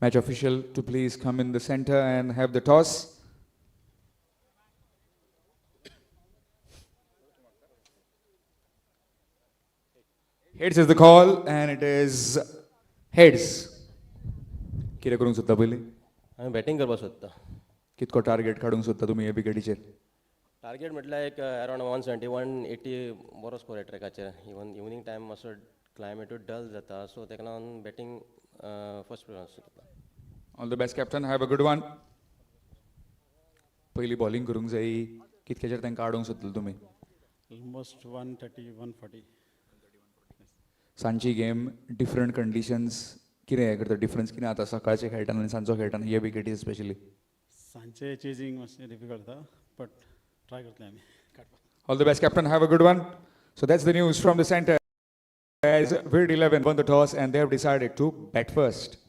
Match official to please come in the center and have the toss. Heads is the call and it is heads. कितें करूंक सोदता पयलीं? हांवें batting करपाक सोदता. कितको टार्गेट काडूंक सोदता तुमी हे विकेटीचेर? टार्गेट म्हटल्यार एक अरावंड 170 180 बरो स्कोर येता ट्रॅकाचेर. इवनिंग टायम मातसो क्लायमेटूय डल जाता, सो तेका लागून बॅटिंग फर्स्ट प्रिफरन्स करता. All the best, captain. Have a good one. पयलीं बॉलिंग करूंक जाय. कितकेचेर तांकां हाडूंक सोदतले तुमी? Almost 130, 140. सांजची गेम डिफरंट कंडिशन्स कितें हें करता डिफरन्स कितें जाता सकाळचें खेळटाना आनी सांजचो खेळटाना हे विकेटी स्पेशली? सांचे चेजिंग मातशें डिफिकल्ट जाता, बट ट्राय करतले आमी काडपाक. All the best, captain. Have a good one. So that's the news from the center. As Virdi 11 won the toss and they have decided to bat first.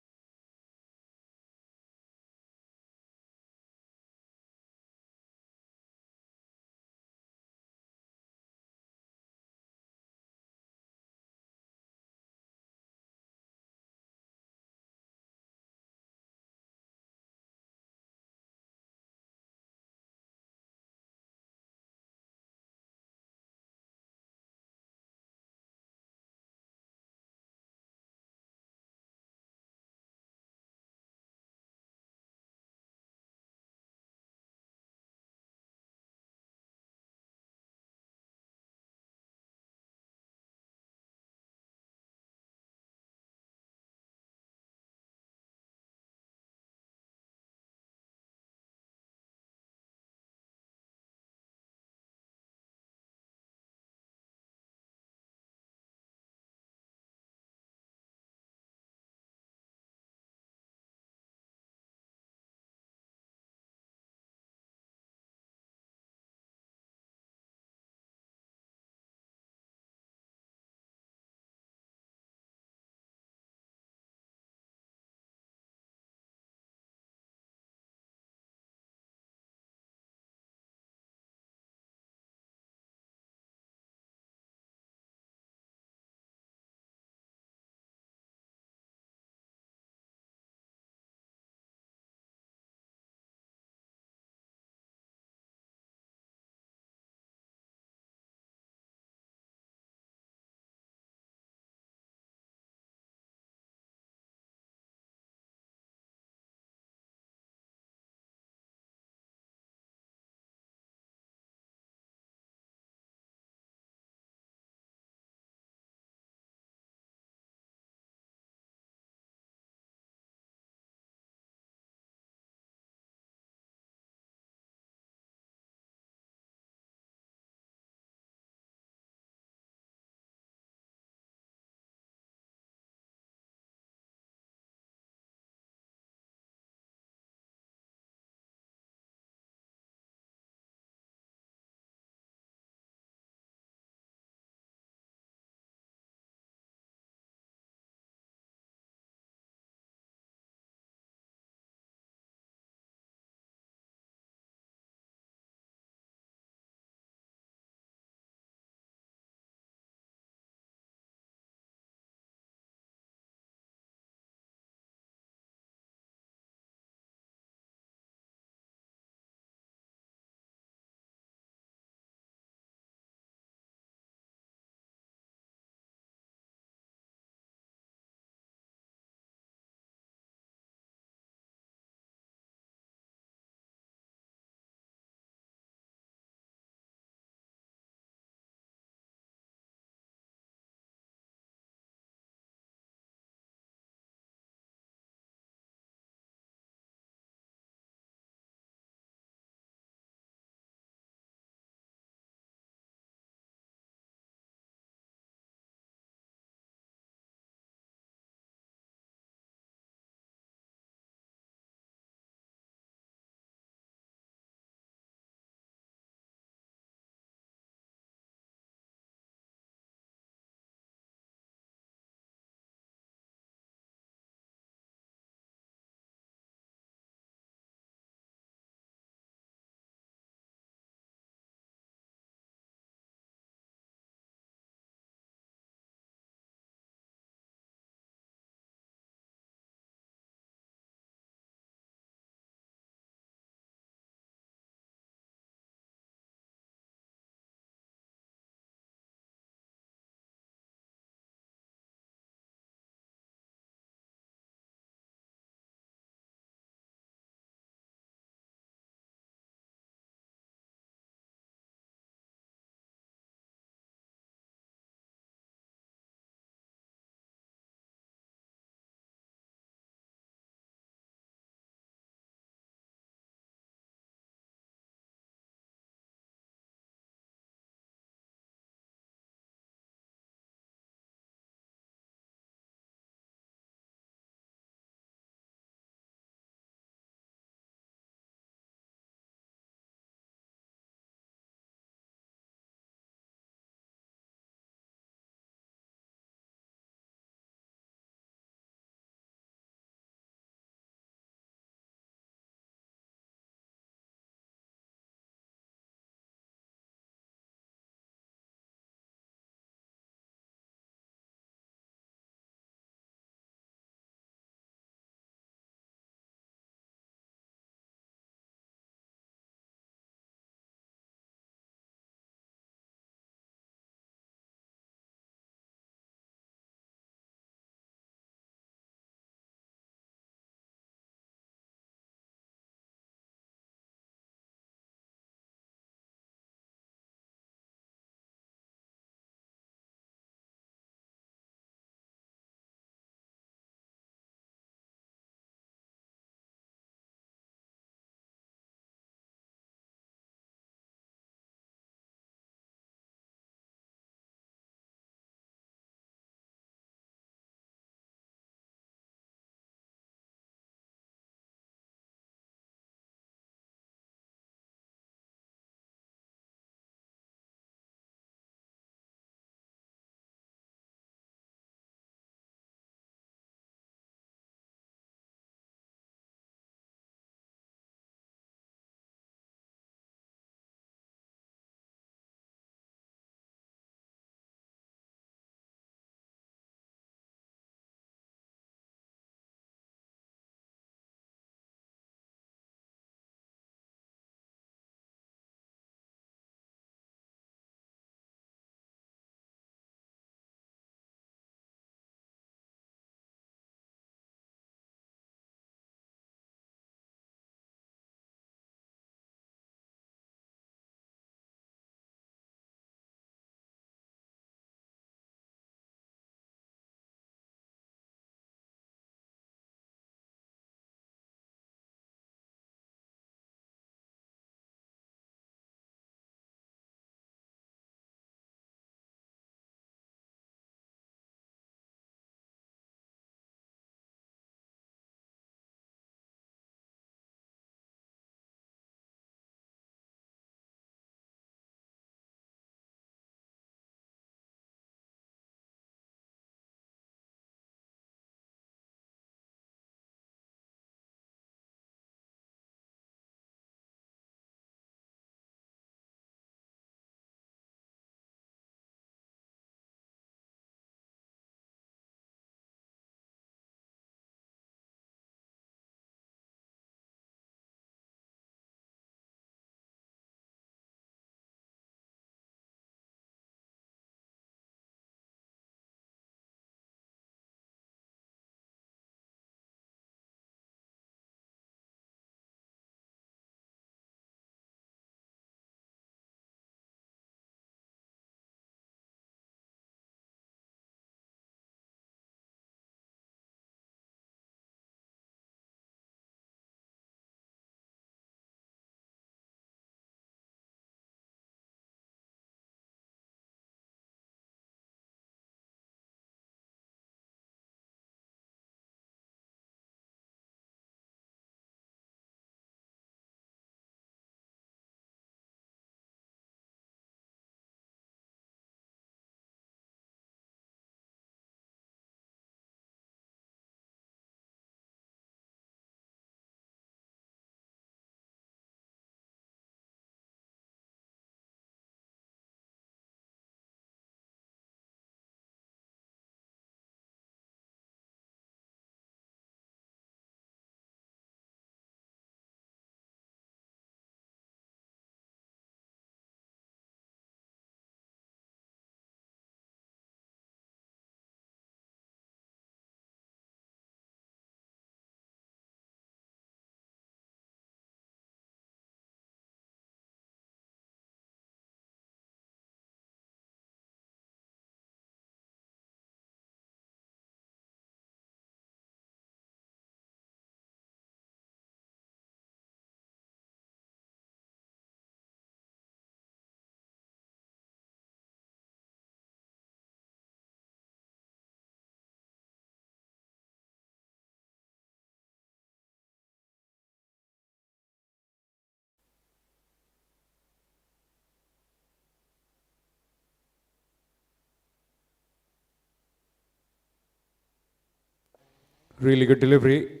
Really good delivery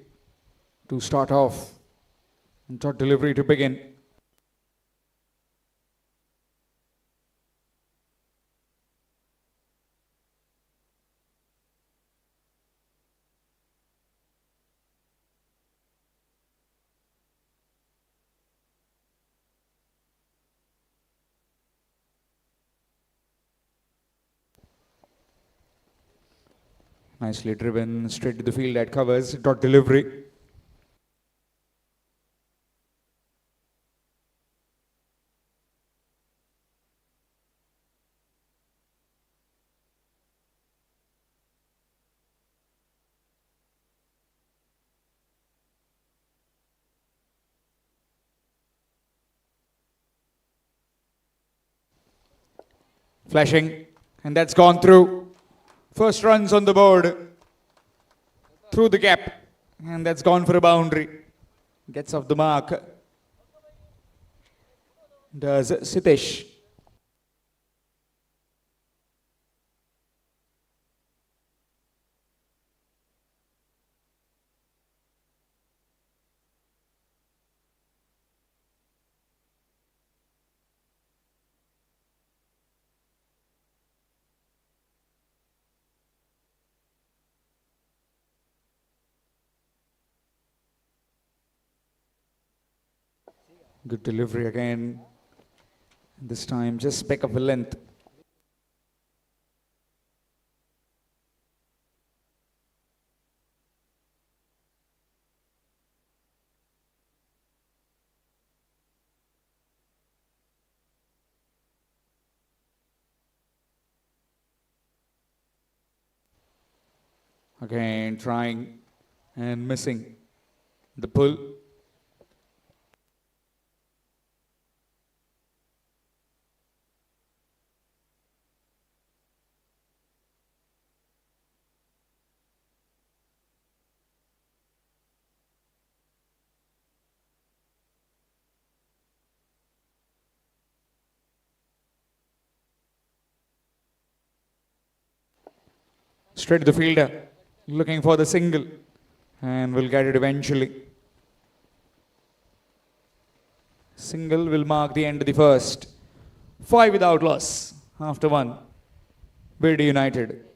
to start off. And dot delivery to begin. Nicely driven straight to the field that covers. Dot delivery. Flashing. And that's gone through. First runs on the board. Through the gap. And that's gone for a boundary. Gets off the mark. Does Sitesh. Good delivery again. This time just back of a length. Again trying and missing the pull. Straight to the fielder. Looking for the single. And will get it eventually. Single will mark the end of the first. 5 without loss after 1. Virdi United.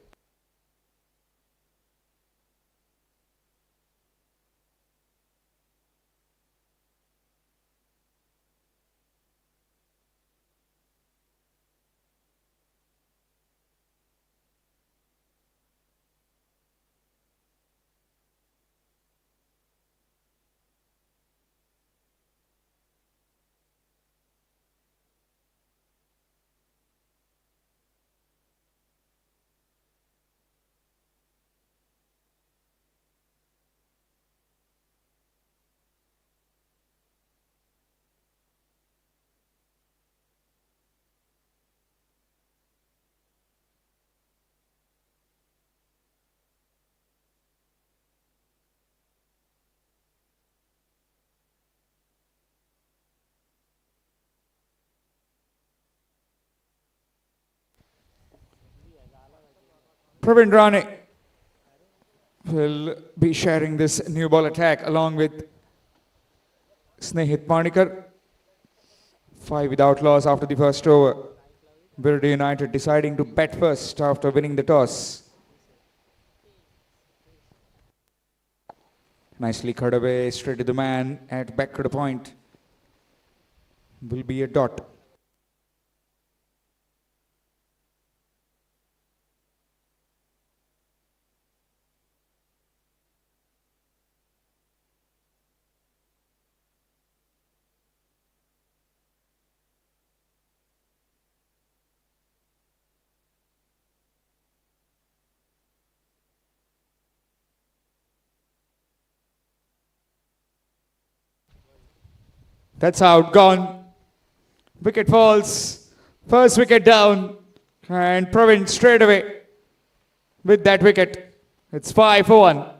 Pravin Rane will be sharing this new ball attack along with Snehit Panikar. 5 without loss after the first over. Virdi United deciding to bat first after winning the toss. Nicely cut away straight to the man at back to the point. Will be a dot. That's out, gone. Wicket falls. First wicket down. And Pravin straight away with that wicket. It's 5 for 1.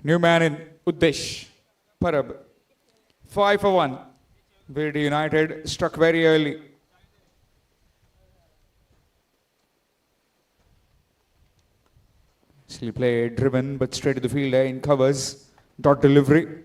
New man in Uddesh. Parab. 5 for 1. Virdi United struck very early. Nicely played, driven, but straight to the fielder in covers. Dot delivery.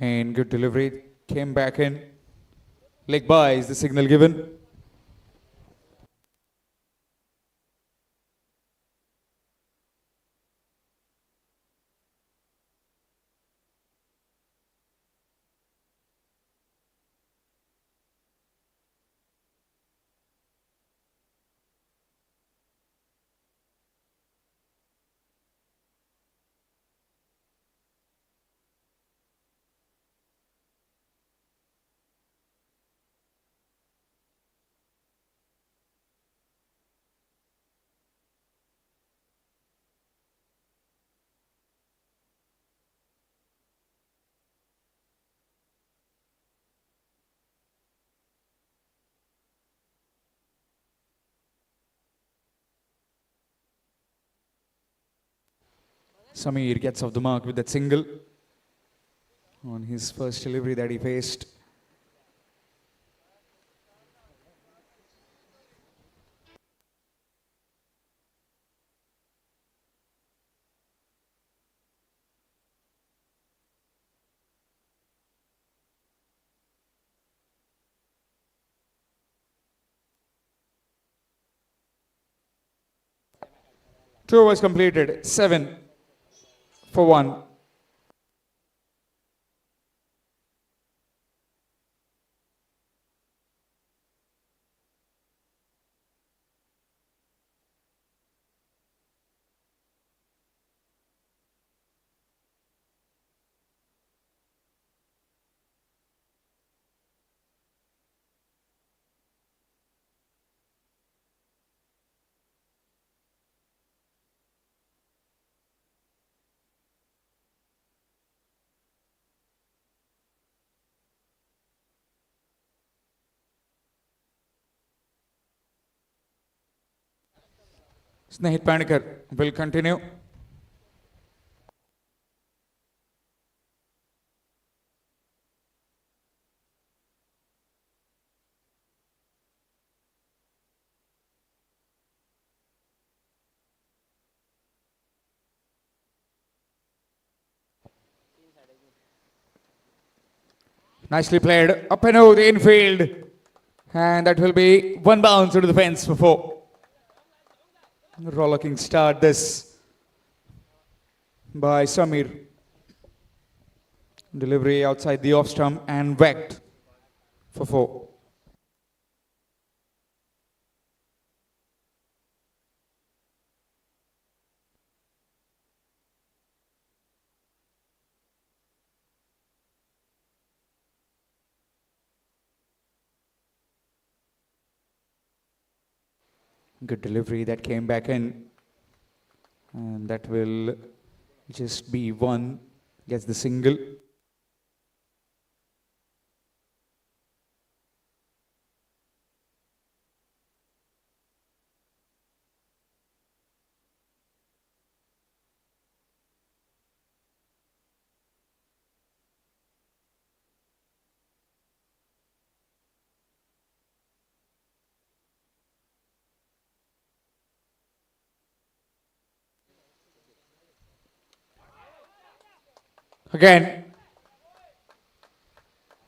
And good delivery. Came back in. Leg by is the signal given. Samir gets off the mark with that single on his first delivery that he faced. Two overs completed. 7 for 1. Snehit Panikar will continue. Nicely played. Up and out the infield. And that will be one bounce into the fence for 4. Rollicking start this by Samir. Delivery outside the off stump and whacked for 4. Good delivery that came back in. And that will just be 1. Gets the single. Again.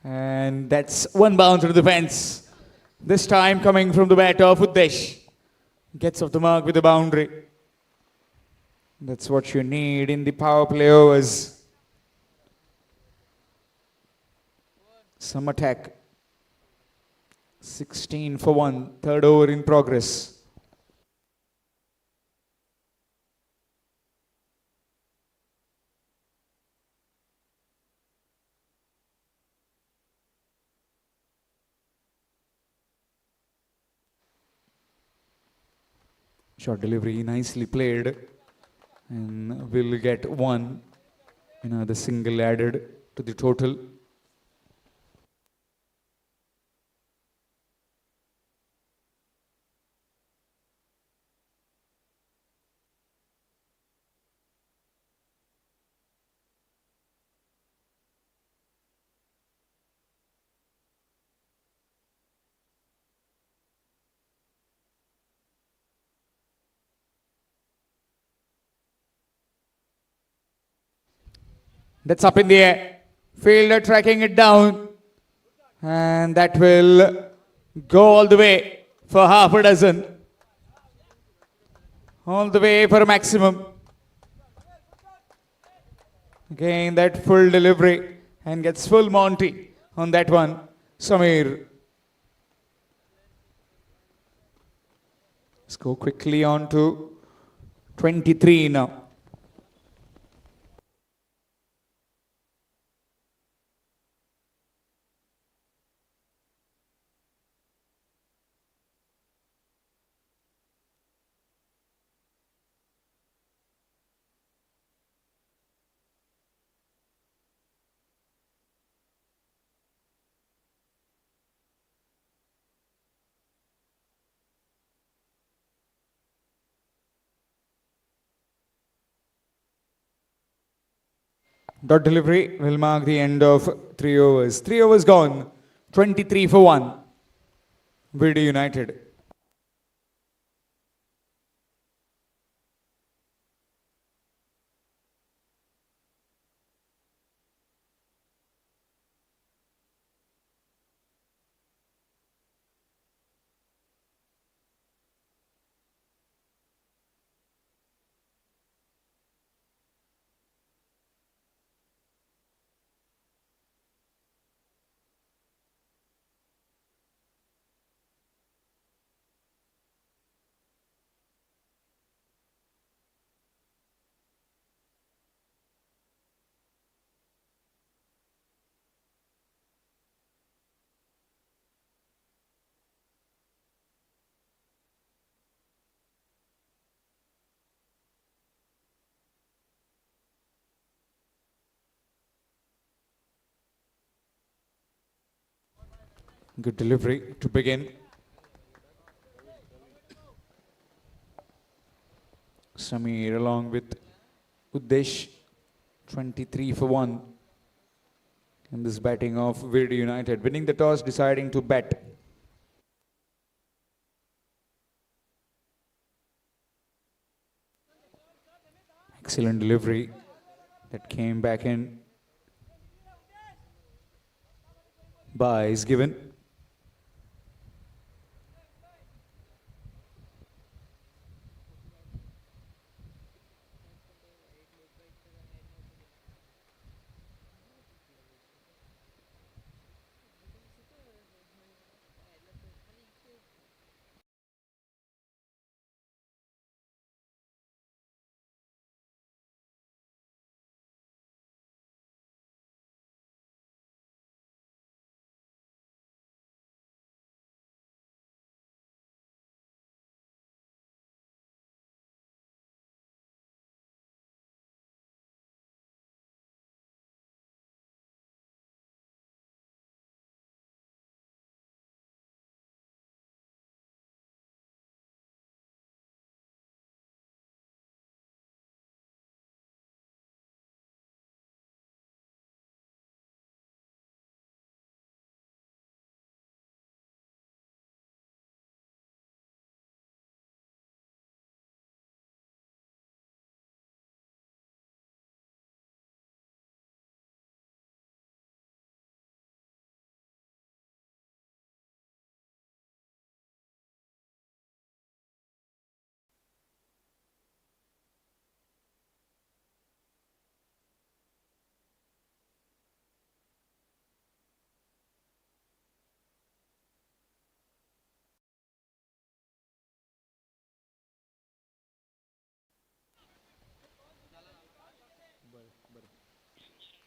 And that's one bounce to the fence. This time coming from the bat of Uddesh. Gets off the mark with a boundary. That's what you need in the power play overs. Some attack. 16 for 1. Third over in progress. Short delivery, nicely played, and will get one. The single added to the total. That's up in the air. Fielder tracking it down. And that will go all the way for half a dozen. All the way for a maximum. Again, that full delivery and gets full Monty on that one. Samir. Let's go quickly on to 23 now. Dot delivery will mark the end of 3 overs. 3 overs gone. 23 for 1. Virdi United. Good delivery to begin. Samir along with Uddesh. 23 for 1. In this batting of Virdi United. Winning the toss, deciding to bat. Excellent delivery that came back in. Bye is given.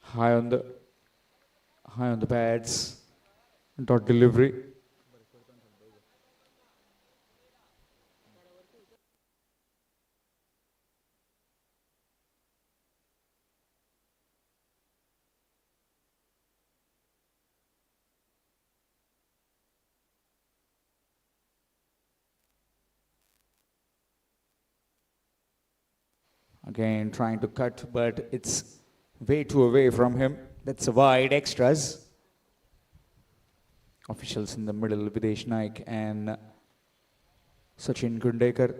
High on the pads. Dot delivery. Again trying to cut, but it's way too away from him. That's a wide extras. Officials in the middle, Videsh Naik and Sachin Gundekar.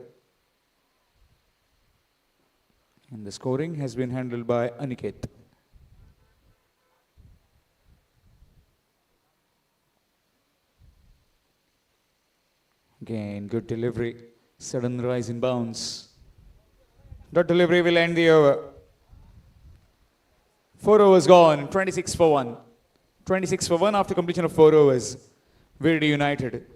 And the scoring has been handled by Aniket. Again, good delivery. Sudden rise in bounce. That delivery will end the over. 4 overs gone, 26 for 1. 26 for 1 after completion of 4 overs. Virdi United.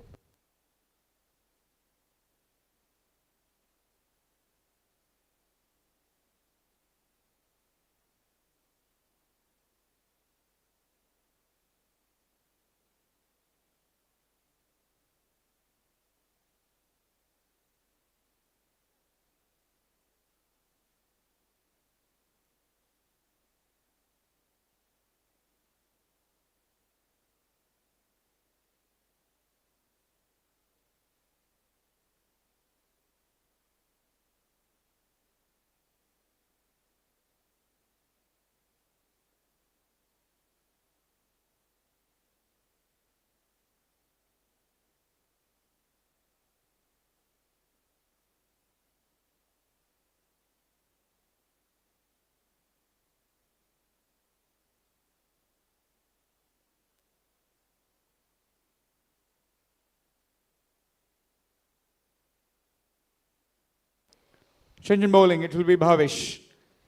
Change in bowling, it will be Bhavish.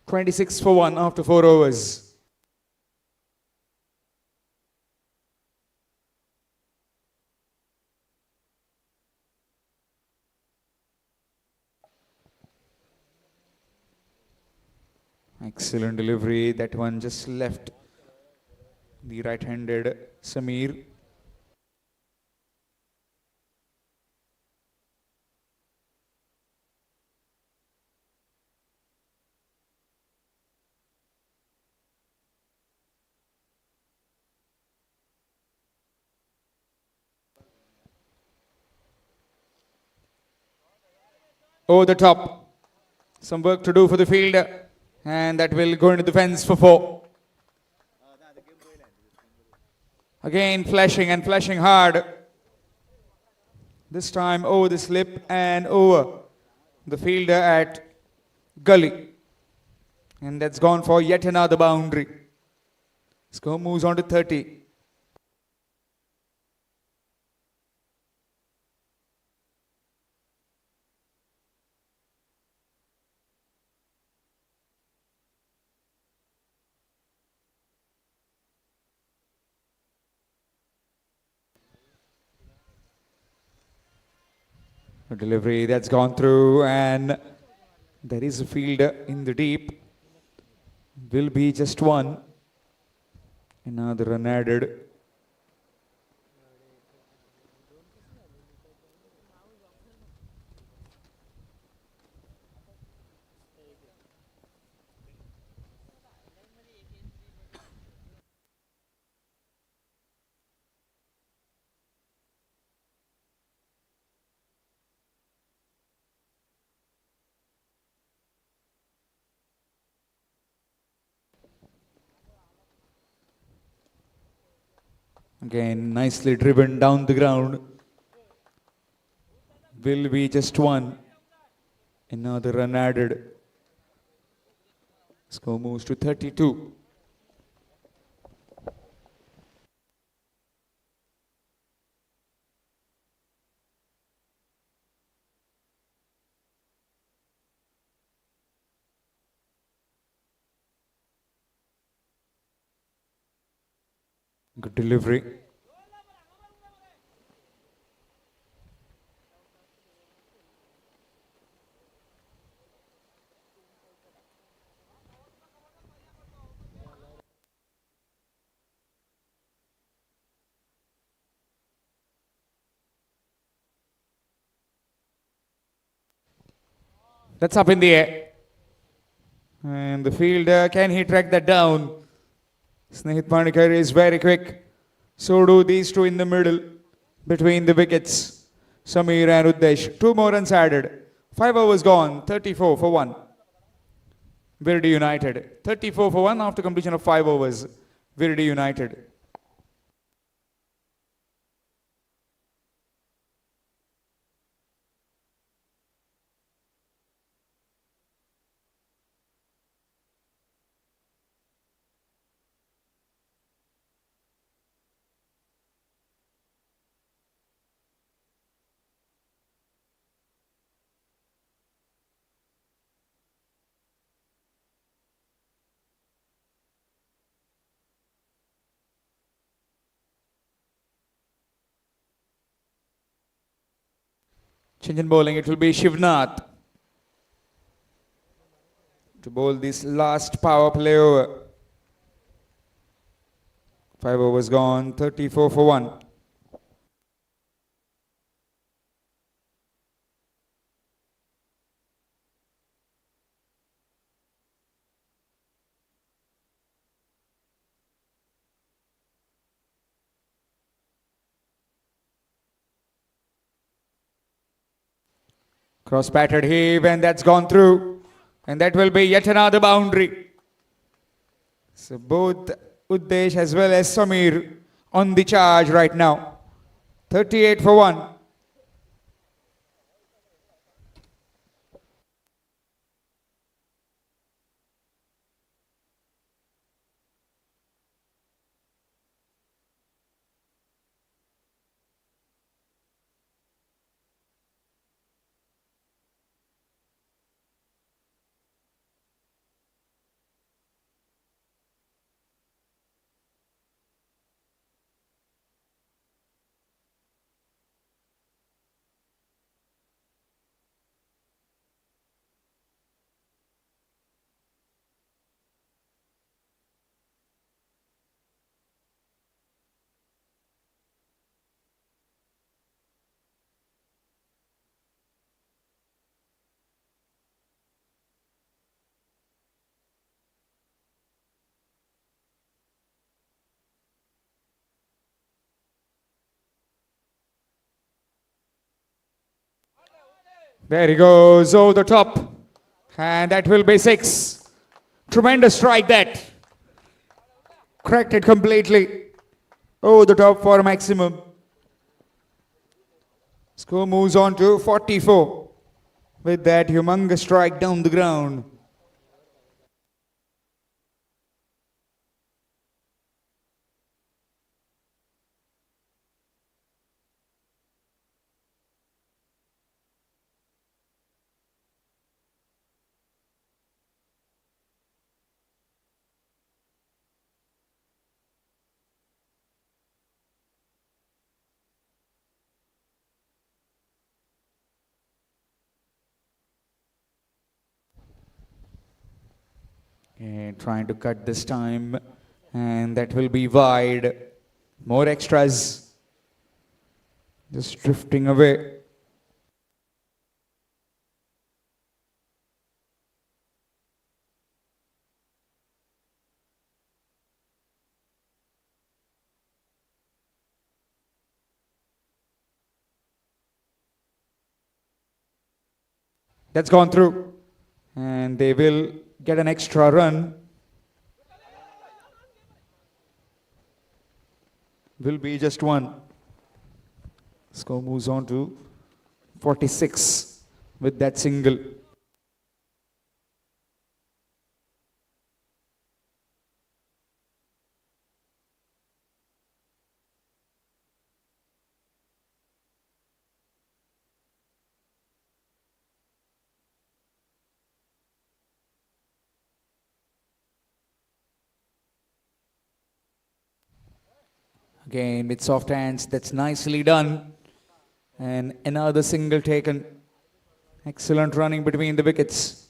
26 for 1 after 4 overs. Excellent delivery. That one just left the right-handed Samir. Over the top. Some work to do for the fielder. And that will go into the fence for 4. Again flashing and flashing hard. This time over the slip and over the fielder at gully. And that's gone for yet another boundary. Score moves on to 30. A delivery that's gone through, and there is a fielder in the deep. Will be just 1. Another run added. Again, nicely driven down the ground. Will be just 1. Another run added. Score moves to 32. Good delivery. That's up in the air. And the fielder, can he track that down? Snehit Pandikar is very quick. So do these two in the middle, between the wickets. Samir and Uddesh. 2 more runs added. 5 overs gone, 34 for 1. Virdi United. 34 for 1 after completion of 5 overs. Virdi United. Change in bowling, it will be Shivnath to bowl this last power play over. 5 overs gone, 34 for 1. Cross batted heave, and that's gone through. And that will be yet another boundary. So both Uddesh as well as Samir on the charge right now. 38 for 1. There he goes over the top. And that will be 6. Tremendous strike that. Cracked it completely. Over the top for a maximum. Score moves on to 44. With that humongous strike down the ground. And trying to cut this time. And that will be wide. More extras. Just drifting away. That's gone through. And they will get an extra run. Will be just 1. Score moves on to 46 with that single. Again with soft hands, that's nicely done. And another single taken. Excellent running between the wickets.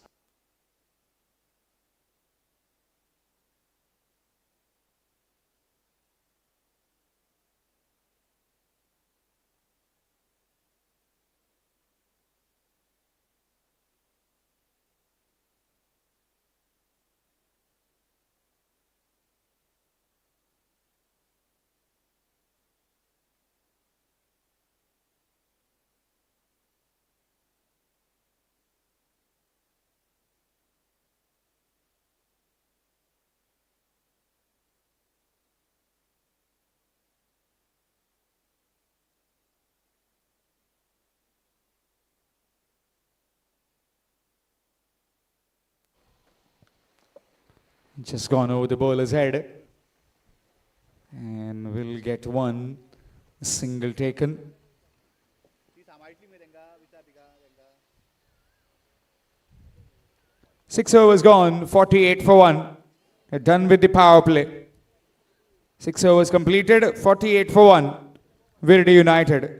Just gone over the bowler's head. And will get one single taken. 6 overs gone, 48 for 1. They're done with the power play. 6 overs completed, 48 for 1. Virdi United.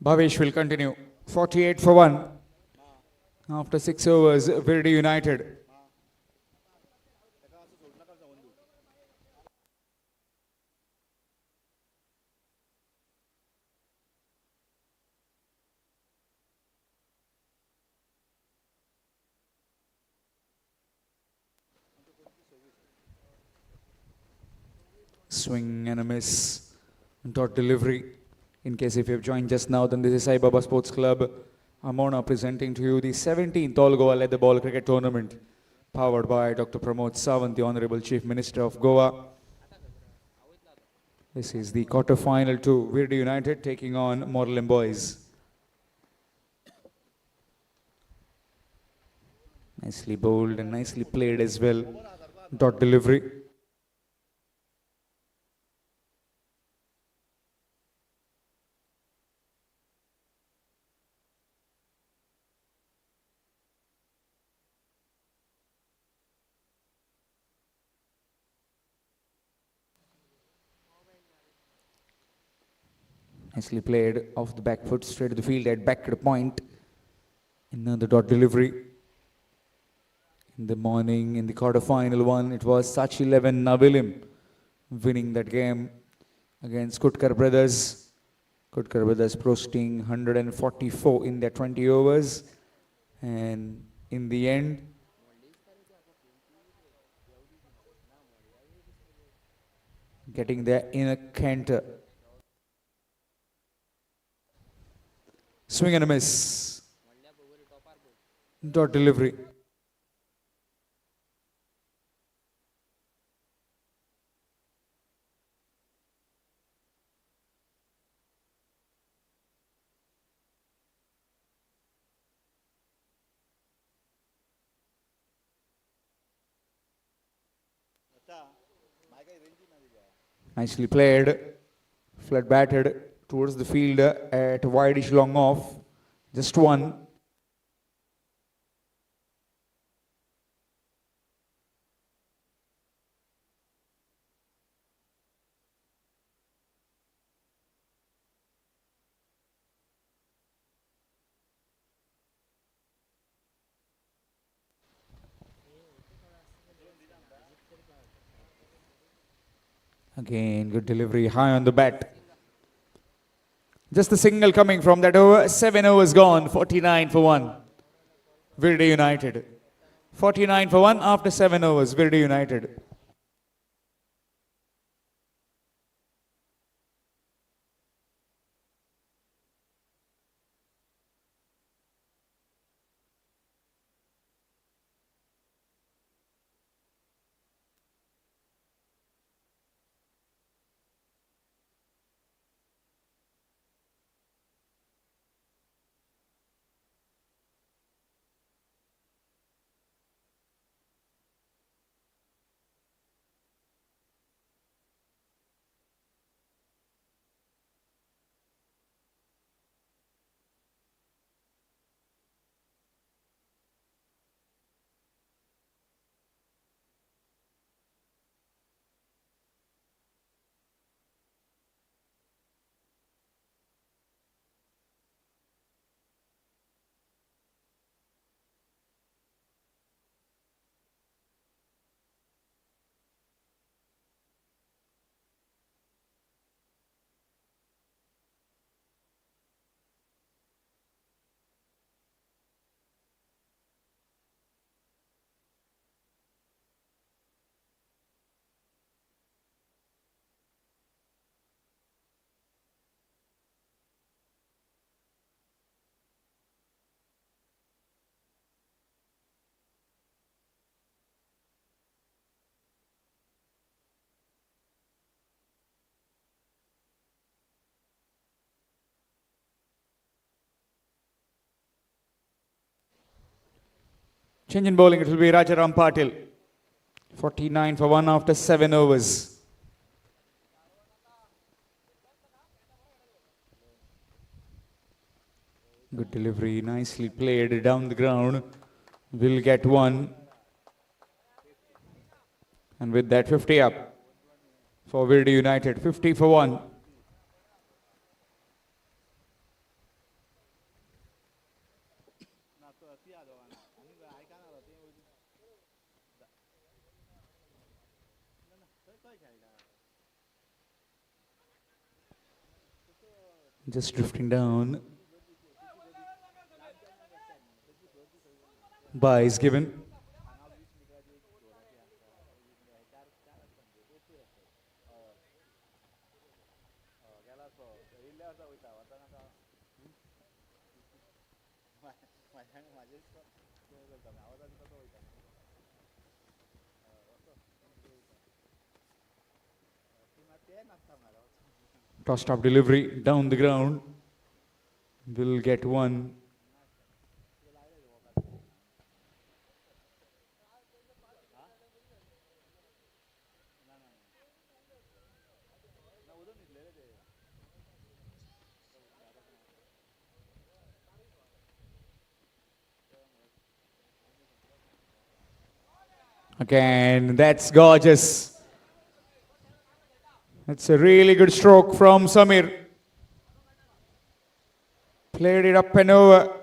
Bhavesh will continue. 48 for 1. After 6 overs, Virdi United. Swing and a miss. Dot delivery. In case if you've joined just now, then this is Sai Baba Sports Club, Amona, presenting to you the 17th All Goa Let the Ball Cricket Tournament, powered by Dr. Pramod Sawant, the Honorable Chief Minister of Goa. This is the quarter-final to Virdi United taking on Morlem Boys. Nicely bowled and nicely played as well. Dot delivery. Nicely played off the back foot, straight to the field, at back to the point. Another dot delivery. In the morning, in the quarter-final one, it was Such 11 Navilim winning that game against Kutkar Brothers. Kutkar Brothers posting 144 in their 20 overs. And in the end, getting there in a canter. Swing and a miss. Dot delivery. Nicely played. Flat batted towards the field at wideish long off. Just one. Again, good delivery, high on the bat. Just the single coming from that over. 7 overs gone, 49 for 1. Virdi United. 49 for 1 after 7 overs, Virdi United. Change in bowling, it will be Rajaram Patil. 49 for 1 after 7 overs. Good delivery, nicely played down the ground. Will get one. And with that, 50 up for Virdi United. 50 for 1. Just drifting down. Bye is given. Tossed up delivery down the ground. Will get one. Again, that's gorgeous. It's a really good stroke from Samir. Played it up and over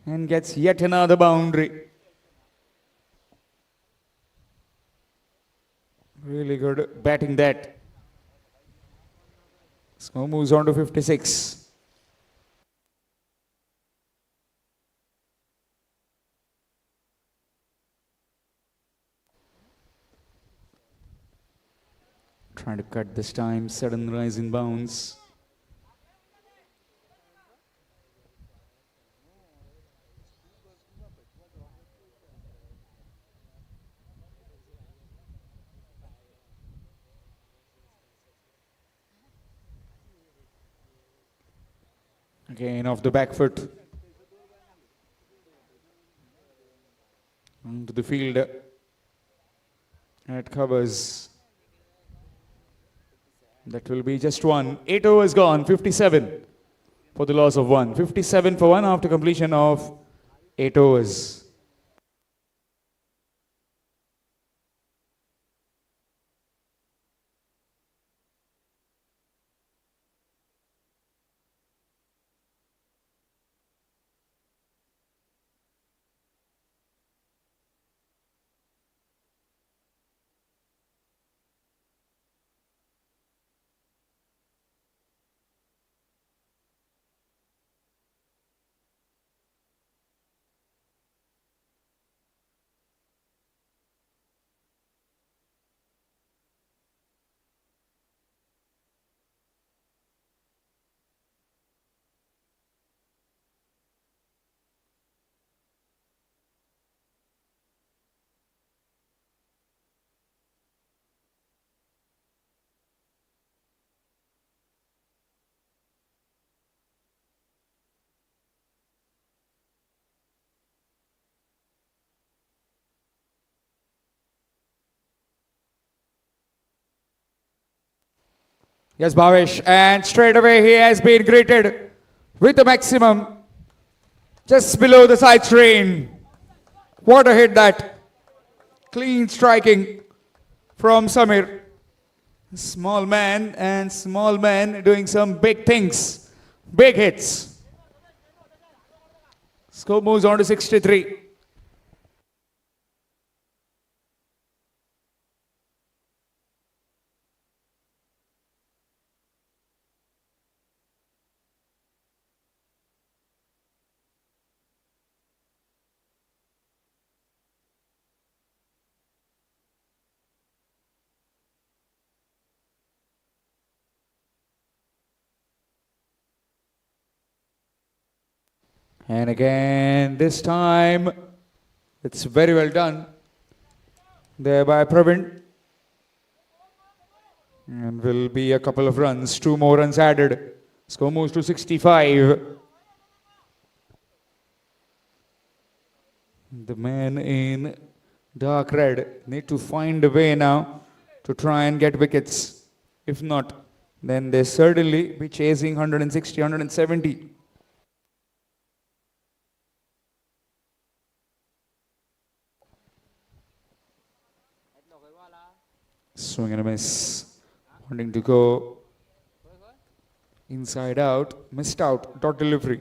and gets yet another boundary. Really good batting that. Score moves on to 56. Trying to cut this time, sudden rise in bounds. Again off the back foot. Onto the field. It covers. That will be just one. 8 overs gone, 57 for the loss of one. 57 for one after completion of 8 overs. Yes, Bhavesh. And straight away he has been greeted with a maximum just below the side screen. What a hit that. Clean striking from Samir. Small man and small man doing some big things. Big hits. Score moves on to 63. And again, this time, it's very well done there by Pravin. And will be a couple of runs, 2 more runs added. Score moves to 65. The man in dark red need to find a way now to try and get wickets. If not, then they certainly be chasing 160, 170. Swing and a miss. Wanting to go inside out. Missed out. Dot delivery.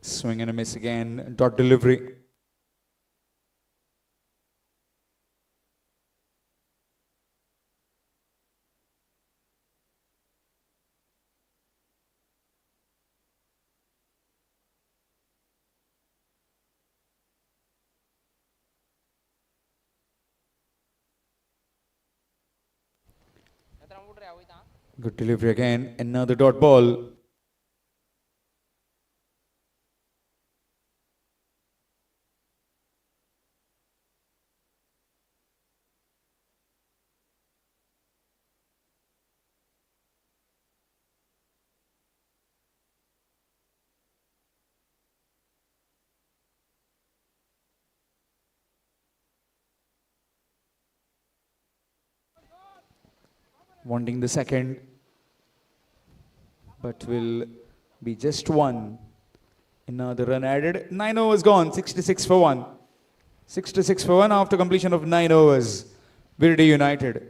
Swing and a miss again. Dot delivery. Good delivery again. Another dot ball. Wanting the second, but will be just one. Another run added. 9 overs gone. 66 for 1. 66 for 1 after completion of 9 overs. Virdi United.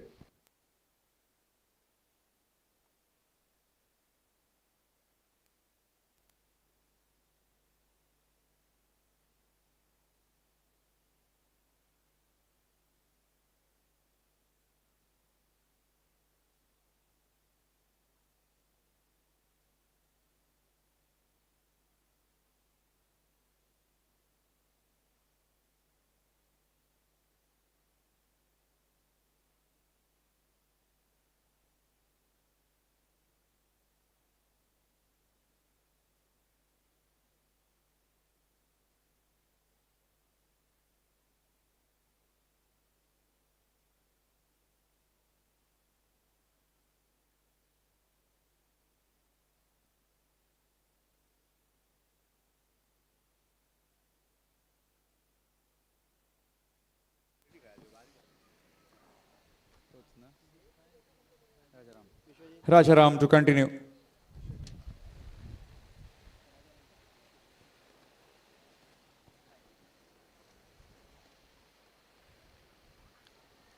Rajaram to continue.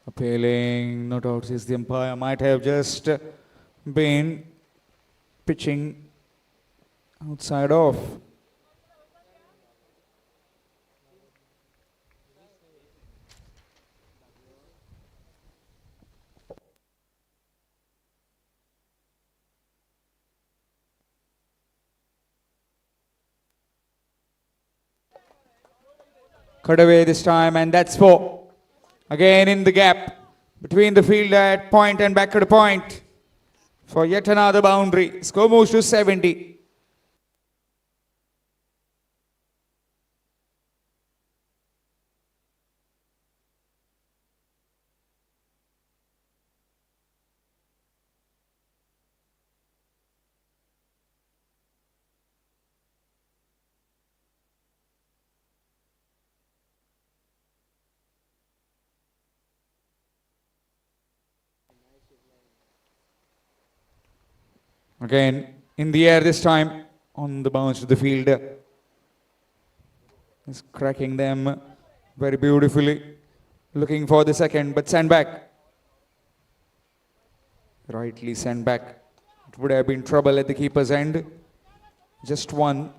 Appealing, no doubt is the umpire. Might have just been pitching outside off. Cut away this time, and that's 4. Again in the gap between the field at point and back to the point for yet another boundary. Score moves to 70. Again, in the air this time, on the bounce to the field. He's cracking them very beautifully. Looking for the second, but sent back. Rightly sent back. It would have been trouble at the keeper's end. Just one.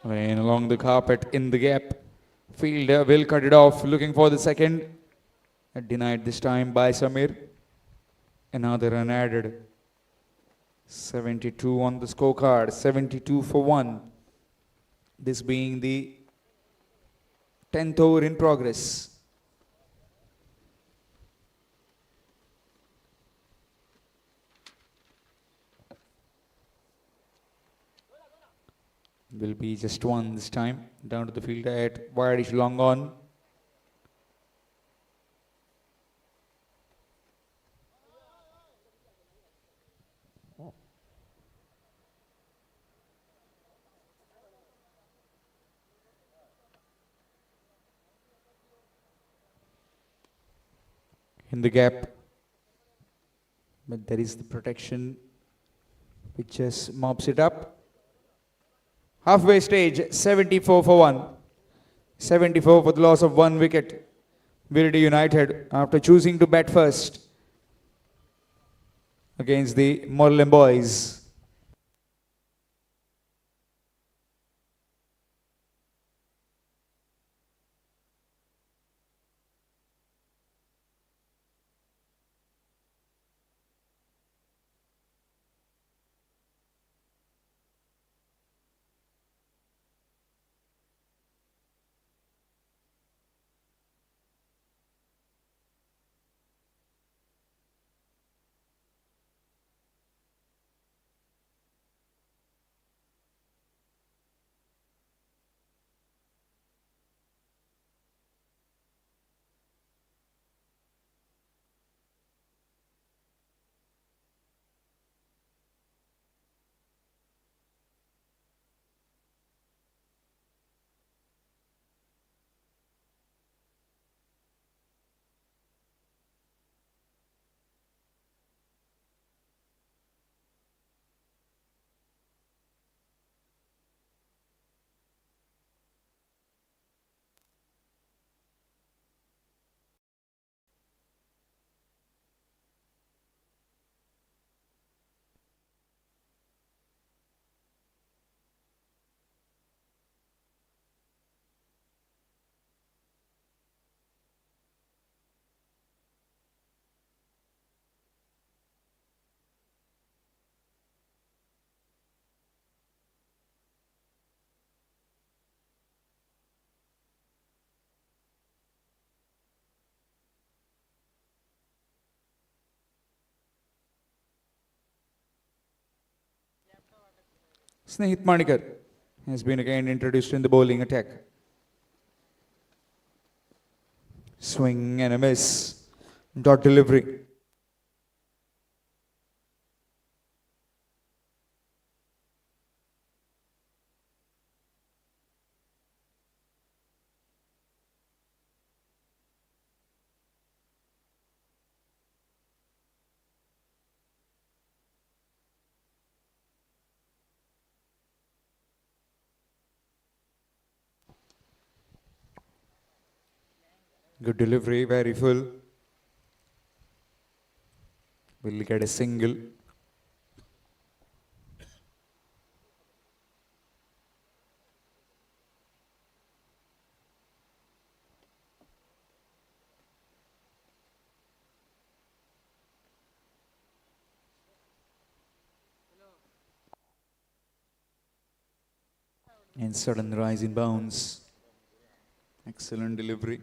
And along the carpet in the gap. Fielder will cut it off. Looking for the second. Denied this time by Samir. Another run added. 72 on the scorecard. 72 for 1. This being the 10th over in progress. Will be just one this time. Down to the field at wide long on. In the gap. But there is the protection which just mops it up. Halfway stage, 74 for 1. 74 for the loss of 1 wicket. Virdi United after choosing to bat first against the Morlem Boys. Snehit Manikar has been again introduced in the bowling attack. Swing and a miss. Dot delivery. Good delivery, very full. Will get a single. And sudden rise in bounds. Excellent delivery.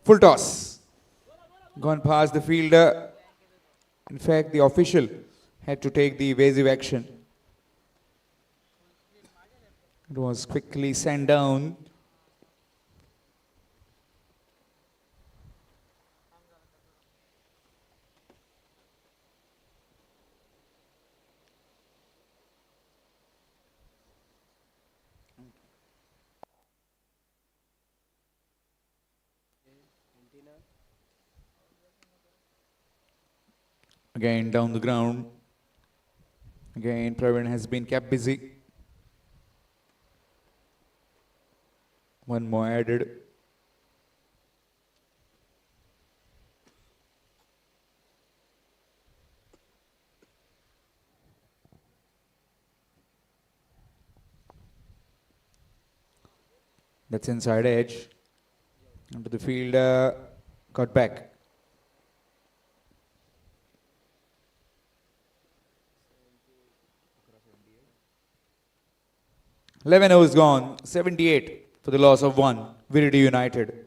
Full toss. Gone past the fielder. In fact, the official had to take the evasive action. It was quickly sent down. Again down the ground. Again, Praveen has been kept busy. One more added. That's inside edge. Onto the field, got back. Eleven overs gone, 78 for the loss of one. Virdi United.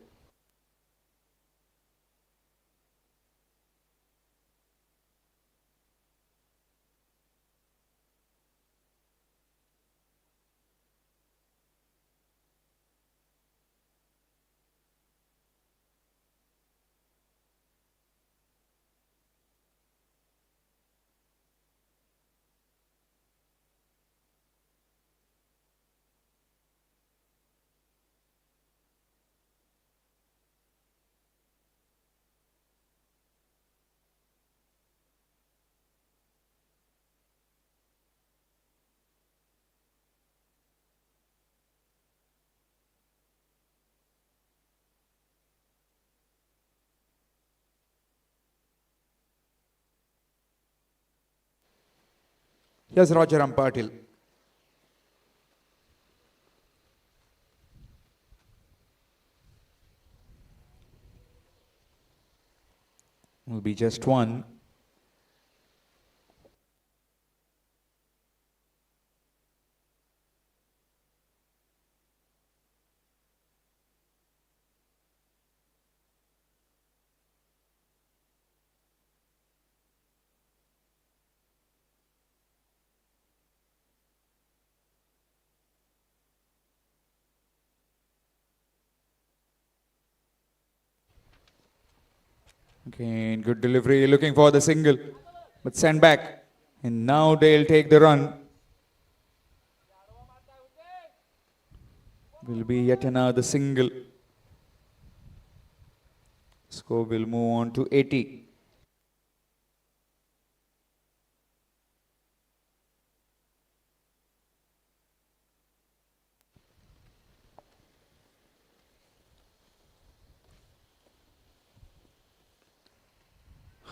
Here's Rajaram Patil. Will be just one. Again, good delivery, looking for the single, but sent back. And now they'll take the run. Will be yet another single. Score will move on to 80.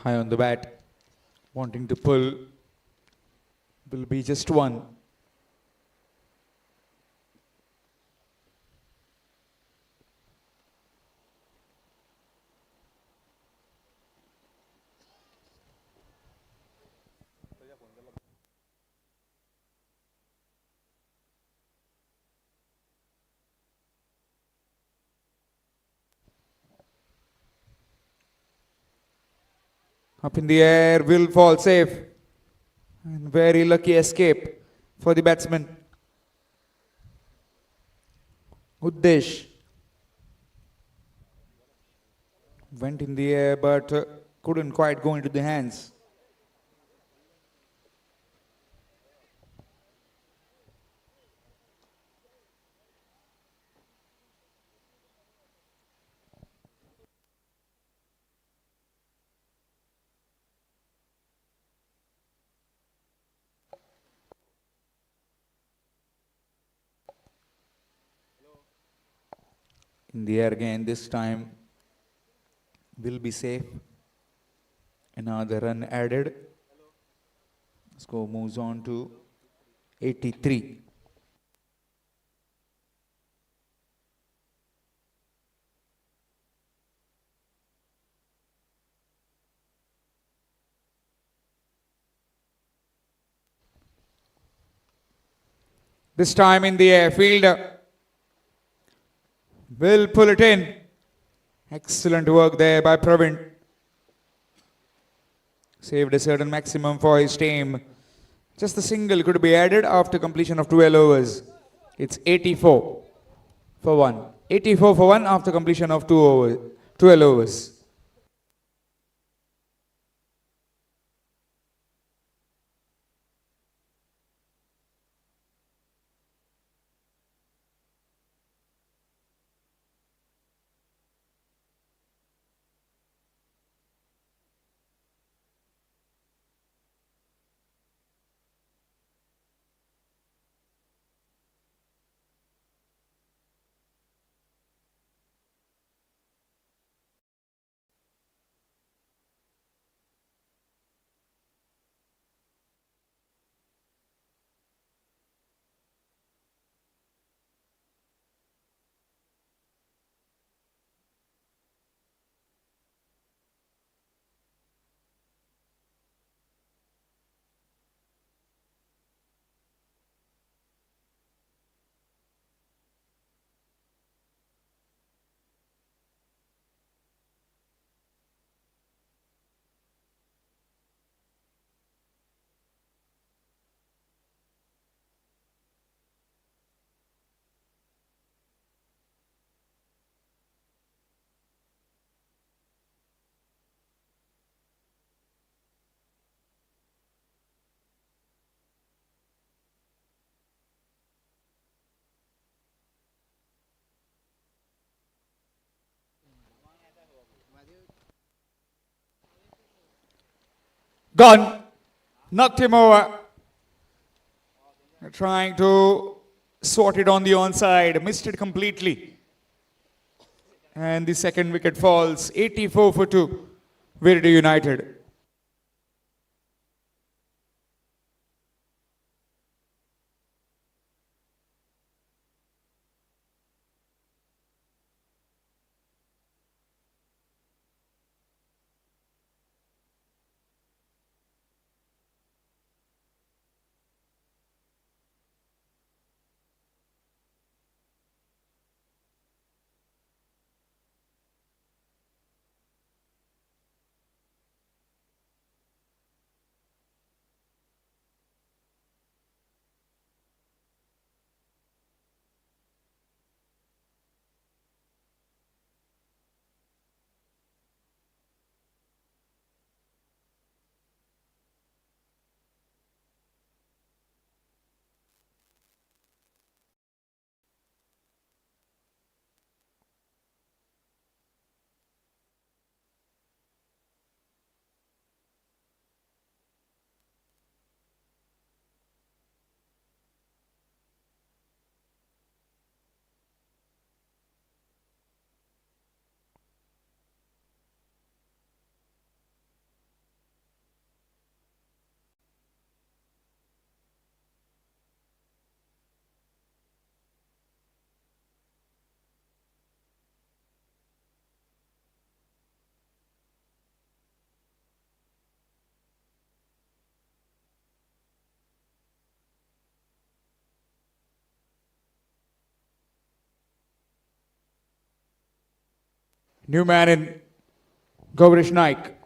High on the bat, wanting to pull. Will be just one. Up in the air, will fall safe. And very lucky escape for the batsman. Uddesh went in the air but couldn't quite go into the hands. In the air again, this time will be safe. Another run added. Score moves on to 83. This time in the air, fielder will pull it in. Excellent work there by Praveen. Saved a certain maximum for his team. Just the single could be added after completion of 12 overs. It's 84 for 1. 84 for 1 after completion of 12 overs. Gone. Knocked him over. Trying to sort it on the onside. Missed it completely. And the second wicket falls. 84 for 2. Virdi United. New man in. Gaurish Naik.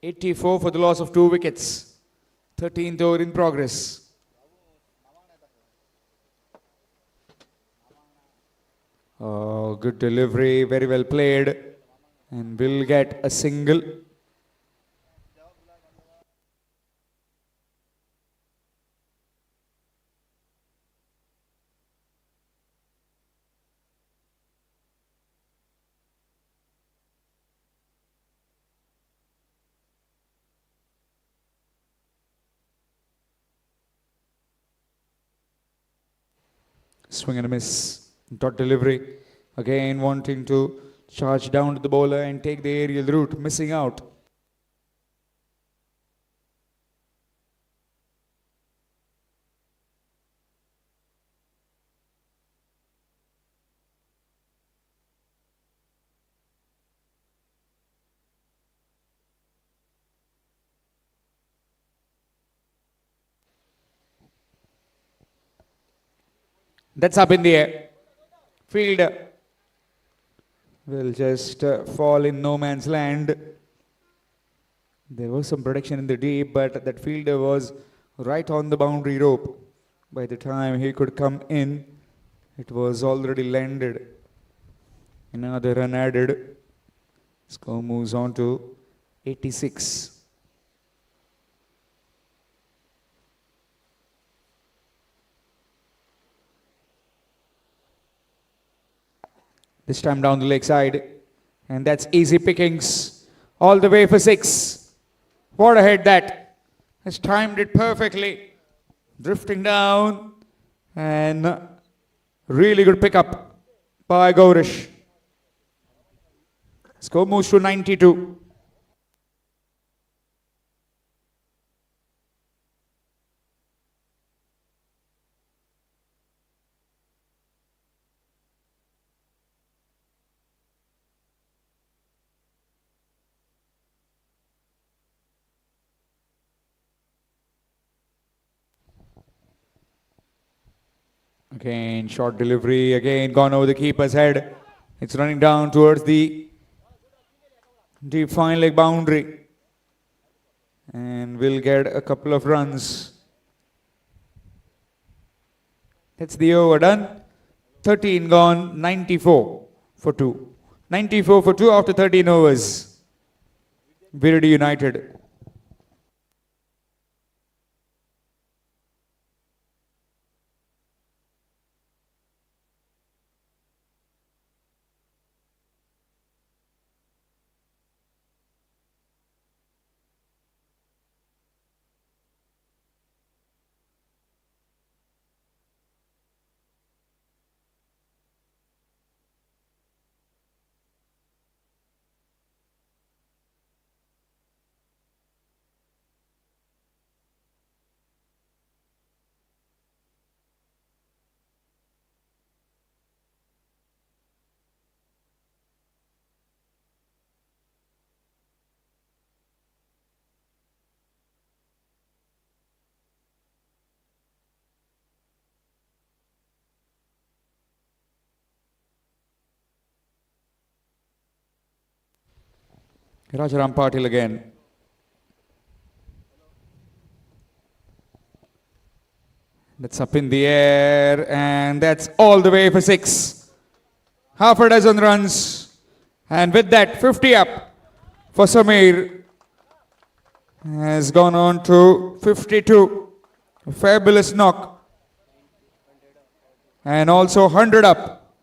84 for the loss of 2 wickets. 13th over in progress. Oh, good delivery. Very well played. And will get a single. Swing and a miss. Dot delivery. Again wanting to charge down to the bowler and take the aerial route. Missing out. That's up in the air. Field will just fall in no man's land. There was some protection in the deep, but that fielder was right on the boundary rope. By the time he could come in, it was already landed. Another run added. Score moves on to 86. This time down the leg side. And that's easy pickings. All the way for 6. What a head that. Has timed it perfectly. Drifting down. And really good pickup by Gaurish. Score moves to 92. Again, short delivery. Again, gone over the keeper's head. It's running down towards the deep fine leg boundary. And will get a couple of runs. That's the over done. 13 gone, 94 for 2. 94 for 2 after 13 overs. Virdi United. Rajaram Patil again. That's up in the air, and that's all the way for 6. Half a dozen runs, and with that, 50 up for Samir. Has gone on to 52. A fabulous knock. And also 100 up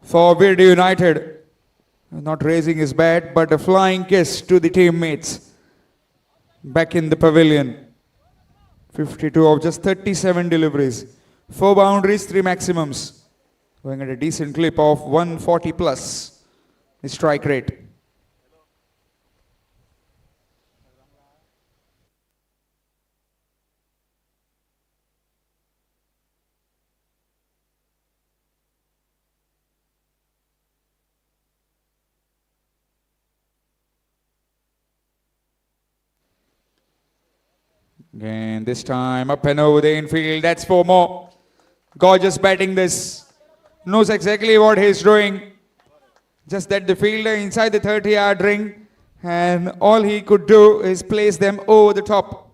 for Virdi United. Not raising his bat, but a flying kiss to the teammates back in the pavilion. 52 of just 37 deliveries. 4 boundaries, 3 maximums. Going at a decent clip of 140 plus. The strike rate. Again, this time up and over the infield. That's 4 more. Gorgeous batting this. Knows exactly what he's doing. Just that the fielder inside the 30-yard ring, and all he could do is place them over the top.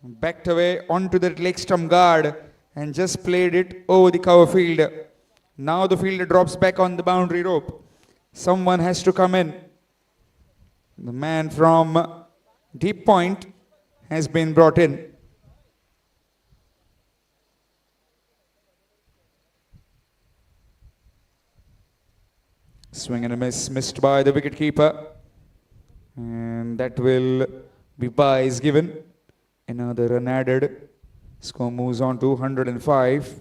Backed away onto the leg stump guard and just played it over the cover fielder. Now the fielder drops back on the boundary rope. Someone has to come in. The man from deep point has been brought in. Swing and a miss, missed by the wicketkeeper. And that will be byes given. Another run added. Score moves on to 105.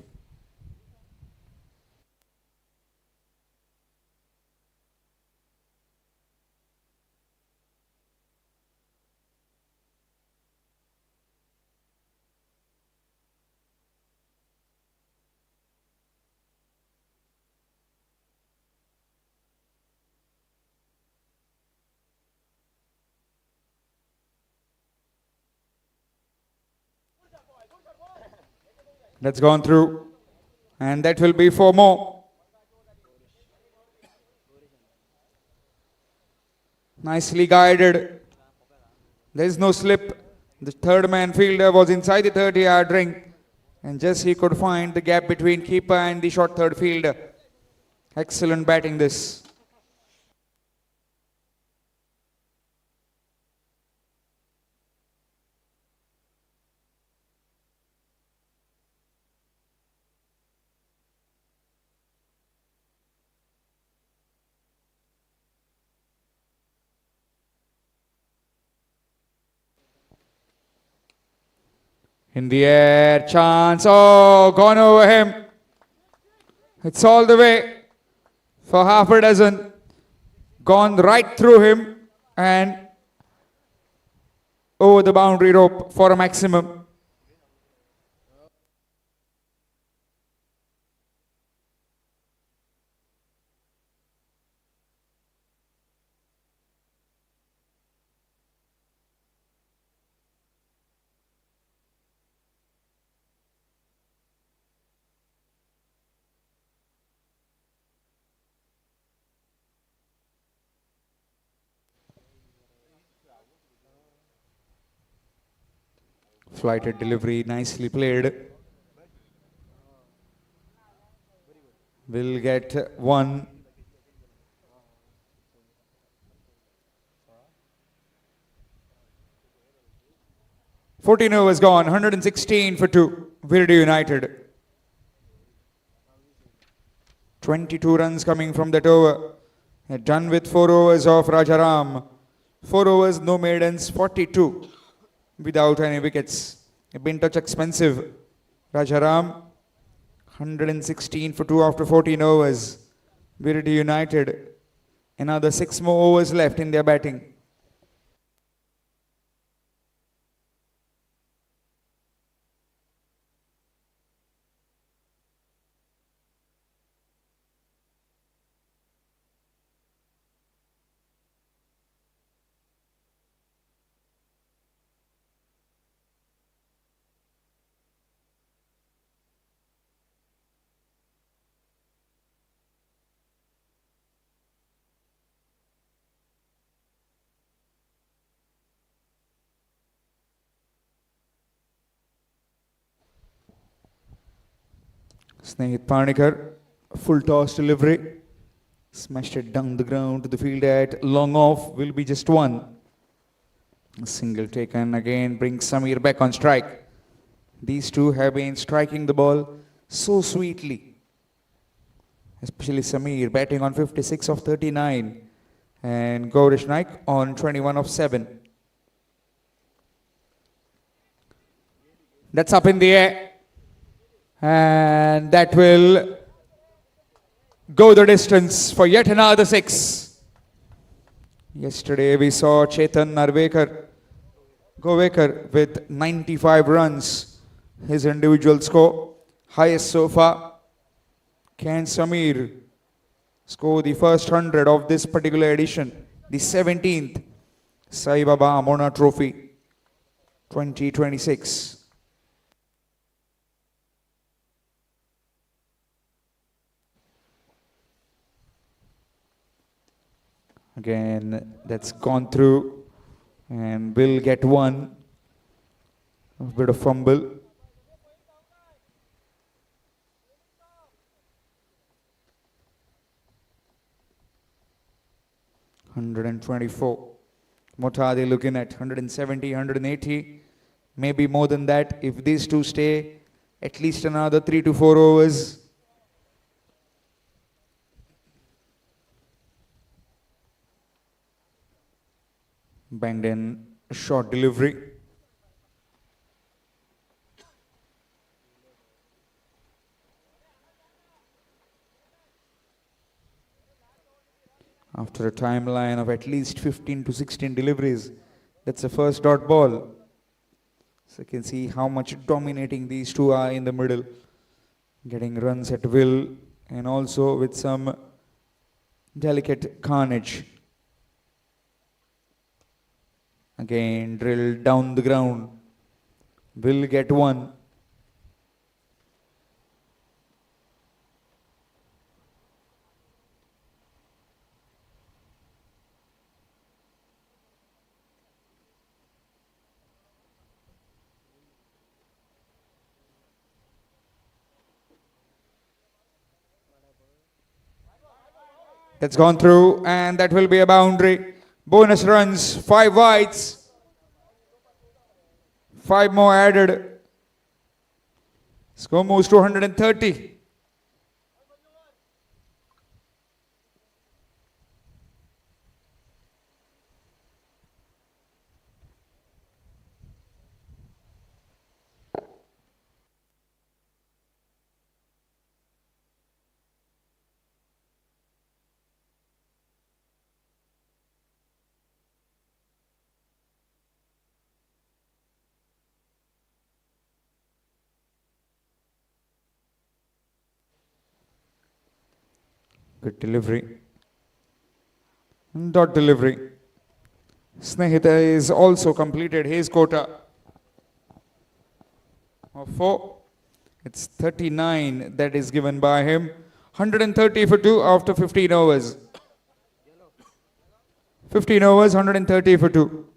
That's gone through. And that will be 4 more. Nicely guided. There is no slip. The third man fielder was inside the 30-yard ring. And just he could find the gap between keeper and the short third fielder. Excellent batting this. In the air, chance. Oh, gone over him. It's all the way for half a dozen. Gone right through him and over the boundary rope for a maximum. Flighted delivery, nicely played. Will get one. "14 overs gone, 116 for 2. Virdi United. 22 runs coming from that over. Done with 4 overs of Rajaram. 4 overs, no maidens, 42 without any wickets. A been touch expensive. Rajaram, 116 for 2 after 14 overs. Virdi United. Another 6 more overs left in their batting. Snehit Parnikar, full toss delivery. Smashed it down the ground to the field at long off, will be just one. A single taken again brings Samir back on strike. These two have been striking the ball so sweetly. Especially Samir batting on 56 of 39 and Gaurish Naik on 21 of 7. That's up in the air. And that will go the distance for yet another 6. Yesterday we saw Chetan Govekar with 95 runs. His individual score, highest so far. Can Samir score the first 100 of this particular edition? The 17th Sai Baba Mona Trophy 2026. Again, that's gone through and will get one. A bit of fumble. $124. What are they looking at? 170, 180, maybe more than that if these two stay at least another 3 to 4 overs. Banged in a short delivery. After a timeline of at least 15 to 16 deliveries, that's the first dot ball. So you can see how much dominating these two are in the middle. Getting runs at will and also with some delicate carnage. Again, drilled down the ground. Will get one. That's gone through, and that will be a boundary. Bonus runs, 5 wides. 5 more added. Score moves to 130. Good delivery. Dot delivery. Snehita is also completed his quota of 4. It's 39 that is given by him. 130 for 2 after 15 overs. 15 overs, 130 for 2.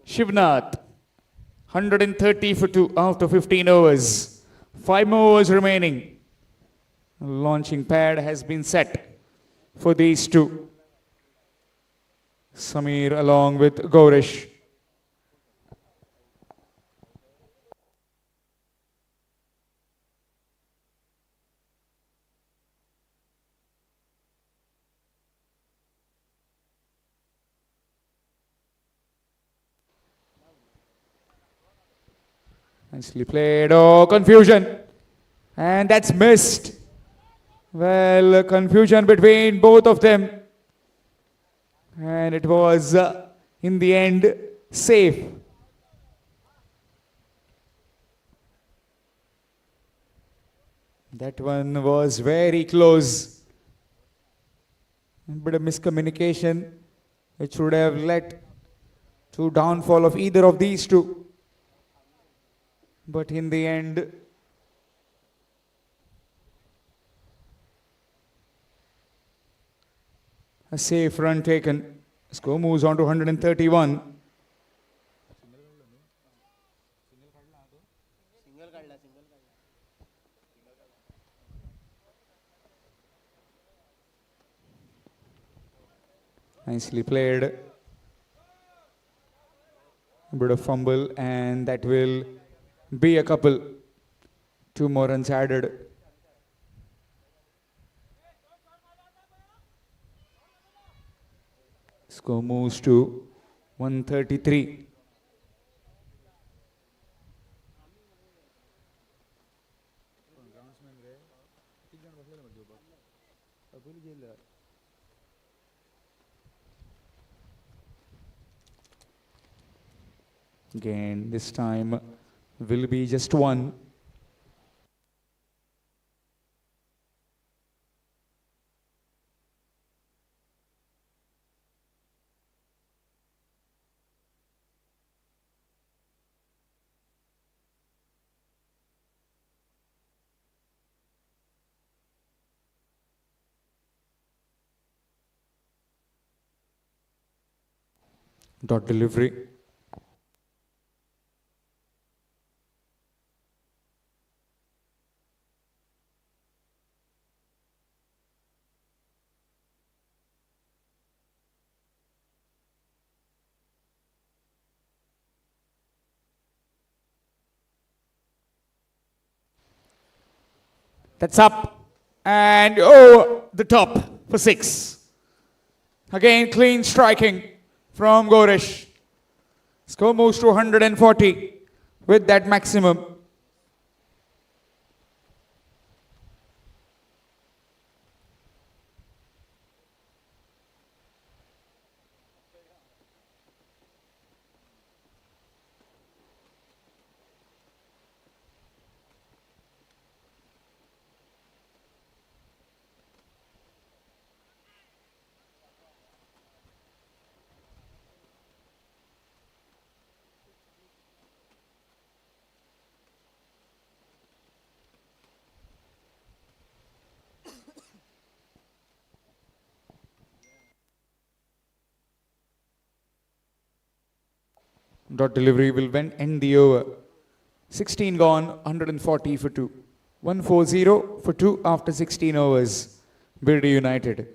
Shivnath, 130 for 2 after 15 overs. 5 more overs remaining. Launching pad has been set for these two. Samir along with Gaurish. Nicely played. Oh, confusion. And that's missed. Well, confusion between both of them. And it was, in the end, safe. That one was very close. But a miscommunication which would have led to downfall of either of these two. But in the end, a safe run taken. Score moves on to 131. Nicely played. A bit of fumble, and that will be a couple. 2 more runs added. Score moves to 133. Again, this time will be just one. Dot delivery. That's up and over the top for 6. Again, clean striking from Goresh. Score moves to 140 with that maximum. Dot delivery will end the over. 16 gone, 140 for 2. 140 for 2 after 16 overs. Virdi United.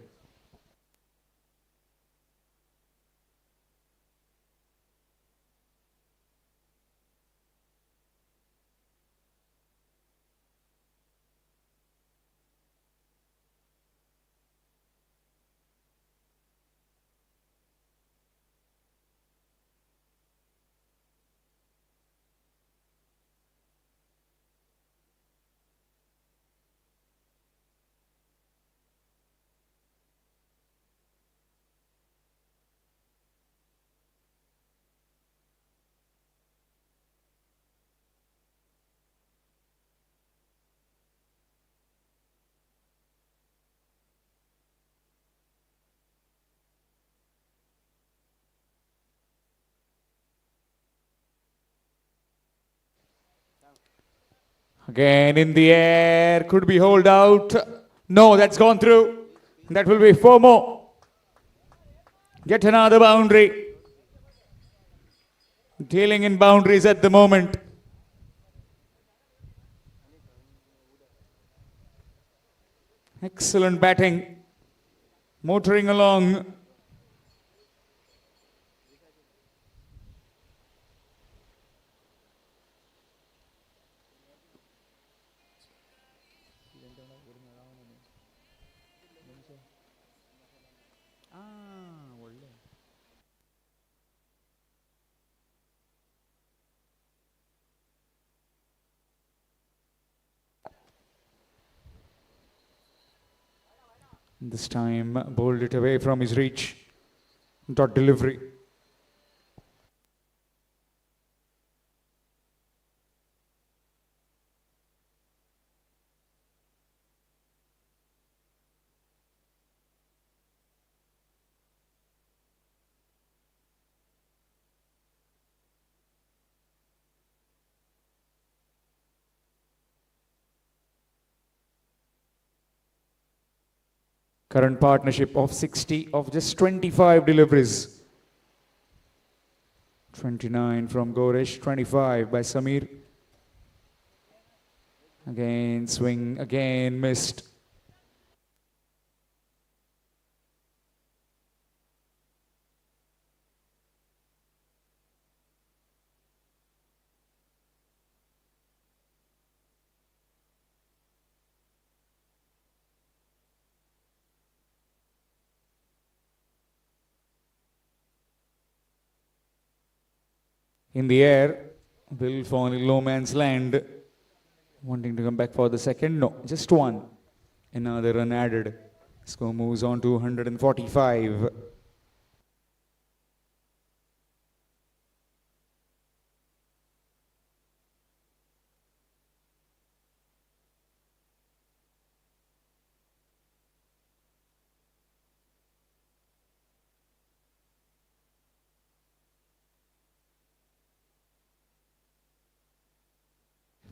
Again in the air, could be hold out. No, that's gone through. That will be 4 more. Get another boundary. Dealing in boundaries at the moment. Excellent batting. Motoring along. This time, bowled it away from his reach. Dot delivery. Current partnership of 60 of just 25 deliveries. 29 from Goresh, 25 by Samir. Again swing, again missed. In the air, will fall in low man's land. Wanting to come back for the second? No, just one. Another run added. Score moves on to 145.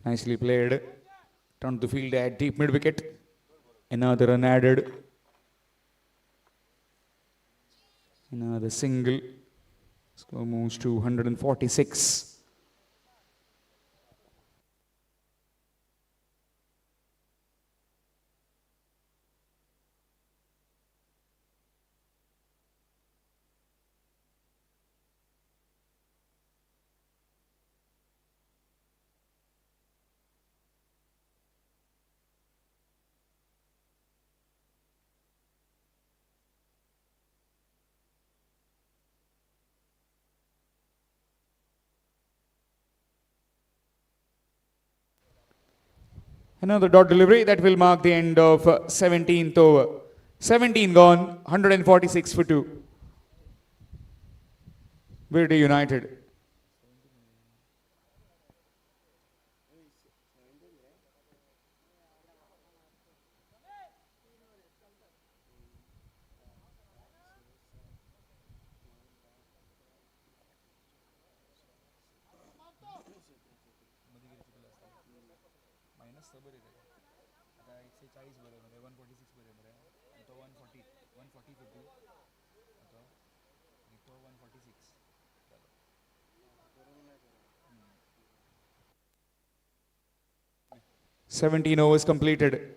Nicely played. Turned the field at deep mid wicket. Another run added. Another single. Score moves to 146. Another dot delivery that will mark the end of 17th over. 17 gone, 146 for 2. Virdi United. Seventeen overs completed.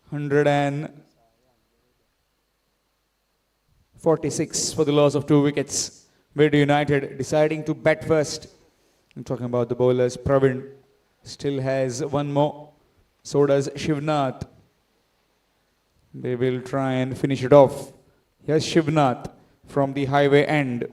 146 for the loss of 2 wickets. Virdi United deciding to bat first. I'm talking about the bowlers. Pravin still has one more. So does Shivnath. They will try and finish it off. Here's Shivnath from the highway end.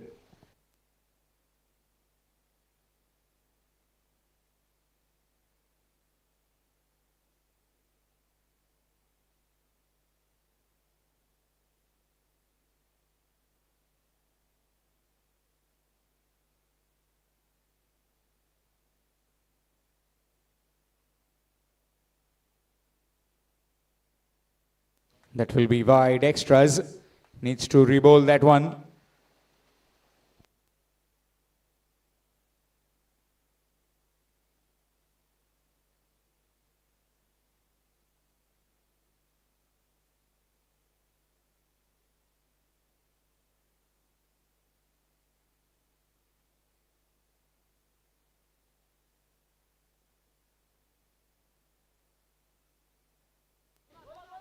That will be wide. Extras. Needs to re-bowl that one.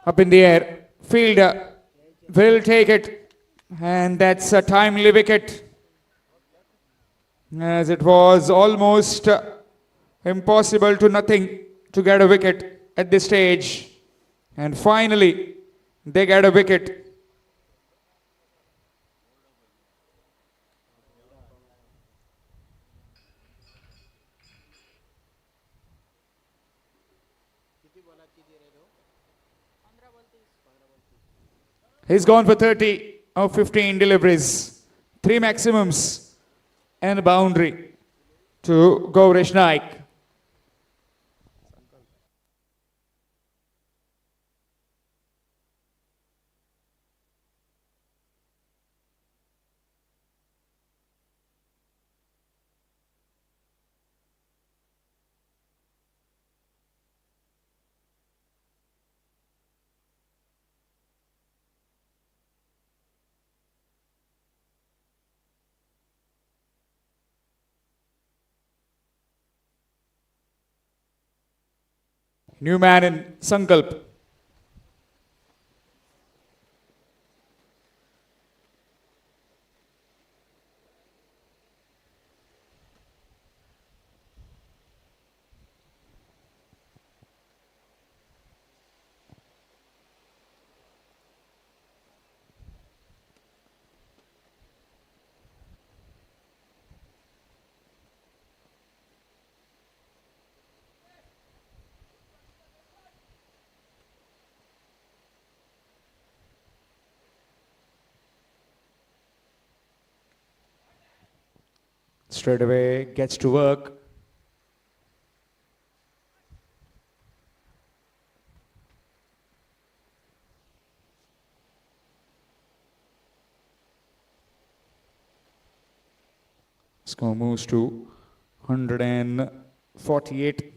Up in the air. Fielder will take it. And that's a timely wicket. As it was almost impossible to nothing to get a wicket at this stage. And finally, they get a wicket. He's gone for 30 of 15 deliveries. 3 maximums and a boundary to Gaurish Naik. New man in Sankalp. Straight away gets to work. Score moves to 148.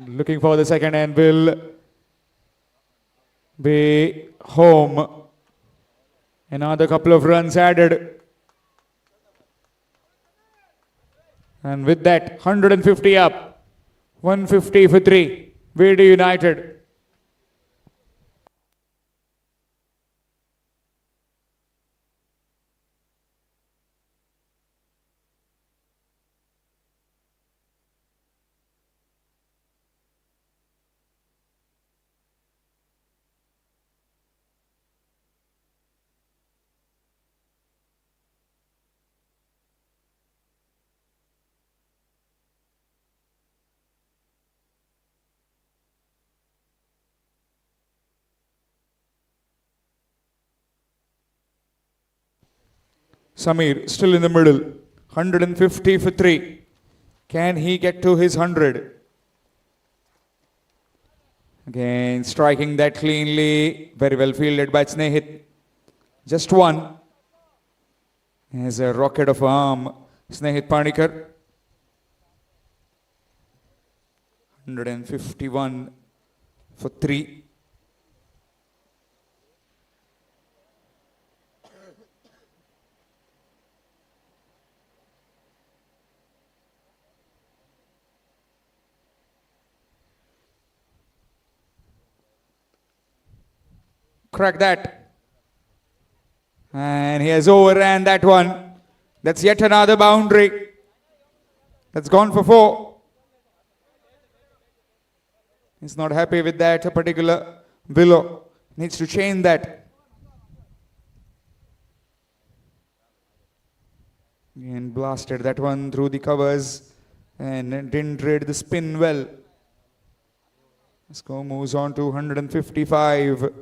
Looking for the second and will be home. Another couple of runs added. And with that, 150 up. 150 for 3. Virdi United. Samir still in the middle. 150 for 3. Can he get to his 100? Again, striking that cleanly. Very well fielded by Snehit. Just one. Has a rocket of arm. Snehit Panikar. 151 for 3. Crack that. And he has overran that one. That's yet another boundary. That's gone for 4. He's not happy with that particular below. Needs to change that. And blasted that one through the covers and didn't read the spin well. Score moves on to 155.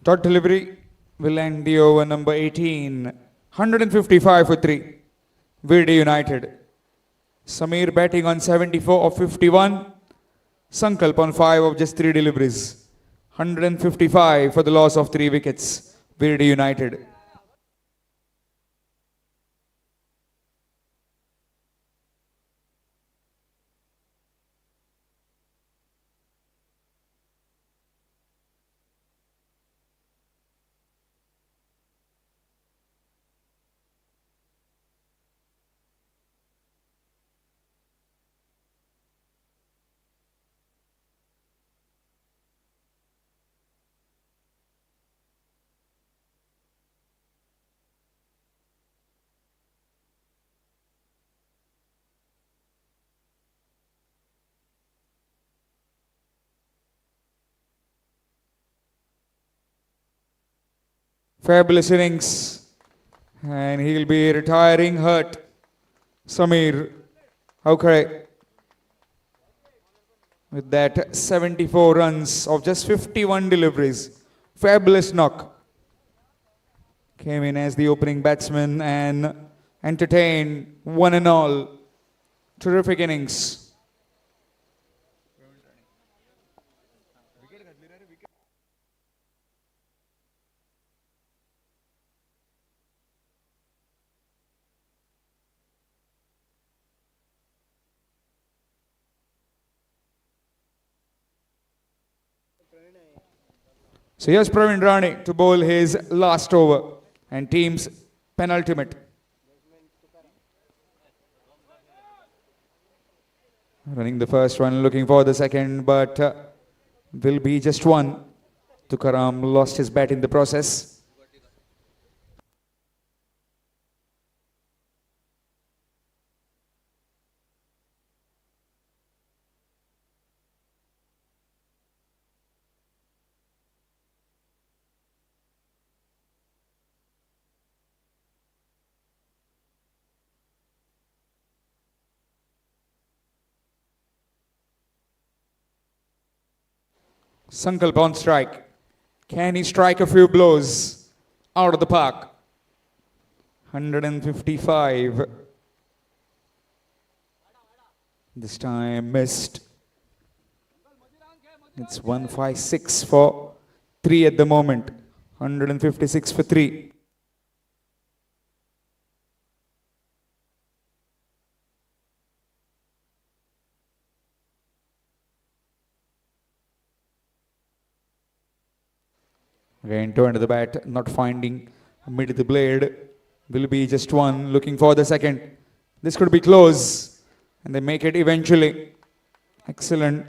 Dot delivery will end the over number 18. 155 for 3. Virdi United. Samir batting on 74 of 51. Sankalp on 5 of just 3 deliveries. 155 for the loss of 3 wickets. Virdi United. Fabulous innings. And he'll be retiring hurt. Samir. Okay. With that 74 runs of just 51 deliveries. Fabulous knock. Came in as the opening batsman and entertained one and all. Terrific innings. So here's Praveen Rane to bowl his last over and team's penultimate. Running the first one, looking for the second, but will be just one. Tukaram lost his bat in the process. Sankalp on strike. Can he strike a few blows out of the park? 155. This time missed. It's 156 for 3 at the moment. 156 for 3. Again, turn to the bat, not finding mid the blade. Will be just one, looking for the second. This could be close, and they make it eventually. Excellent.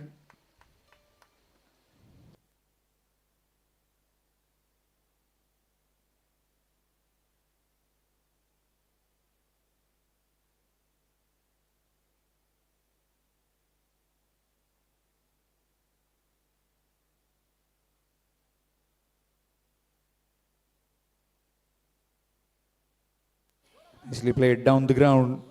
Nicely played down the ground.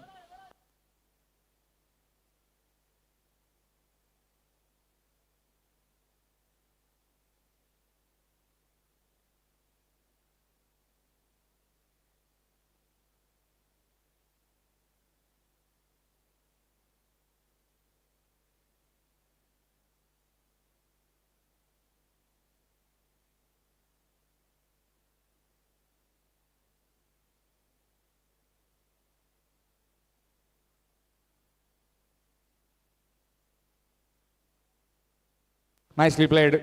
Nicely played.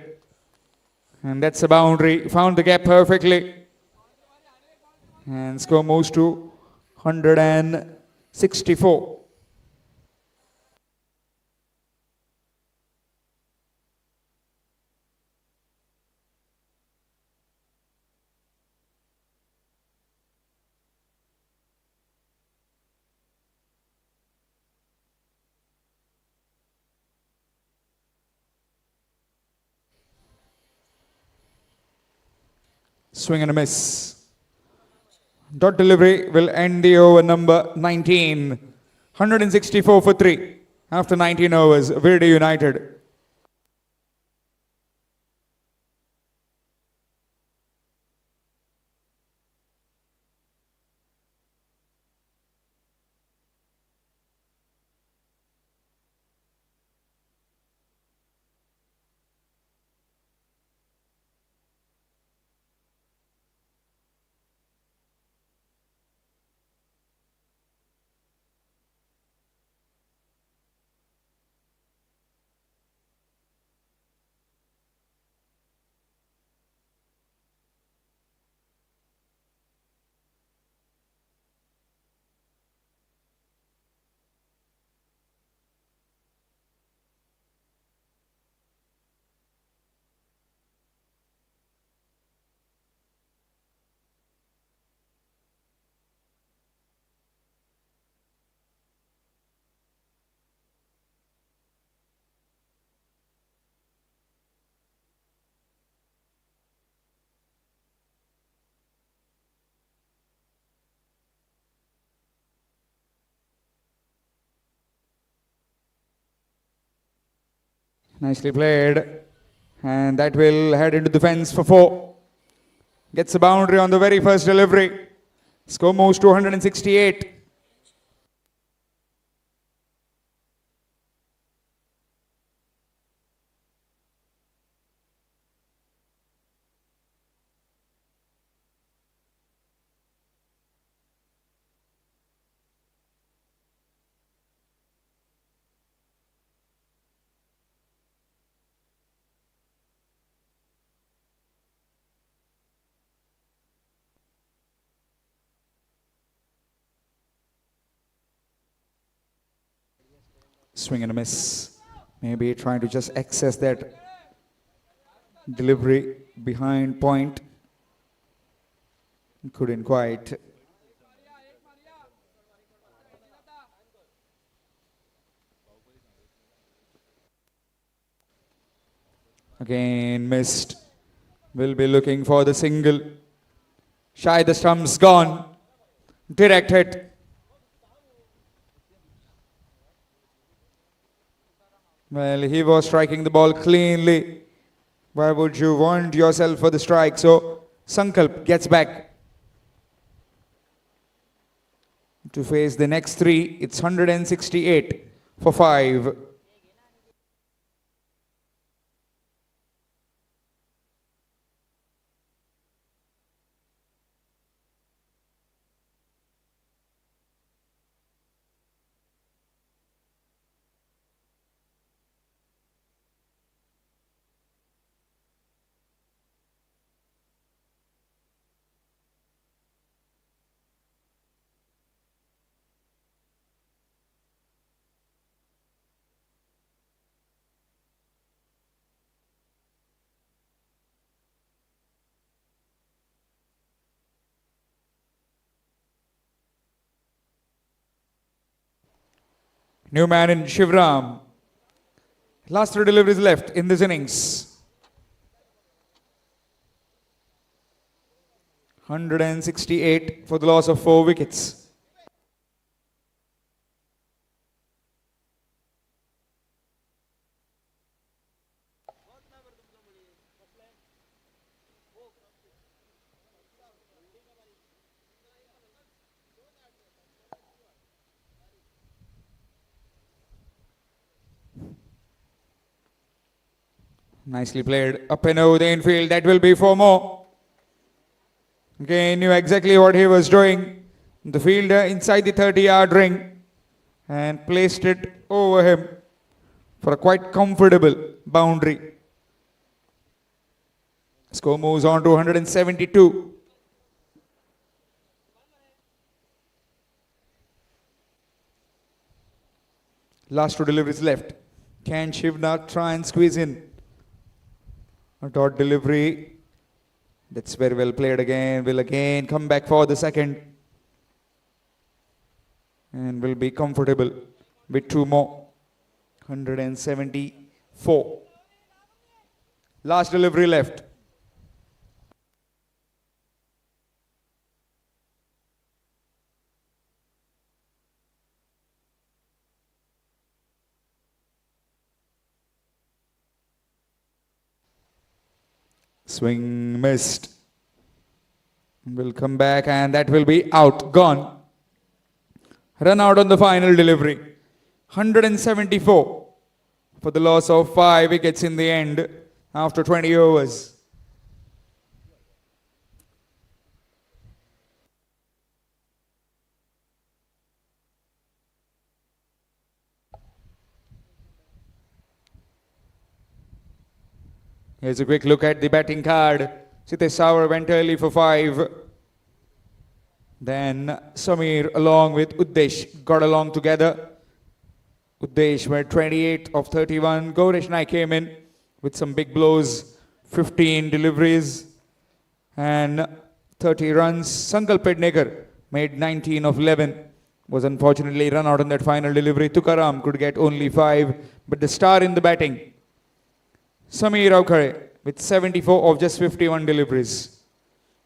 And that's a boundary. Found the gap perfectly. And score moves to 164. Swing and a miss. Dot delivery will end the over number 19. 164 for 3 after 19 overs. Virdi United. Nicely played. And that will head into the fence for 4. Gets a boundary on the very first delivery. Score moves to 168. Swing and a miss. Maybe trying to just access that delivery behind point. Couldn't quite. Again missed. Will be looking for the single. Shy the stump's gone. Direct hit. Well, he was striking the ball cleanly. Why would you want yourself for the strike? So Sankalp gets back to face the next three. It's 168 for 5. New man in Shivram. Last 3 deliveries left in this innings. 168 for the loss of 4 wickets. Nicely played. Up and over the infield. That will be 4 more. Again, knew exactly what he was doing. The fielder inside the 30-yard ring and placed it over him for a quite comfortable boundary. Score moves on to 172. Last 2 deliveries left. Can Shivnath try and squeeze in a dot delivery? That's very well played again. Will again come back for the second. And will be comfortable with 2 more. 174. Last delivery left. Swing missed. Will come back and that will be out. Gone. Run out on the final delivery. 174 for the loss of 5 wickets in the end after 20 overs. Here's a quick look at the batting card. Sitesh Savar went early for 5. Then Samir along with Uddesh got along together. Uddesh were 28 of 31. Gaurish Naik came in with some big blows. 15 deliveries and 30 runs. Sankalp Pednekar made 19 of 11. Was unfortunately run out on that final delivery. Tukaram could get only 5. But the star in the batting, Samir Aukare with 74 of just 51 deliveries.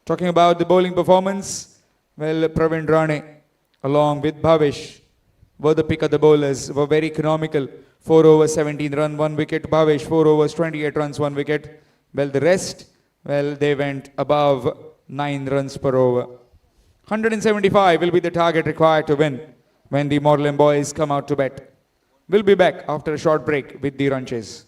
Talking about the bowling performance, well, Pravin Rane along with Bhavesh were the pick of the bowlers, were very economical. 4 overs, 17 run, 1 wicket. Bhavesh, 4 overs, 28 runs, 1 wicket. Well, the rest, well, they went above 9 runs per over. 175 will be the target required to win when the Morlem Boys come out to bat. We'll be back after a short break with the run chase.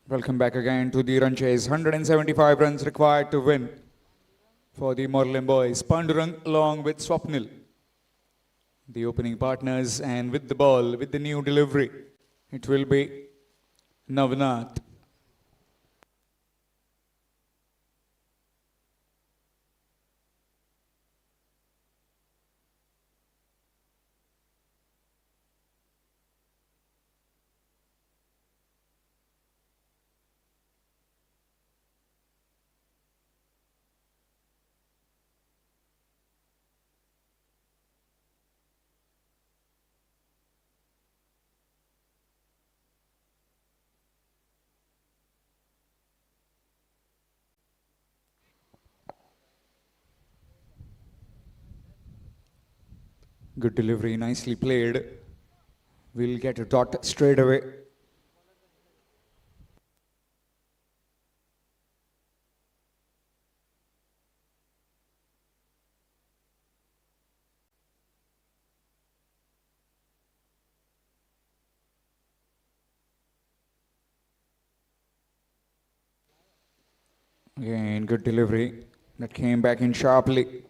Welcome back again to the run chase. 175 runs required to win for the Morlem Boys. Pandurang along with Swapnil, the opening partners, and with the ball, with the new delivery, it will be Navnath. Good delivery, nicely played. We'll get a dot straight away. Again, good delivery. That came back in sharply.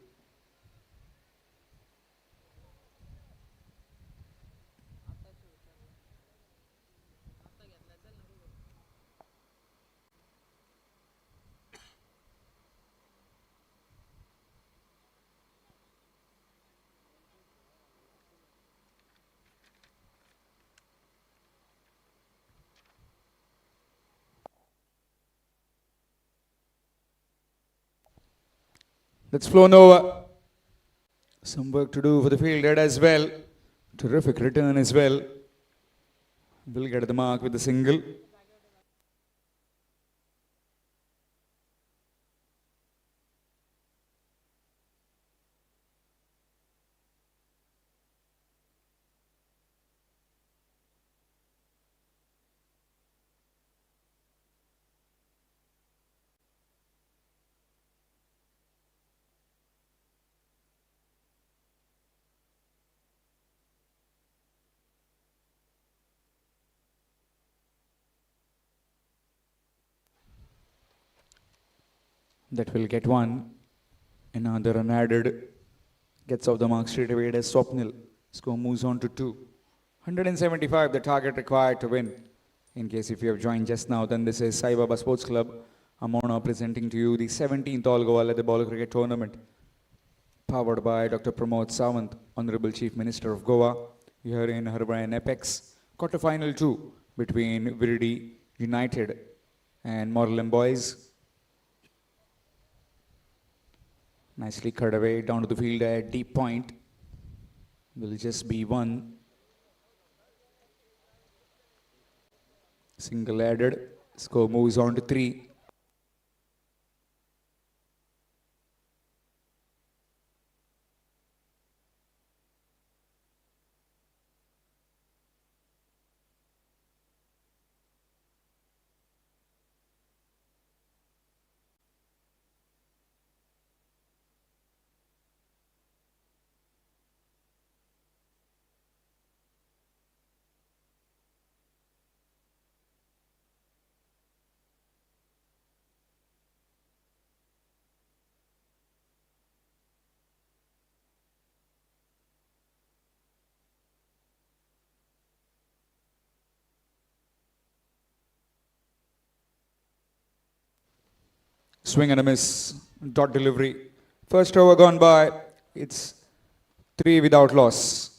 That's flown over. Some work to do for the fielder as well. Terrific return as well. Will get the mark with the single. That will get one. Another run added. Gets off the mark straight away as Swapnil. Score moves on to 2. 175, the target required to win. In case if you have joined just now, then this is Sai Baba Sports Club. I'm now presenting to you the 17th All Goa Leather Ball Cricket Tournament. Powered by Dr. Pramod Sawant, Honorable Chief Minister of Goa. Here in Harbour Apex. Quarter-final 2 between Virdi United and Morlem Boys. Nicely cut away down to the field at deep point. Will just be one. Single added. Score moves on to 3. Swing and a miss. Dot delivery. First over gone by. It's 3 without loss.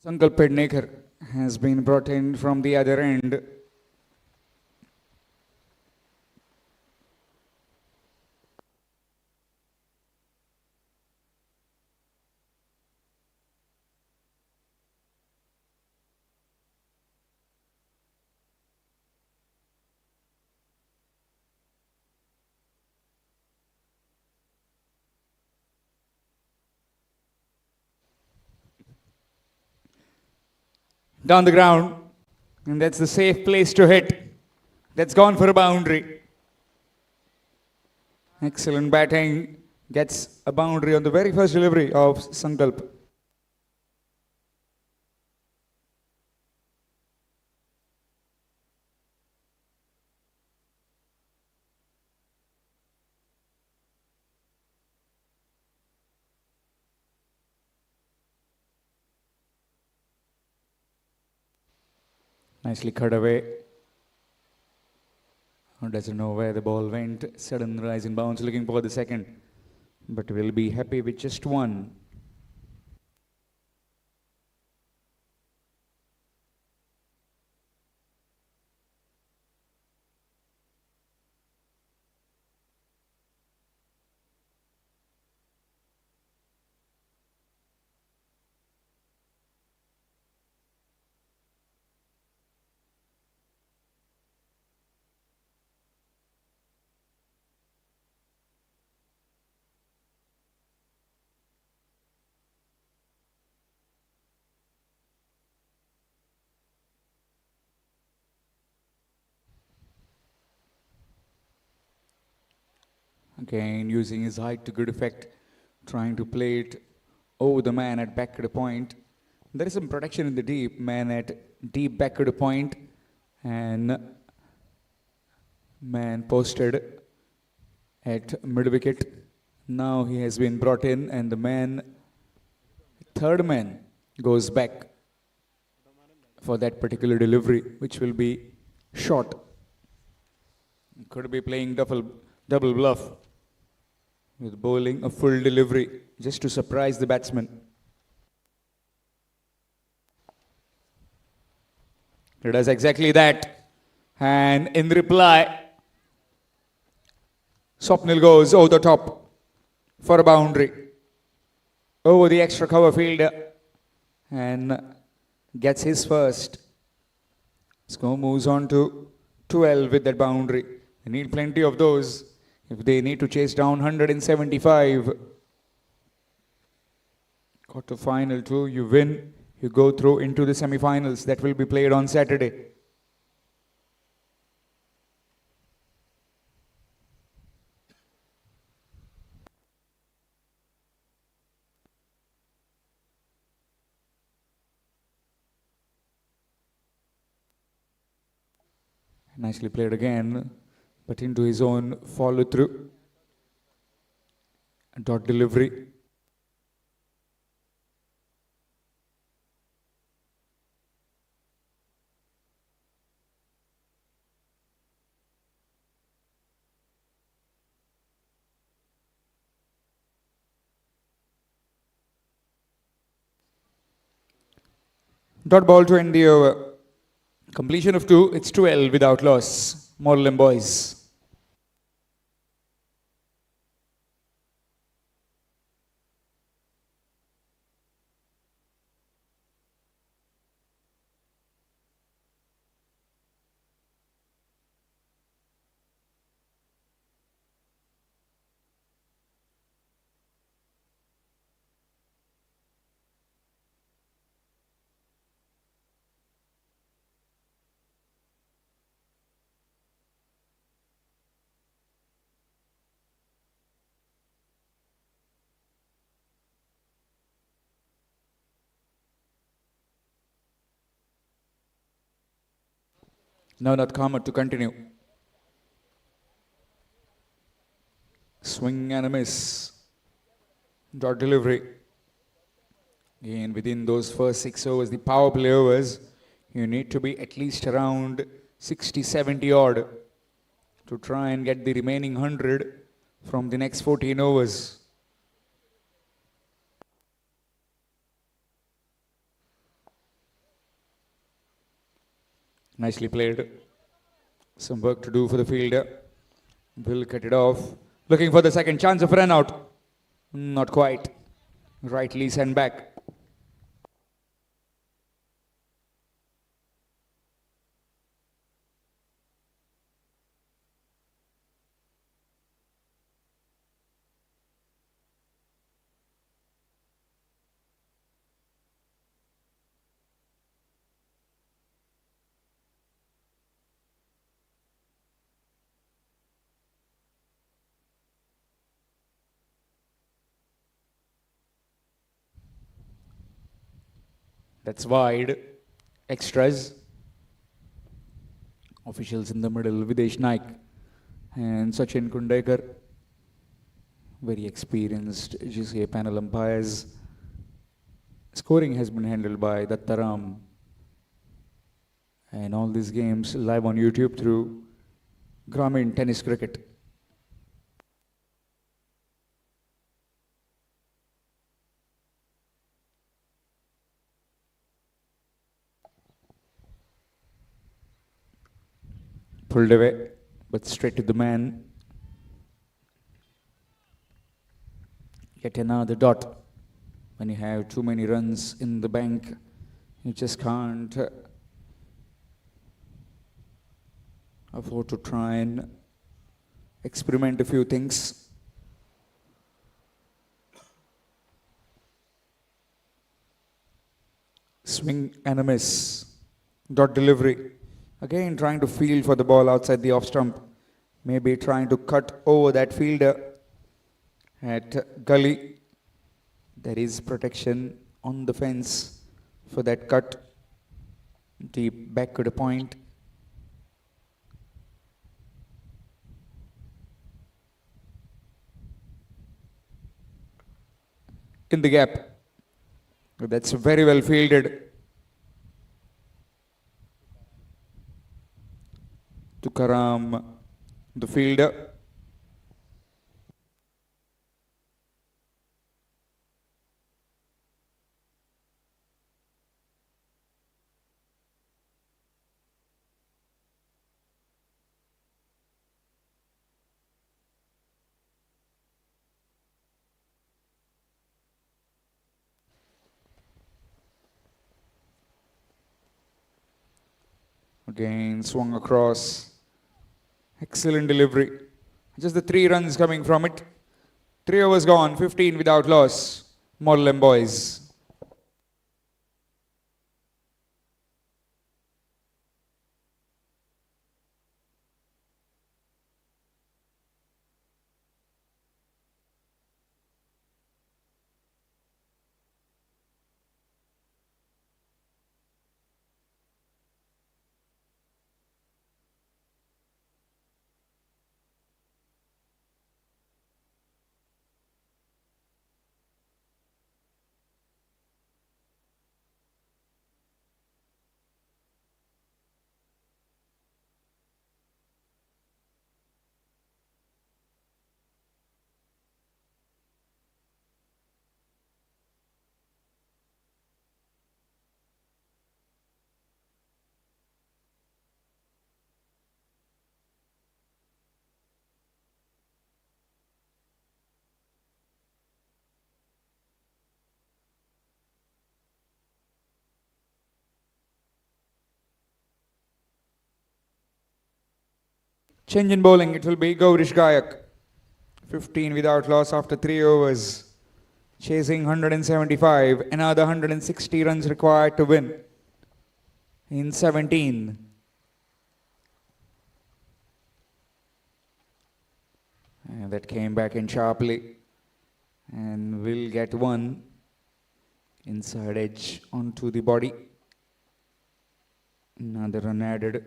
Sankalp Pednekar has been brought in from the other end. Down the ground. And that's the safe place to hit. That's gone for a boundary. Excellent batting. Gets a boundary on the very first delivery of Sankalp. Nicely cut away. Doesn't know where the ball went. Sudden rise in bounce, looking for the second. But will be happy with just one. Again, using his height to good effect, trying to play it over the man at back at a point. There is some protection in the deep, man at deep back at a point, and man posted at mid wicket. Now he has been brought in, and the man, third man, goes back for that particular delivery, which will be short. Could be playing double bluff with bowling a full delivery just to surprise the batsman. He does exactly that. And in reply, Swapnil goes over the top for a boundary. Over the extra cover fielder and gets his first. Score moves on to 12 with that boundary. They need plenty of those if they need to chase down 175. Quarter final 2, you win, you go through into the semi-finals that will be played on Saturday. Nicely played again, but into his own follow through. Dot delivery. Dot ball to end the over. Completion of 2, it's 12 without loss. Morlem Boys. Now not Kama to continue. Swing and a miss. Dot delivery. Again, within those first 6 overs, the power play overs, you need to be at least around 60, 70 odd to try and get the remaining 100 from the next 14 overs. Nicely played. Some work to do for the fielder. Will cut it off. Looking for the second chance of run out. Not quite. Rightly sent back. That's wide. Extras. Officials in the middle, Videsh Naik and Sachin Kundekar. Very experienced GCA panel umpires. Scoring has been handled by Dattaram. And all these games live on YouTube through Gramin Tennis Cricket. Pulled away, but straight to the man. Yet another dot. When you have too many runs in the bank, you just can't afford to try and experiment a few things. Swing and a miss. Dot delivery. Again trying to field for the ball outside the off stump. Maybe trying to cut over that fielder at gully. There is protection on the fence for that cut. Deep back to the point. In the gap. That's very well fielded. Tukaram, the fielder. Again swung across. Excellent delivery. Just the 3 runs coming from it. 3 overs gone, 15 without loss. Morlem Boys. Change in bowling, it will be Gaurish Gayak. 15 without loss after 3 overs. Chasing 175, another 160 runs required to win in 17. And that came back in sharply and will get one inside edge onto the body. Another run added.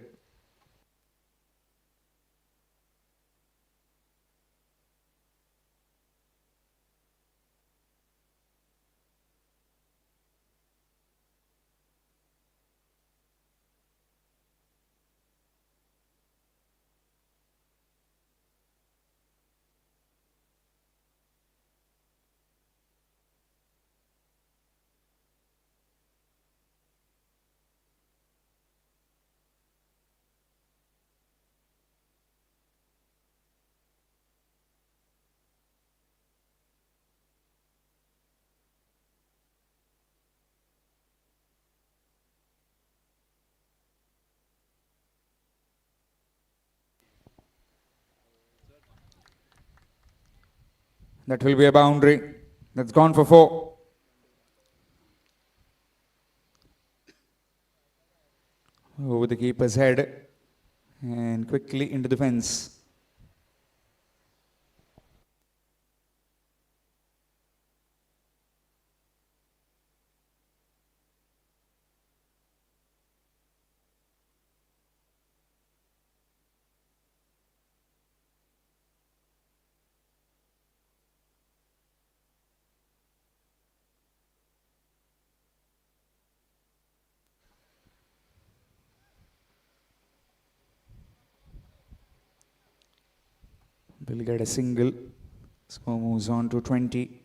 That will be a boundary. That's gone for 4. Over the keeper's head and quickly into the fence. will get a single. Score moves on to 20.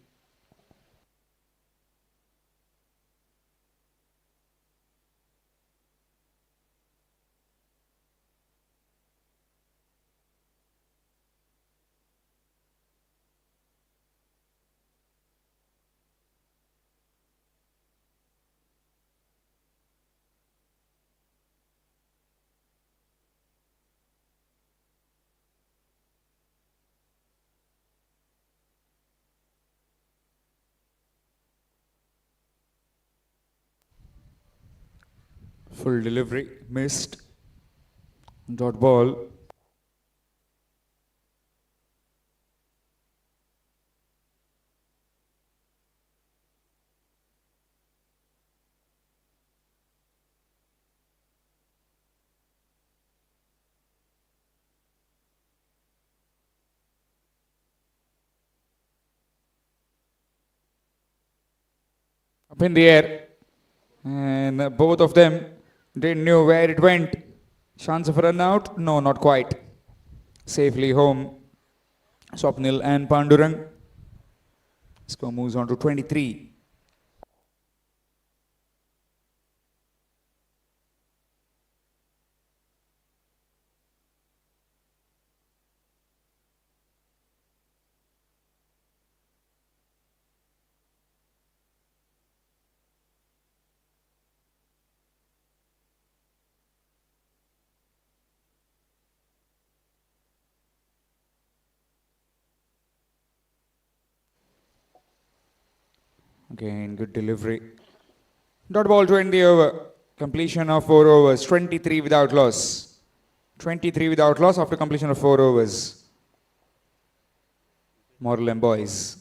Full delivery, missed. Dot ball. Up in the air. And both of them didn't know where it went. Chance of a run out? No, not quite. Safely home. Swapnil and Pandurang. Score moves on to 23. Again, good delivery. Dot ball to end the over. Completion of 4 overs. 23 without loss. 23 without loss after completion of 4 overs. Morlem Boys.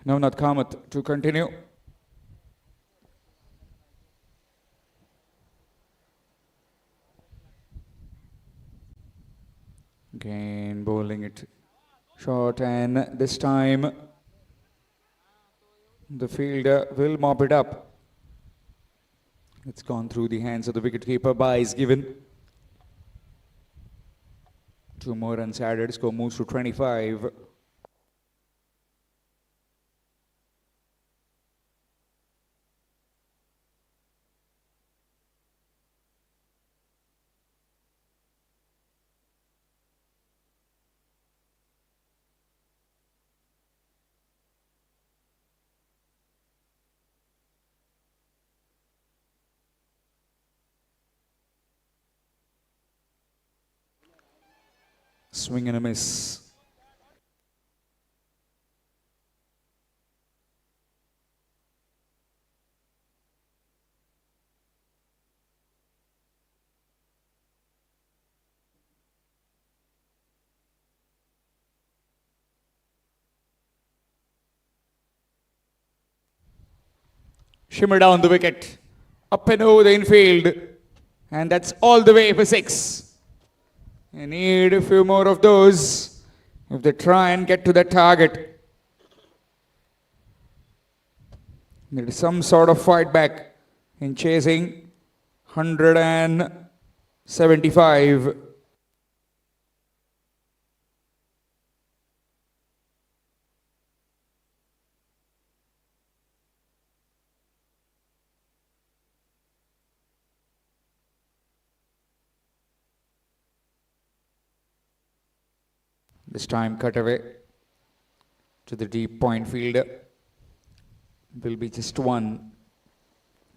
Navnath Kamath to continue. Again, bowling it short, and this time the fielder will mop it up. It's gone through the hands of the wicketkeeper. Bye is given. 2 more runs added. Score moves to 25. Swing and a miss. Shimmer down the wicket. Up and over the infield. And that's all the way for 6. You need a few more of those if they try and get to that target. There is some sort of fight back in chasing 175. This time cut away to the deep point fielder. Will be just 1.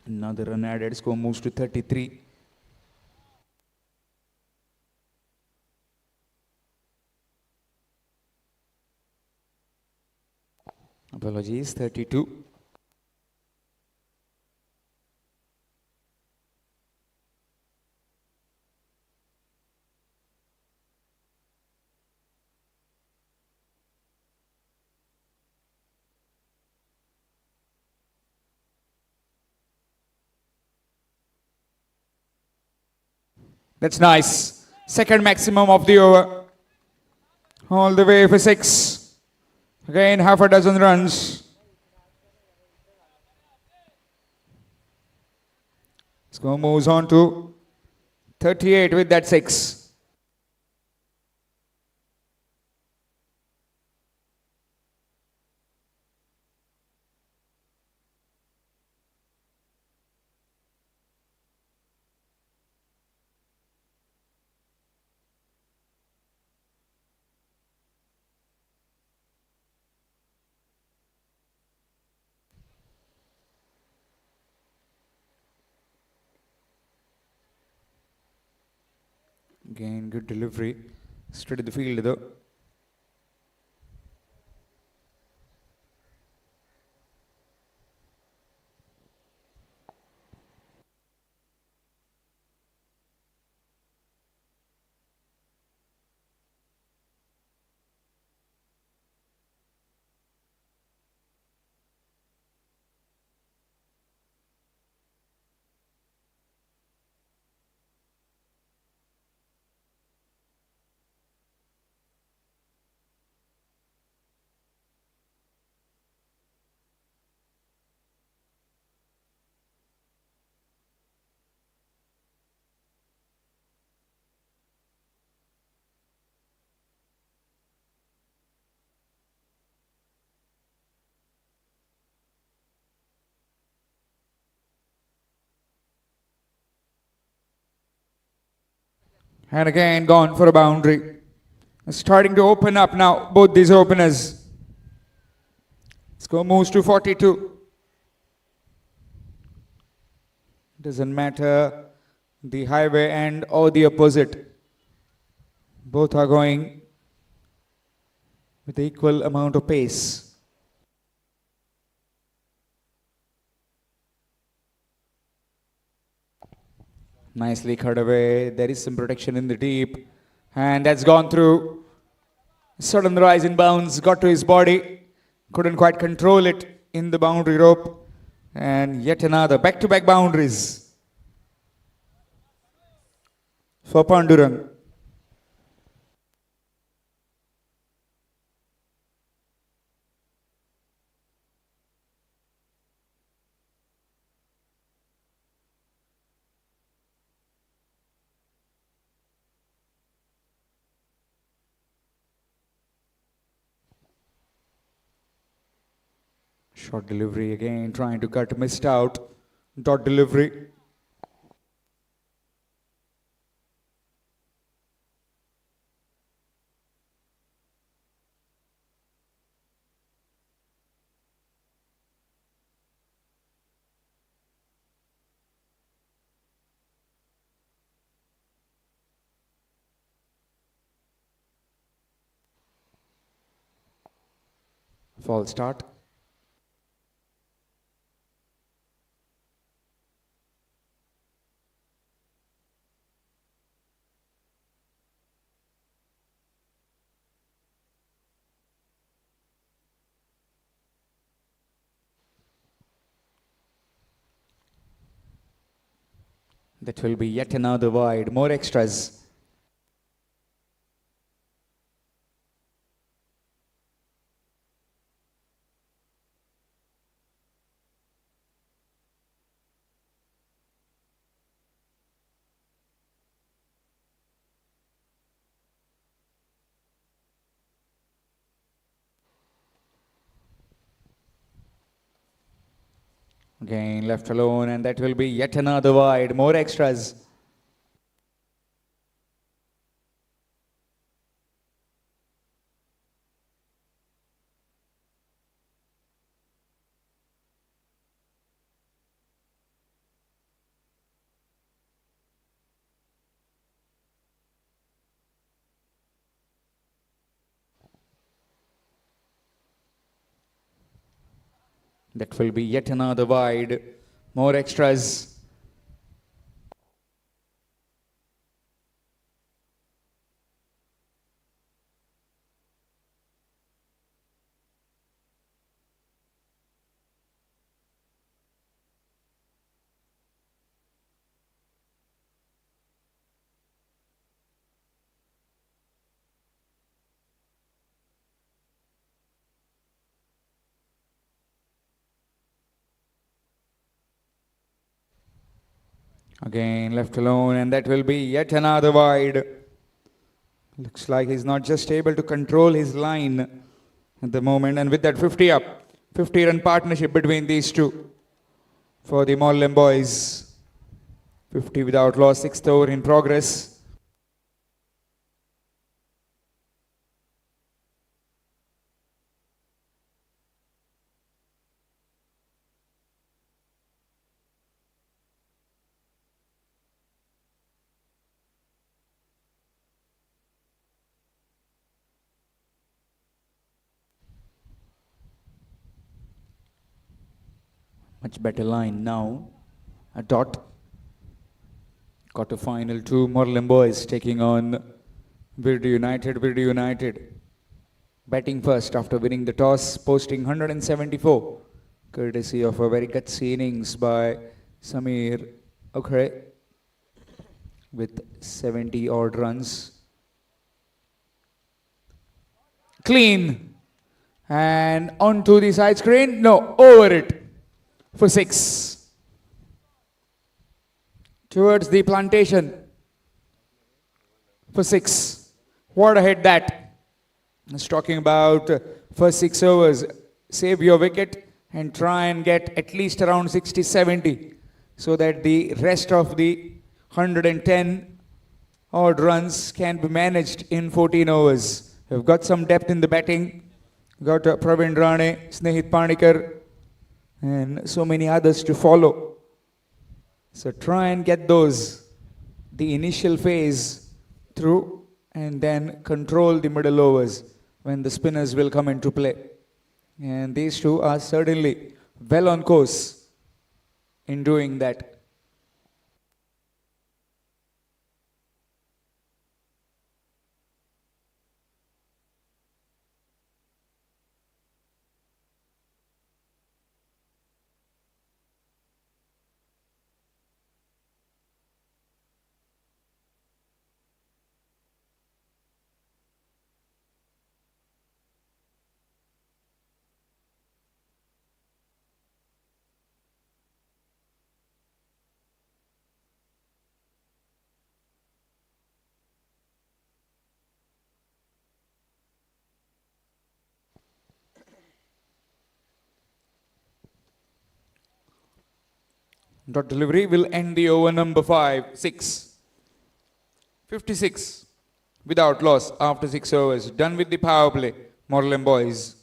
Another run added. Score moves to 33. Apologies, 32. That's nice. Second maximum of the over. All the way for 6. Again, half a dozen runs. Score moves on to 38 with that 6. Again, good delivery. Straight to the field though. And again, gone for a boundary. Starting to open up now, both these openers. Score moves to 42. Doesn't matter the highway end or the opposite. Both are going with equal amount of pace. Nicely cut away. There is some protection in the deep. And that's gone through. Sudden rise in bounds, got to his body. Couldn't quite control it in the boundary rope. And yet another back-to-back boundaries for Pandurang. Short delivery again, trying to cut, missed out. Dot delivery. False start. That will be yet another wide, more extras. Again, left alone, and that will be yet another wide, more extras. That will be yet another wide. More extras. Again left alone, and that will be yet another wide. Looks like he's not just able to control his line at the moment, and with that 50 up, 50-run partnership between these two for the Morlem Boys. 50 without loss, sixth over in progress. Much better line now. A dot. Quarter final two, Morlem Boys taking on Virdi United. Virdi United batting first after winning the toss, posting 174, courtesy of a very gutsy innings by Samir Okhre with 70 odd runs. Clean. And onto the side screen. No, over it for 6. Towards the plantation for 6. What a hit that. I was talking about first 6 overs. Save your wicket and try and get at least around 60-70 so that the rest of the 110 odd runs can be managed in 14 overs. We've got some depth in the batting. Got Pravin Rane, Snehit Panikar, and so many others to follow. So try and get the initial phase through, and then control the middle overs when the spinners will come into play. And these two are certainly well on course in doing that. Dot delivery will end the over number 6. 56 without loss after 6 overs. Done with the power play, Morlem Boys.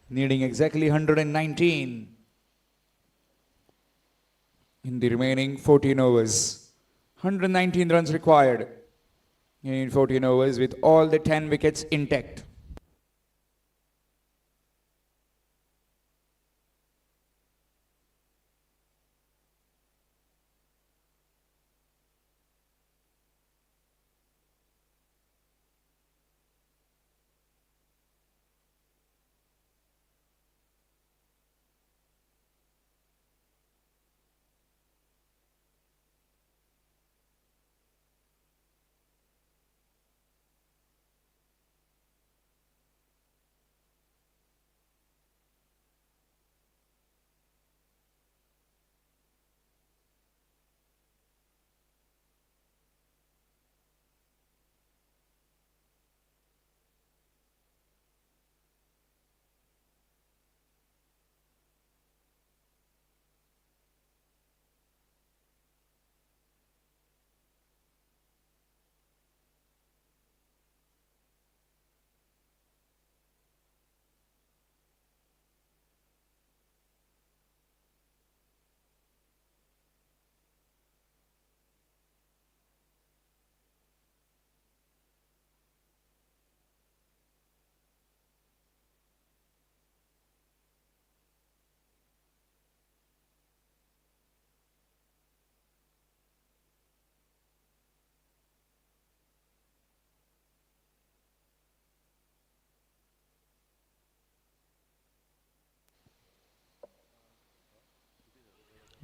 Needing exactly 119 in the remaining 14 overs. 119 runs required in 14 overs with all the 10 wickets intact.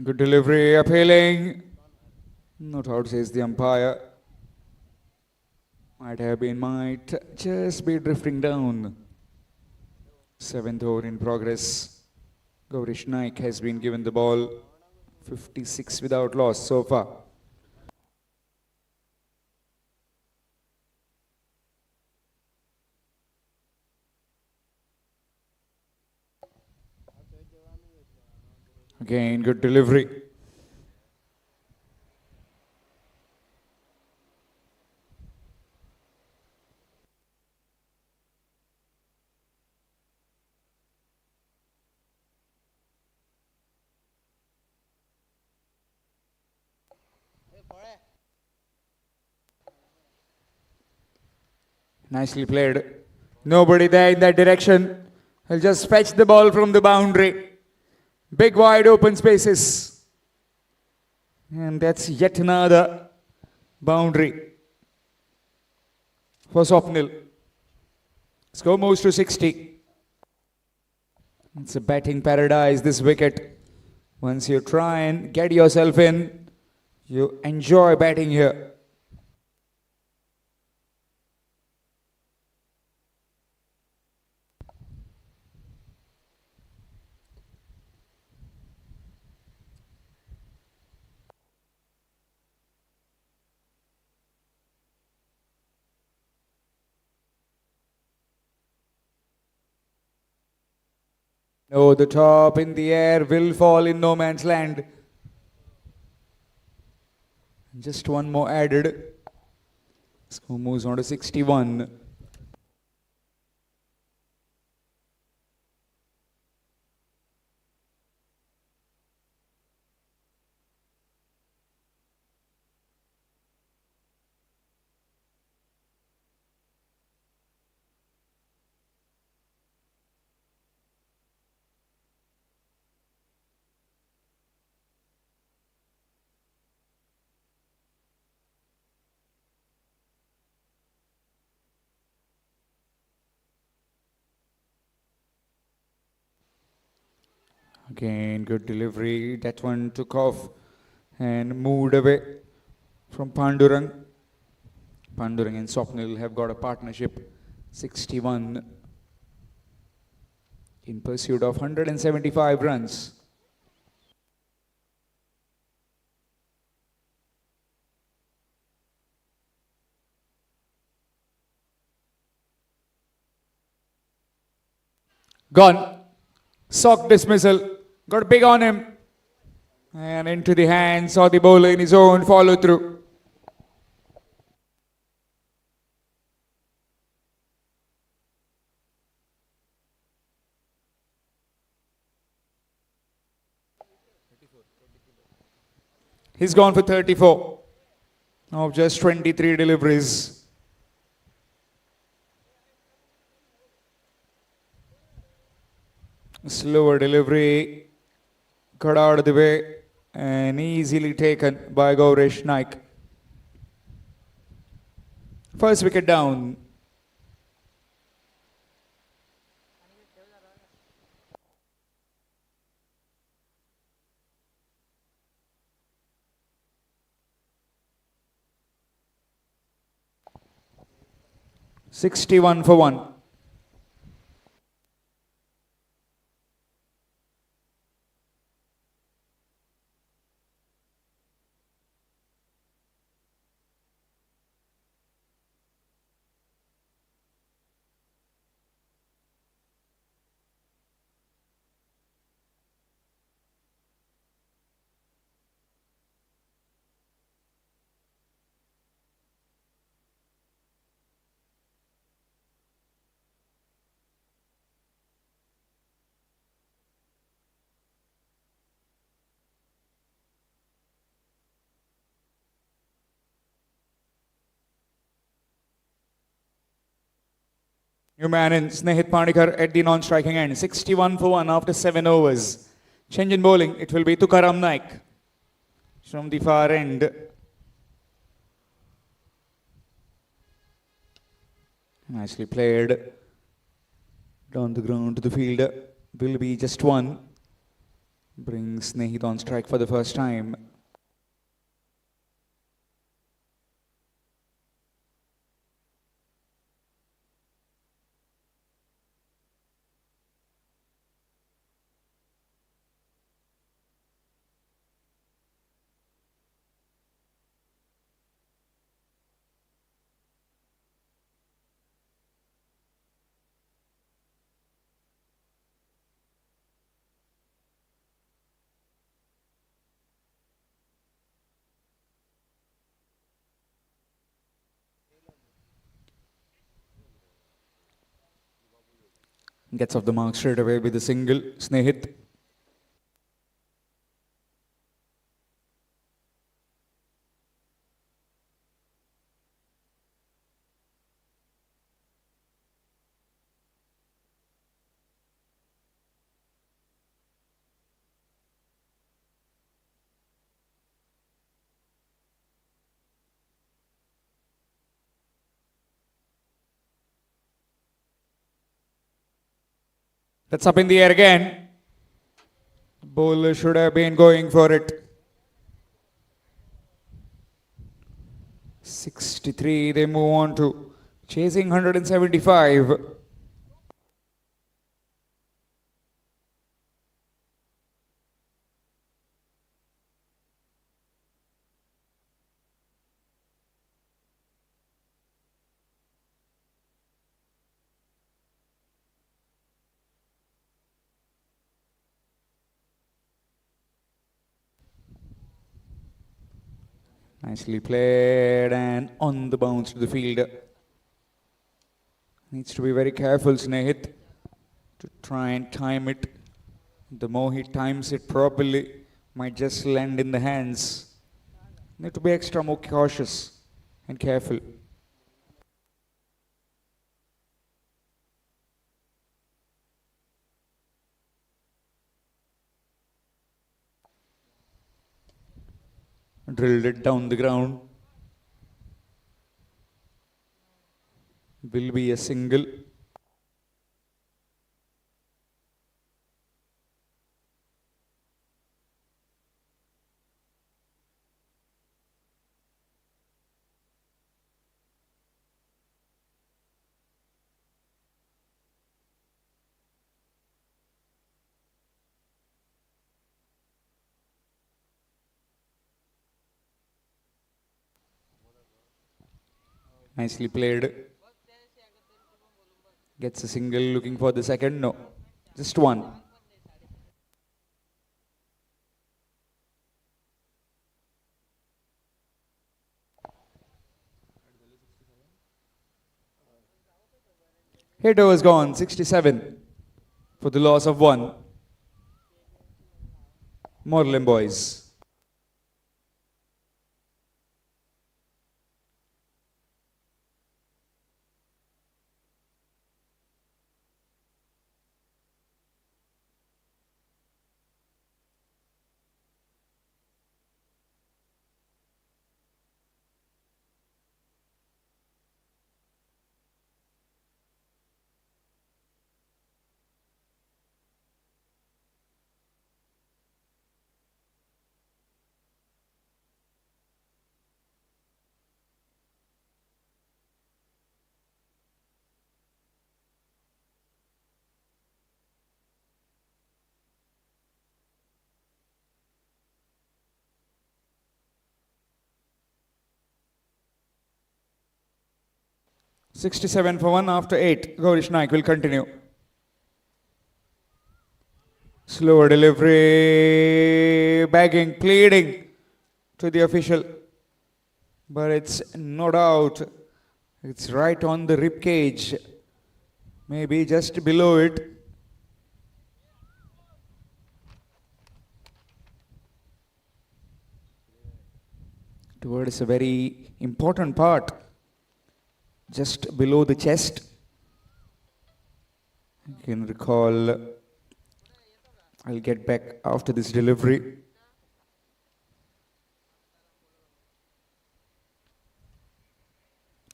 Good delivery, appealing. Not out, says the umpire. Might just be drifting down. 7th over in progress. Gaurish Naik has been given the ball. 56 without loss so far. Again, good delivery. Nicely played. Nobody there in that direction. He'll just fetch the ball from the boundary. Big wide open spaces. And that's yet another boundary for Swapnil. Score moves to 60. It's a batting paradise, this wicket. Once you try and get yourself in, you enjoy batting here. No, the top in the air will fall in no man's land. Just one more added. Score moves on to 61. Again, good delivery. That one took off and moved away from Pandurang. Pandurang and Swapnil have got a partnership. 61 in pursuit of 175 runs. Gone. Sock dismissal. Got big on him. And into the hands. Saw the bowler in his own follow through. He's gone for 34 of just 23 deliveries. Slower delivery, cut out of the way and easily taken by Gaurish Naik. First wicket down. "61 for 1. New man in Snehit Panikkar at the non-striking end. 61 for 1 after 7 overs. Change in bowling, it will be Tukaram Naik from the far end. Nicely played. Down the ground to the fielder. Will be just one. Brings Snehit on strike for the first time. Gets off the mark straight away with a single, Snehit. That's up in the air again. Bowler should have been going for it. 63, they move on to chasing 175. Nicely played and on the bounce to the field. Needs to be very careful, Snehit, to try and time it. The more he times it properly, might just land in the hands. Need to be extra more cautious and careful. Drilled it down the ground. Will be a single. Nicely played. Gets a single, looking for the second. No, just one. Hit was gone, 67 for the loss of one. Morlem Boys. .67 for one after 8. Gaurish Naik will continue. Slower delivery, begging, pleading to the official. But it's not out. It's right on the rib cage. Maybe just below it. Towards a very important part. Just below the chest. You can recall, I'll get back after this delivery.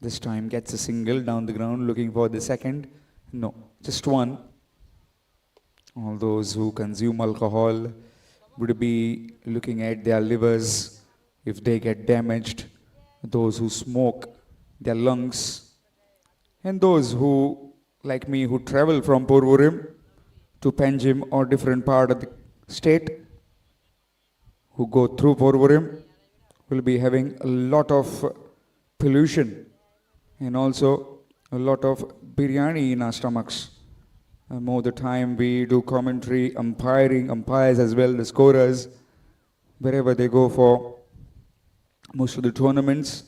This time gets a single down the ground, looking for the second. No, just one. All those who consume alcohol would be looking at their livers if they get damaged, those who smoke, their lungs, and those who, like me, who travel from Porvorim to Panjim or different part of the state, who go through Porvorim, will be having a lot of pollution and also a lot of biryani in our stomachs. More the time we do commentary, umpiring, umpires as well, the scorers, wherever they go for most of the tournaments,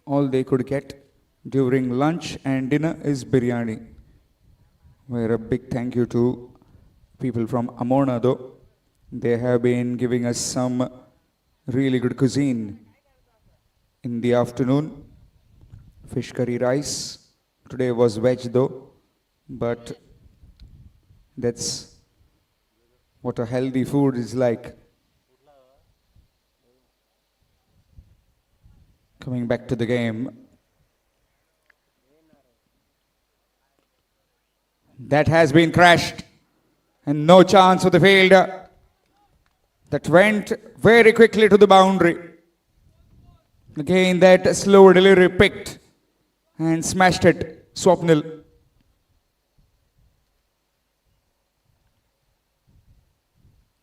all they could get during lunch and dinner is biryani. Where a big thank you to people from Amona though. They have been giving us some really good cuisine in the afternoon. Fish curry rice. Today was veg though, but that's what a healthy food is like. Coming back to the game. That has been crashed and no chance for the fielder. That went very quickly to the boundary. Again that slow delivery picked and smashed it. Swapnil.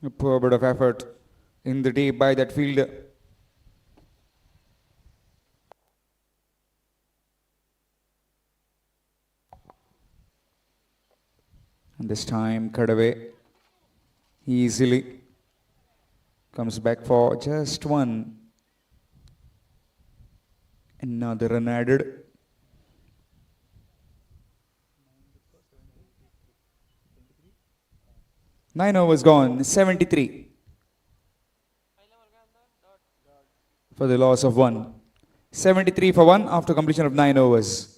A poor bit of effort in the deep by that fielder. And this time Kadave easily comes back for just one. Another run added. Nine overs gone, 73 for the loss of one. 73 for one after completion of 9 overs.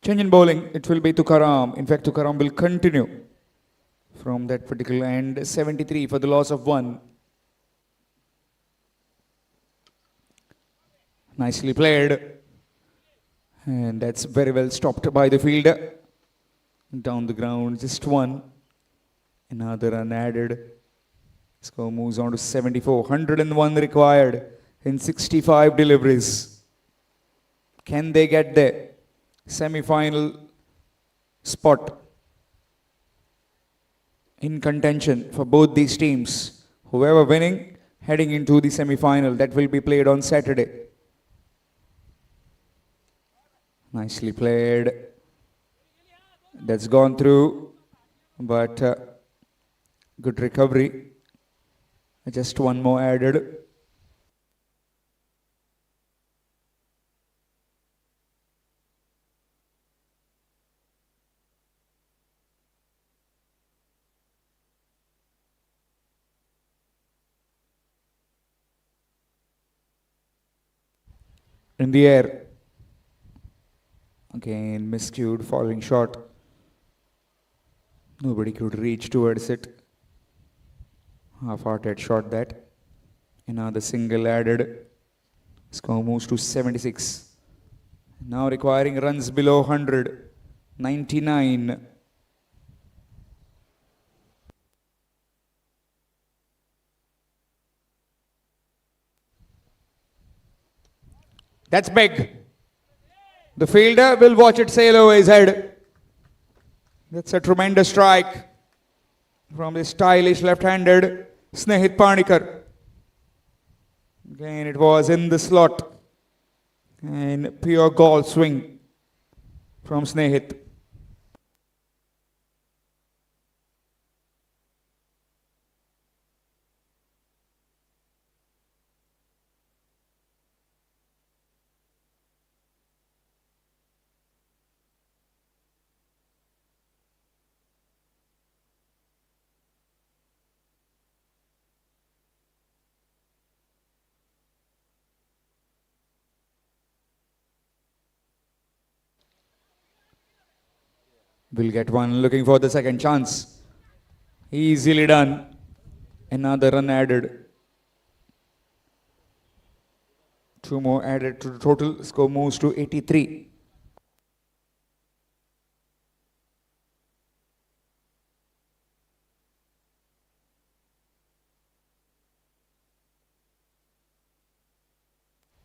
Change in bowling, it will be Tukaram. In fact, Tukaram will continue from that particular end. 73 for the loss of one. Nicely played. And that's very well stopped by the fielder. Down the ground, just one. Another run added. Score moves on to 74. 101 required in 65 deliveries. Can they get there? Semi-final spot in contention for both these teams. Whoever winning, heading into the semi-final. That will be played on Saturday. Nicely played. That's gone through, but good recovery. Just one more added. In the air. Again, miscued, falling short. Nobody could reach towards it. Half-hearted shot that. Another single added. Score moves to 76. Now requiring runs below 100. 99. That's big. The fielder will watch it sail over his head. That's a tremendous strike from the stylish left-handed Snehit Parnikar. Again, it was in the slot. And pure golf swing from Snehit. Will get one, looking for the second chance. Easily done. Another run added. Two more added to the total. Score moves to 83.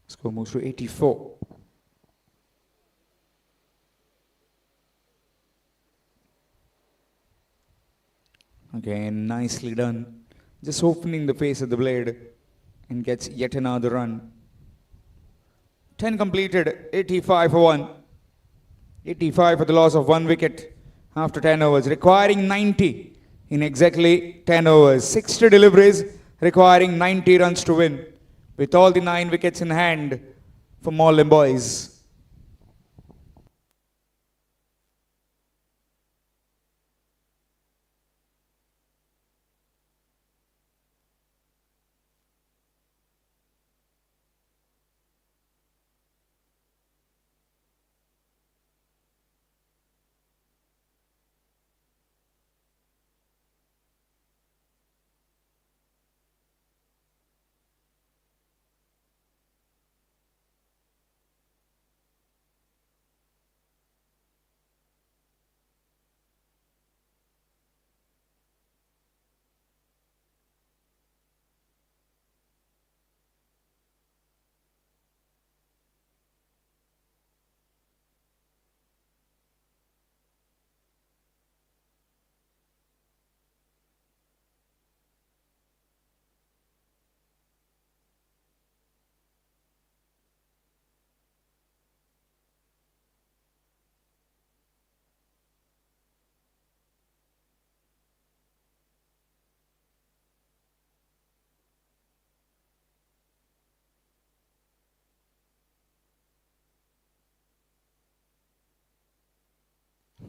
Score moves to 84. Again, nicely done. Just opening the face of the blade and gets yet another run. 10 completed, 85 for 1. 85 for the loss of 1 wicket after 10 overs, requiring 90 in exactly 10 overs. 60 deliveries, requiring 90 runs to win, with all the 9 wickets in hand for Morlem Boys.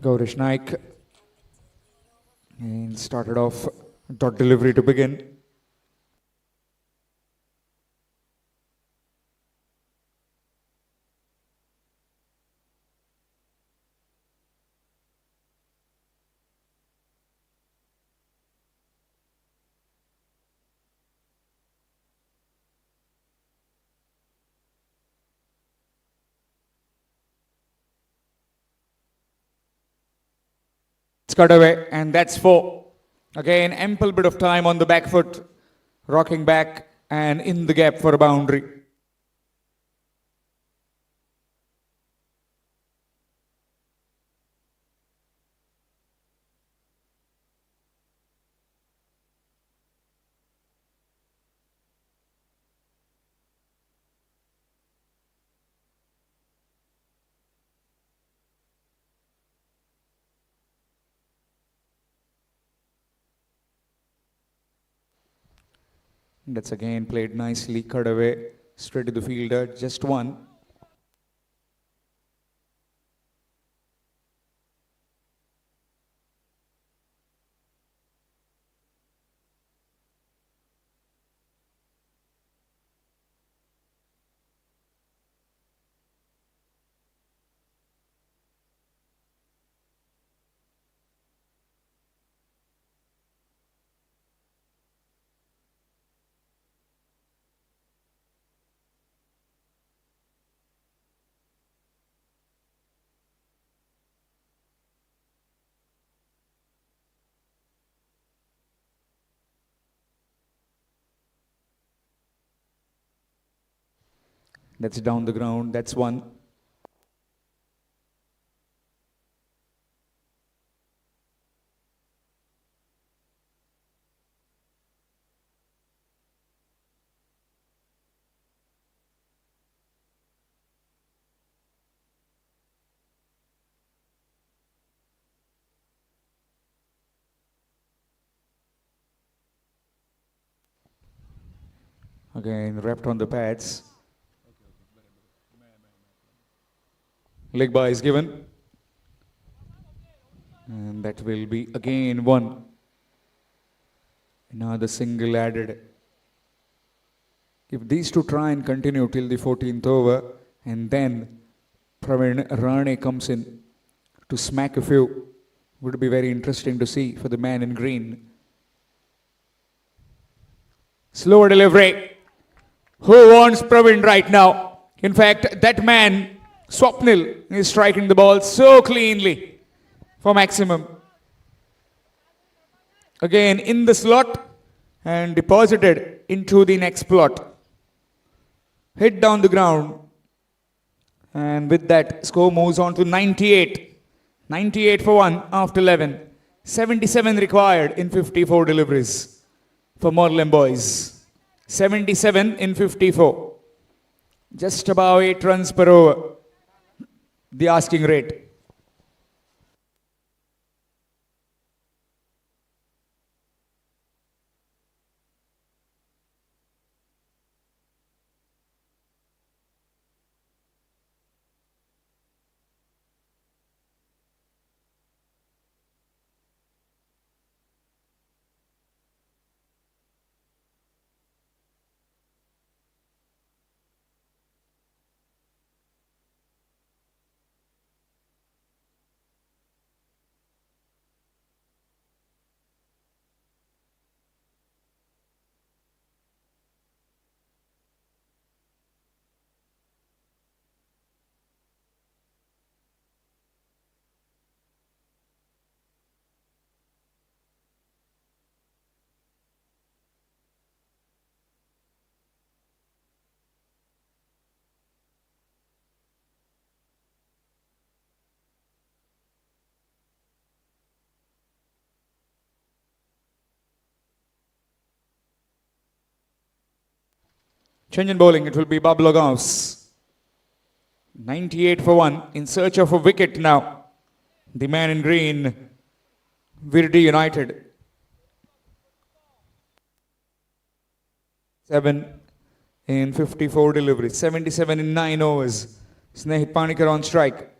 Gaurish Naik and started off dot delivery to begin. It's cut away, and that's 4. Again, ample bit of time on the back foot, rocking back and in the gap for a boundary. That's again played nicely, cut away, straight to the fielder, just 1. That's down the ground, that's 1. Again, wrapped on the pads. Leg by is given. And that will be again 1. Another single added. If these two try and continue till the 14th over, and then Praveen Rane comes in to smack a few, Would be very interesting to see for the man in green. Slow delivery. Who wants Praveen right now? In fact, that man, Swapnil, is striking the ball so cleanly for maximum. Again in the slot and deposited into the next plot. Hit down the ground. And with that, score moves on to 98. 98 for 1 after 11. 77 required in 54 deliveries for Morlem Boys. 77 in 54. Just about 8 runs per over. The asking rate. Change in bowling, it will be Bob Logans. 98 for 1, in search of a wicket now. The man in green, Virdi United. 7 in 54 deliveries, 77 in 9 overs. Snehit Panikar on strike.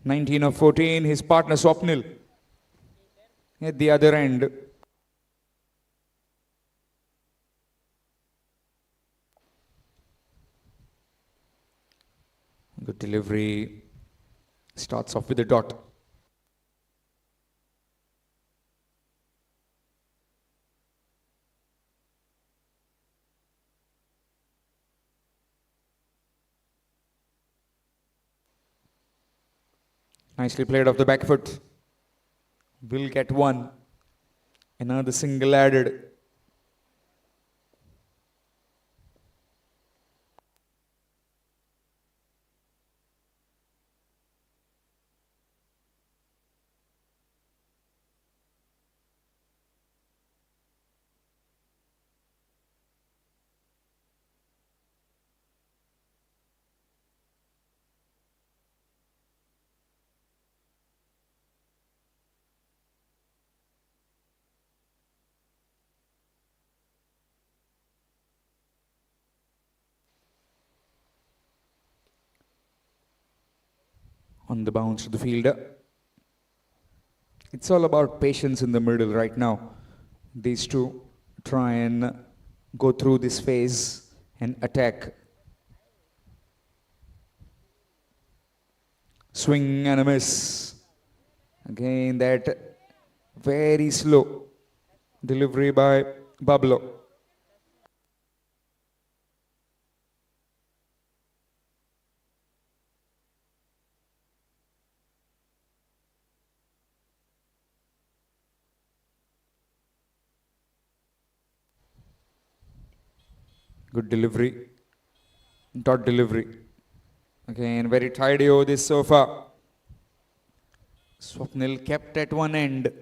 19 of 14, his partner Swapnil at the other end. Good delivery. Starts off with a dot. Nicely played off the back foot. Will get one. Another single added. On the bounce to the fielder. It's all about patience in the middle right now. These two try and go through this phase and attack. Swing and a miss. Again that very slow delivery by Bablo. Good delivery. Dot delivery. Again, very tidy over this so far. Swapnil kept at one end.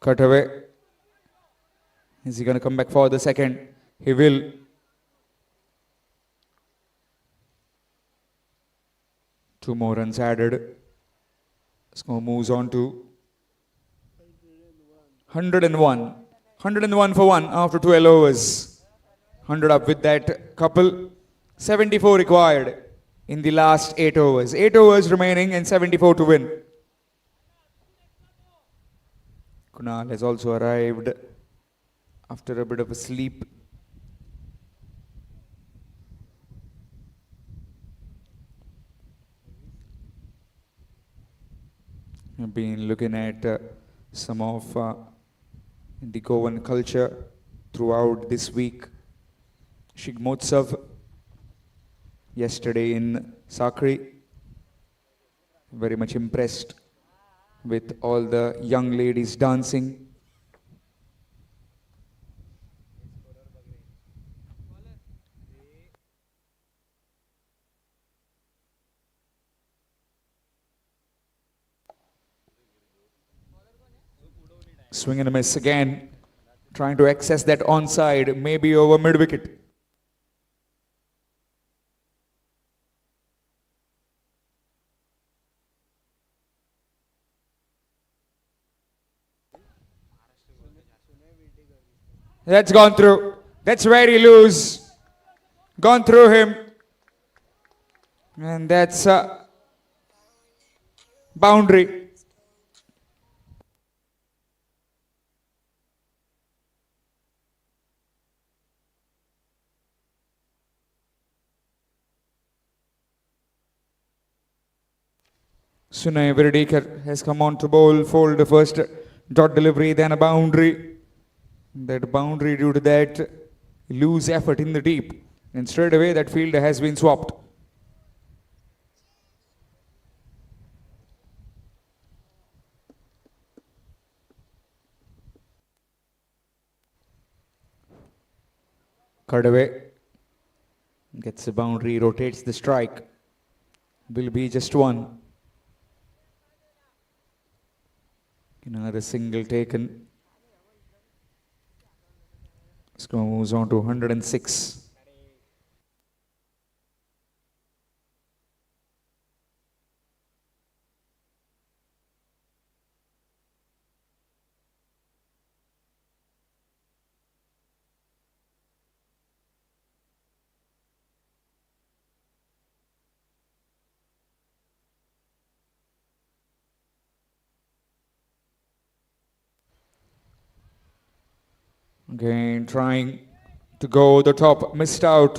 Cut away. Is he going to come back for the second? He will. Two more runs added. Score moves on to 101. 101 for 1 after 12 overs. 100 up with that couple. 74 required in the last 8 overs. 8 overs remaining and 74 to win. Kunal has also arrived after a bit of a sleep. I've been looking at some of the Goan culture throughout this week. Shigmotsav yesterday in Sakri. Very much impressed with all the young ladies dancing. Swing and a miss again. Trying to access that onside, maybe over mid-wicket. That's gone through. That's very loose. Gone through him. And that's a boundary. Sunay Virdikar has come on to bowl, fold the first dot delivery, then a boundary. That boundary due to that loose effort in the deep. And straight away that fielder has been swapped. Cut away. Gets the boundary, rotates the strike. Will be just one. Another single taken. Score moves on to 106. Again, trying to go the top, missed out.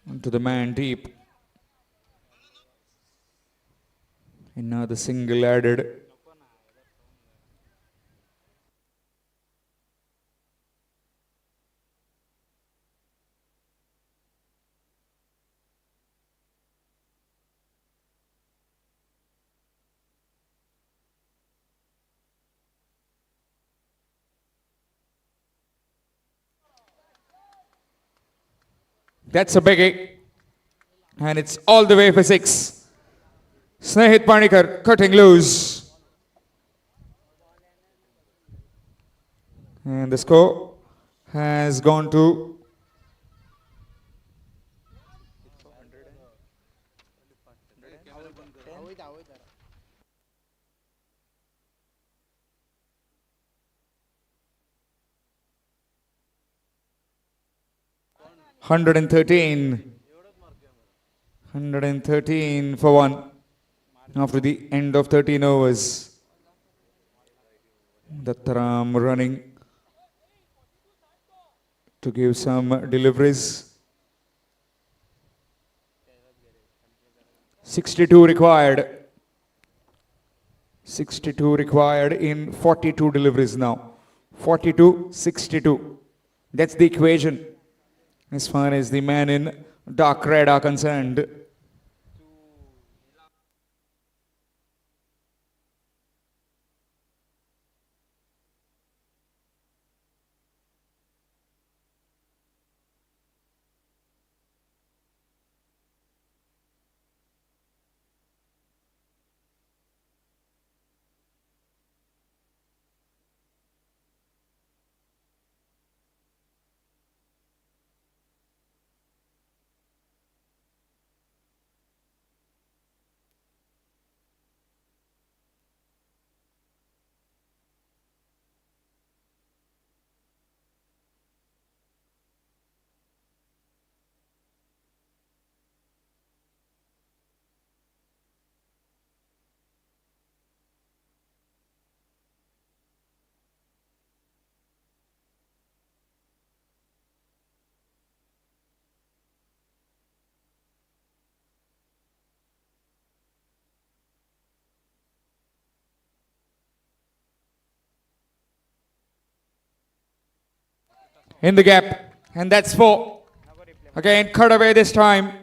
Onto the man deep. Another single added. That's a biggie. And it's all the way for 6. Snehit Panikar cutting loose. And the score has gone to 113. 113 for 1 after the end of 13 overs. Dattaram running to give some deliveries. 62 required. 62 required in 42 deliveries now. 42, 62. That's the equation as far as the man in dark red are concerned. in the gap. And that's 4. Again, cut away this time.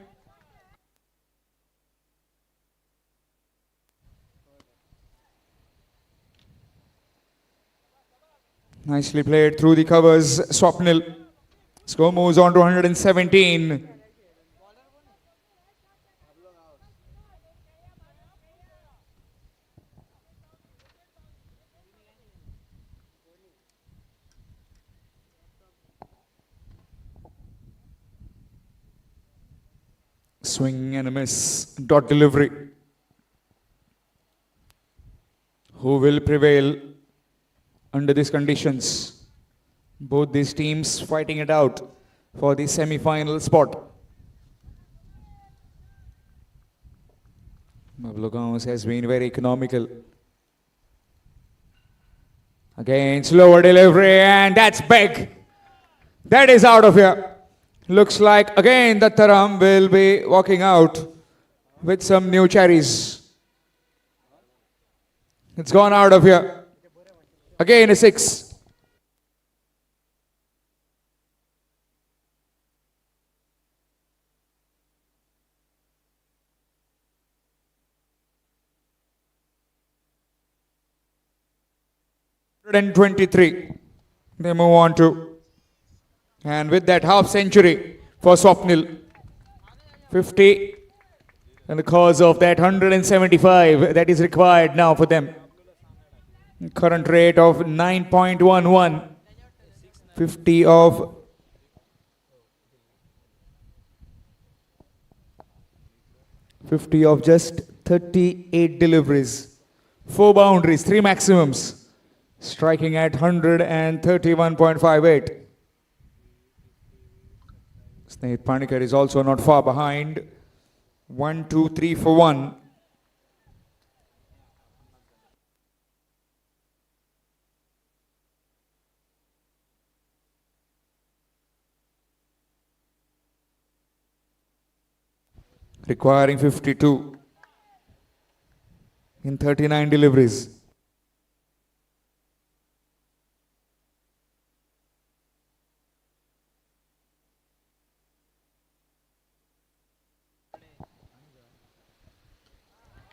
Nicely played through the covers, Swapnil. Score moves on to 117. Swing and a miss. Dot delivery. Who will prevail under these conditions? Both these teams fighting it out for the semi-final spot. Mavlogans has been very economical. Again, slower delivery, and that's big. That is out of here. Looks like again Dattaram will be walking out with some new cherries. It's gone out of here. Again a 6. And 23. They move on to. And with that half century for Swapnil. 50. And the cause of that 175 that is required now for them. Current rate of 9.11. 50 of just 38 deliveries. 4 boundaries, 3 maximums. Striking at 131.58. Snehit Panikar is also not far behind. 1, 2, 3 for 1. Requiring 52 in 39 deliveries.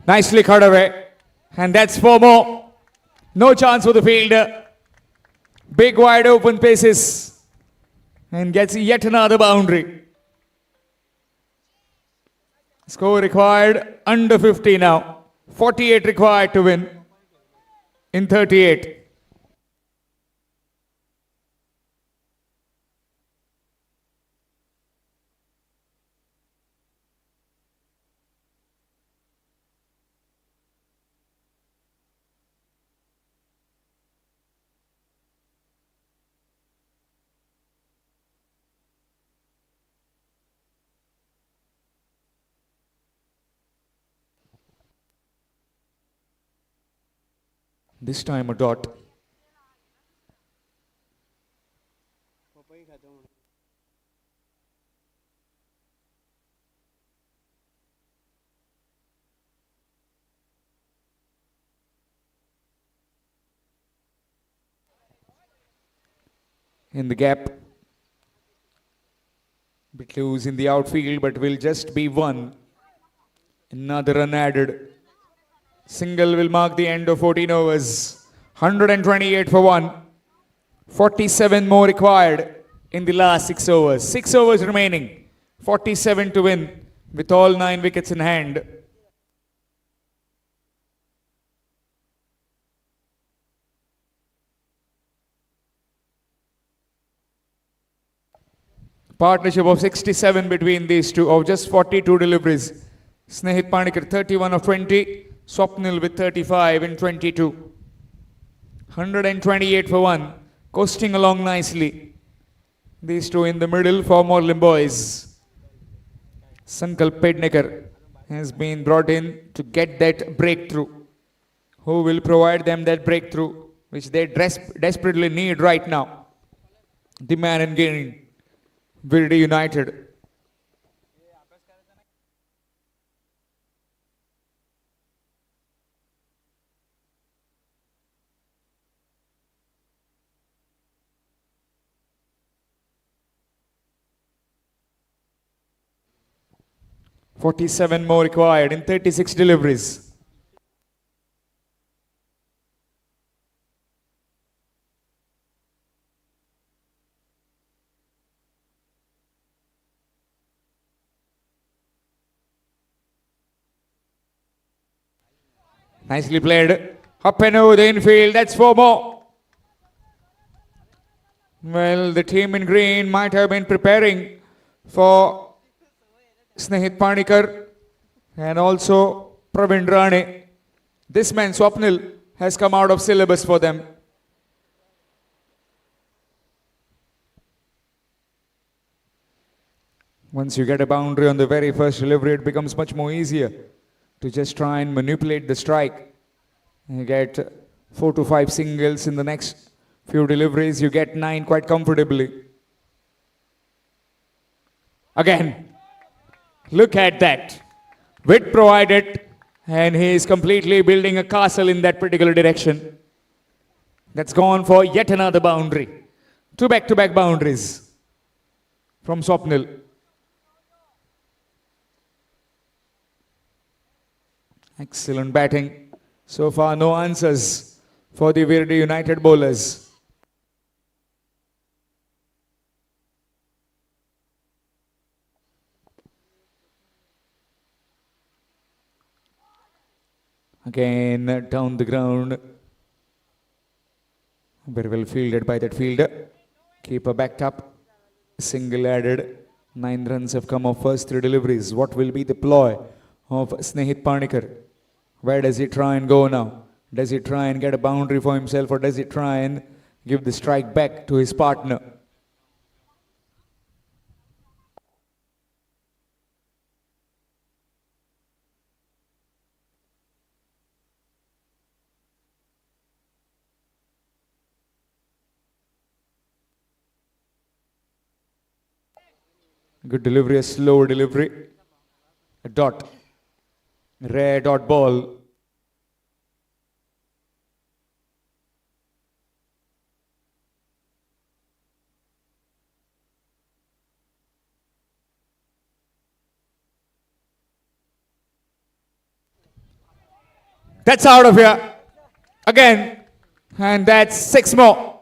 Nicely cut away. And that's 4 more. No chance for the fielder. Big wide open paces. And gets yet another boundary. Score required under 50 now. 48 required to win in 38. This time a dot. In the gap. Bit loose in the outfield, but will just be 1. Another run added. Single will mark the end of 14 overs. 128 for 1. 47 more required in the last 6 overs. 6 overs remaining. 47 to win with all 9 wickets in hand. Partnership of 67 between these two of just 42 deliveries. Snehit Panikar 31 of 20. Swapnil with 35 in 22. 128 for 1. Coasting along nicely. These two in the middle for Morlem Boys. Sankalp Pednekar has been brought in to get that breakthrough. Who will provide them that breakthrough which they desperately need right now? The man in green. Virdi United. 47 more required in 36 deliveries. Nicely played. Up and over the infield. That's 4 more. Well, the team in green might have been preparing for Snehit Panikar and also Pravin Rane. This man, Swapnil, has come out of syllabus for them. Once you get a boundary on the very first delivery, it becomes much more easier to just try and manipulate the strike. You get 4 to 5 singles in the next few deliveries, you get 9 quite comfortably. Again, look at that. Width provided, and he is completely building a castle in that particular direction. That's gone for yet another boundary. 2 back-to-back boundaries from Swapnil. Excellent batting. So far, no answers for the Virdi United bowlers. Again, down the ground. Very well fielded by that fielder. Keeper backed up. Single added. 9 runs have come off first 3 deliveries. What will be the ploy of Snehit Panikar? Where does he try and go now? Does he try and get a boundary for himself, or does he try and give the strike back to his partner? Good delivery, a slow delivery. A dot. Rare dot ball. That's out of here. Again. And that's 6 more.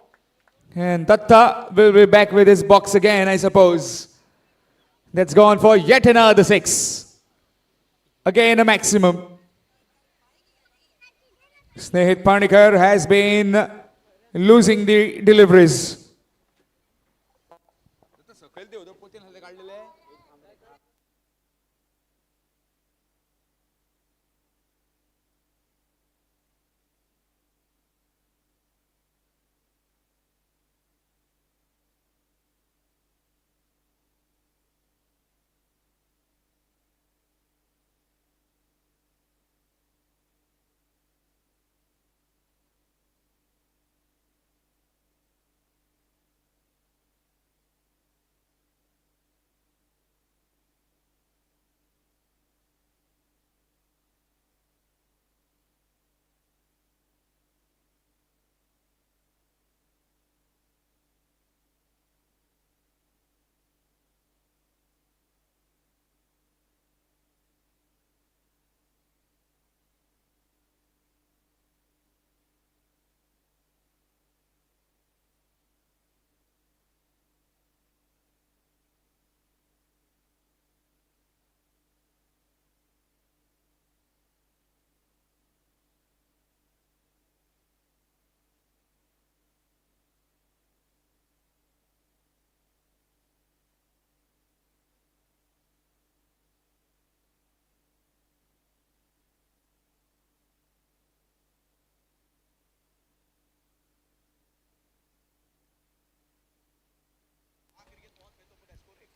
And Datta will be back with his box again, I suppose. That's gone for yet another 6. Again, a maximum. Snehit Panikar has been losing the deliveries.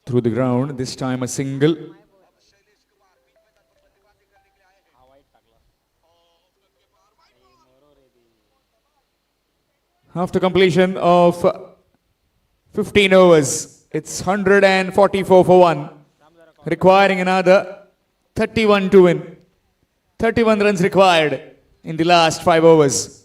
Through the ground, this time a single. After completion of 15 overs, it's 144 for 1, requiring another 31 to win. 31 runs required in the last 5 overs.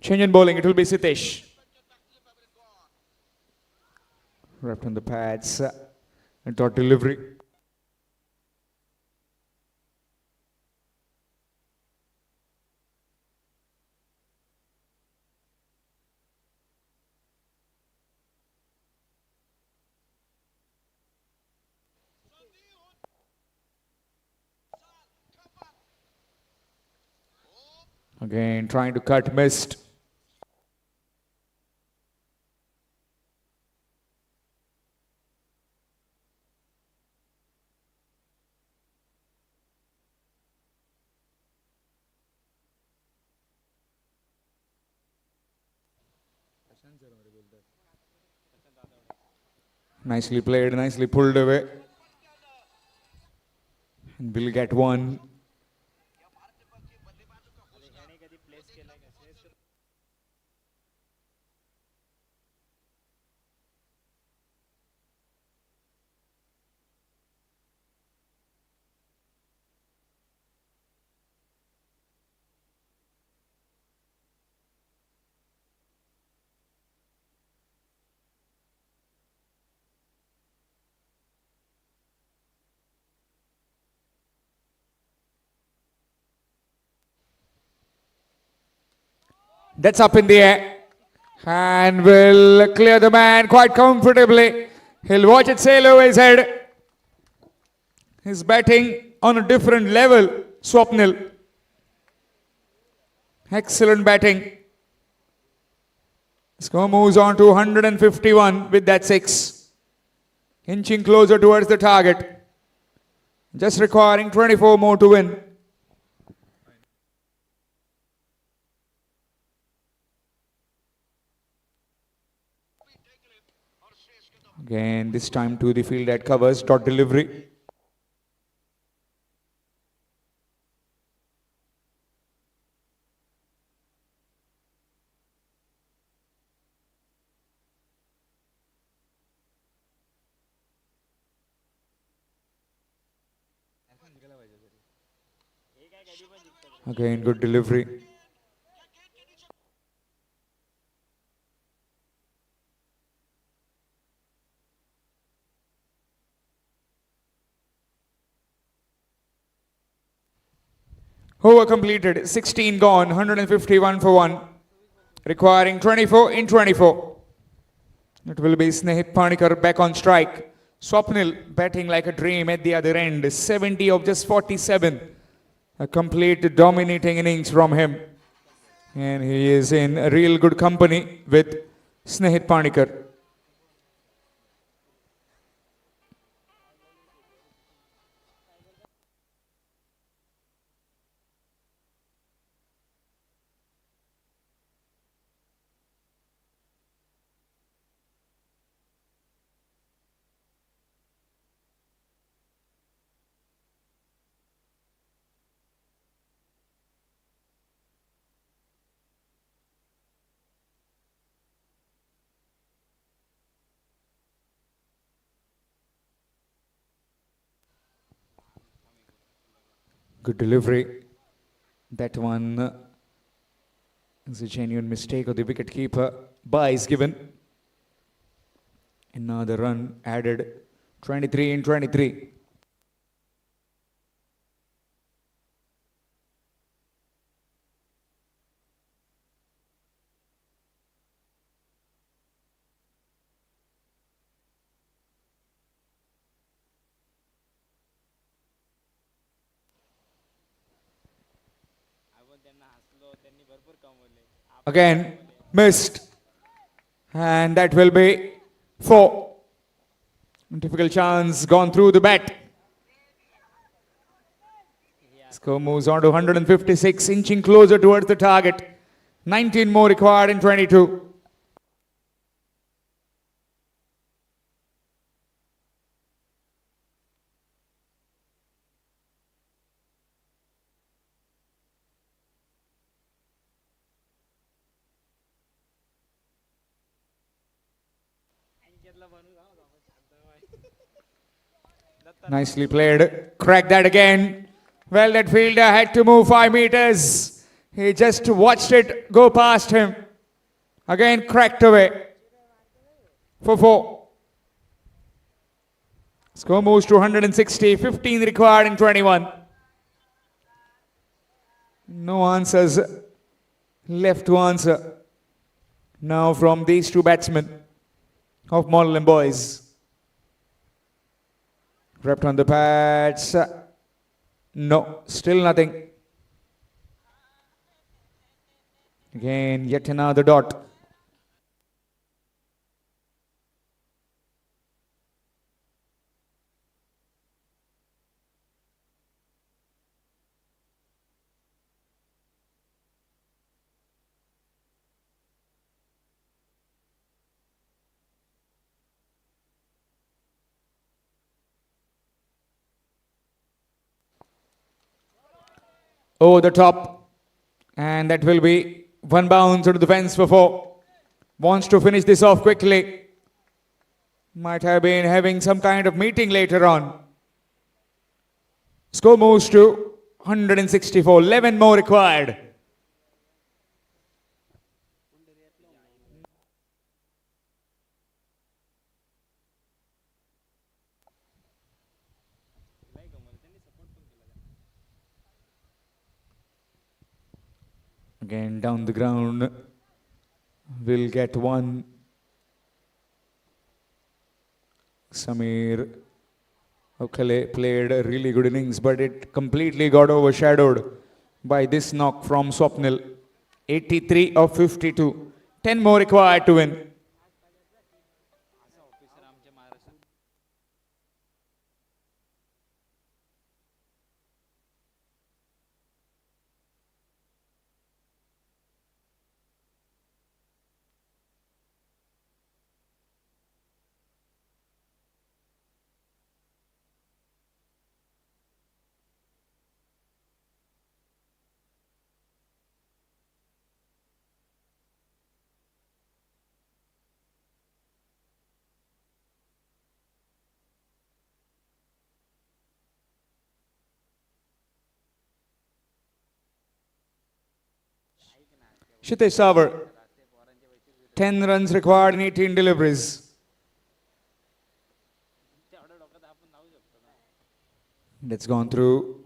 Change in bowling, it will be Sitesh. Wrapped on the pads. And dot delivery. Again, trying to cut, missed. Nicely played, nicely pulled away. And we'll get one. That's up in the air. And will clear the man quite comfortably. He'll watch it sail over his head. He's batting on a different level, Swapnil. Excellent batting. Score moves on to 151 with that 6. Inching closer towards the target. Just requiring 24 more to win. Again, this time to the field that covers, dot delivery. Again, good delivery. Over completed, 16 gone, 151 for 1. Requiring 24 in 24. It will be Snehit Panikar back on strike. Swapnil batting like a dream at the other end. 70 of just 47. A complete dominating innings from him. And he is in a real good company with Snehit Panikar. Good delivery. That one is a genuine mistake of the wicketkeeper. Bye is given. Another run added. 23 in 23. Again, missed. And that will be 4. Difficult chance gone through the bat. Score moves on to 156, inching closer towards the target. 19 more required in 22. Nicely played. Crack that again. Well, that fielder had to move 5 meters. He just watched it go past him. Again cracked away for 4. Score moves to 160, 15 required in 21. No answers left to answer now from these two batsmen of Morlem Boys. Wrapped on the pads. No, still nothing. Again, yet another dot. Over the top. And that will be one bounce to the fence for 4. Wants to finish this off quickly. Might have been having some kind of meeting later on. Score moves to 164. 11 more required. Again down the ground. Will get one. Samir Okhale played a really good innings, but it completely got overshadowed by this knock from Swapnil. 83 of 52. 10 more required to win. Shitesh Savar, 10 runs required in 18 deliveries. That's gone through.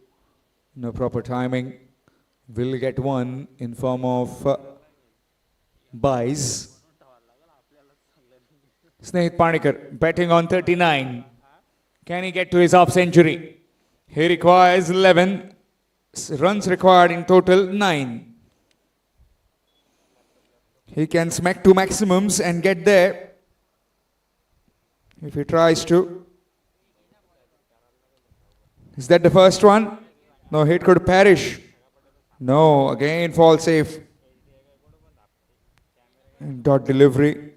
No proper timing. Will get one in form of buys. Snehit Panikar betting on 39. Can he get to his half century? He requires 11. Runs required in total 9. He can smack 2 maximums and get there if he tries to. Is that the first one? No, hit could perish. No, again fall safe. Dot delivery.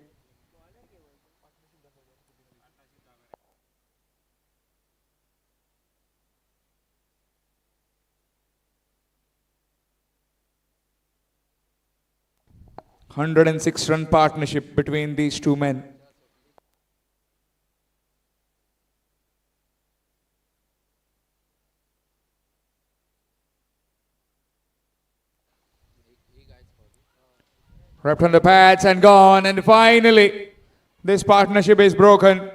(106-run partnership between these two men. Wrapped on the pads and gone, and finally this partnership is broken.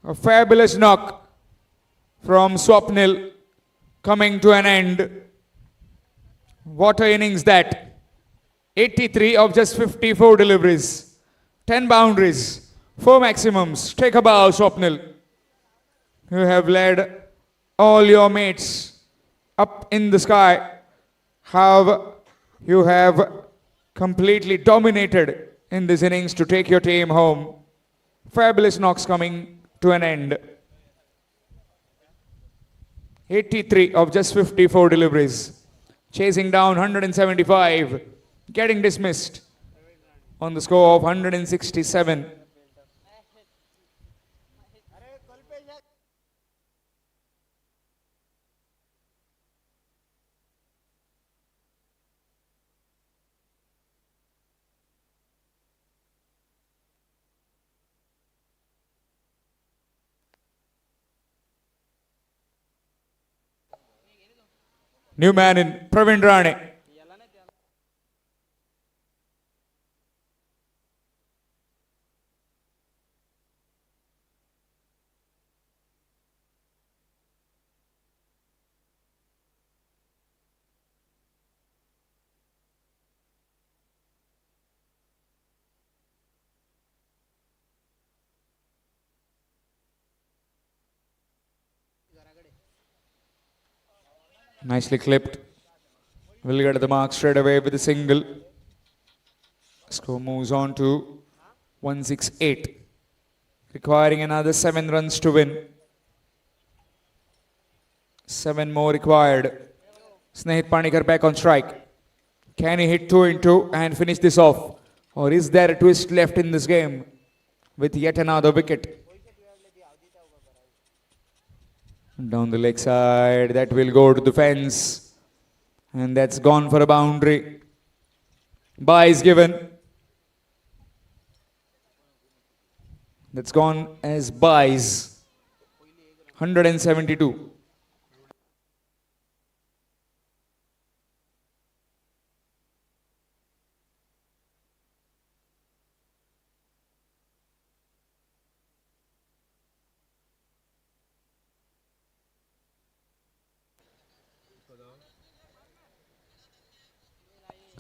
A fabulous knock from Swapnil coming to an end. What a innings that. 83 of just 54 deliveries. 10 boundaries. 4 maximums. Take a bow, Swapnil. You have led all your mates up in the sky. You have completely dominated in this innings to take your team home. Fabulous knocks coming to an end. 83 of just 54 deliveries. Chasing down 175. Getting dismissed on the score of 167. New man in Praveen Rane. Nicely clipped. Will get the mark straight away with a single. Score moves on to 168. Requiring another 7 runs to win. 7 more required. Snehit Panikar back on strike. Can he hit 2 into and finish this off? Or is there a twist left in this game with yet another wicket? Down the leg side, that will go to the fence. And that's gone for a boundary. Bye is given. That's gone as buys. 172.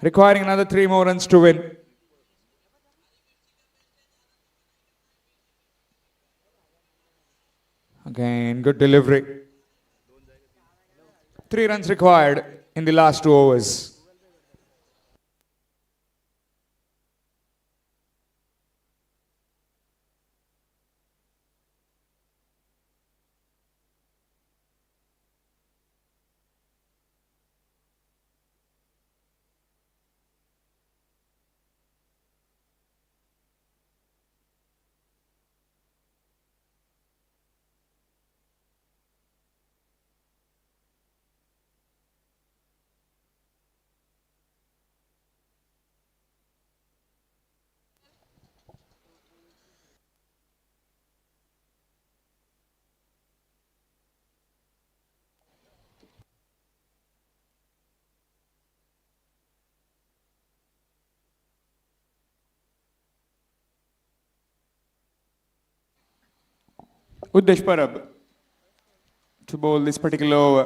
Requiring another 3 more runs to win. Again, good delivery. 3 runs required in the last 2 overs. Uddesh Parab to bowl this particular over.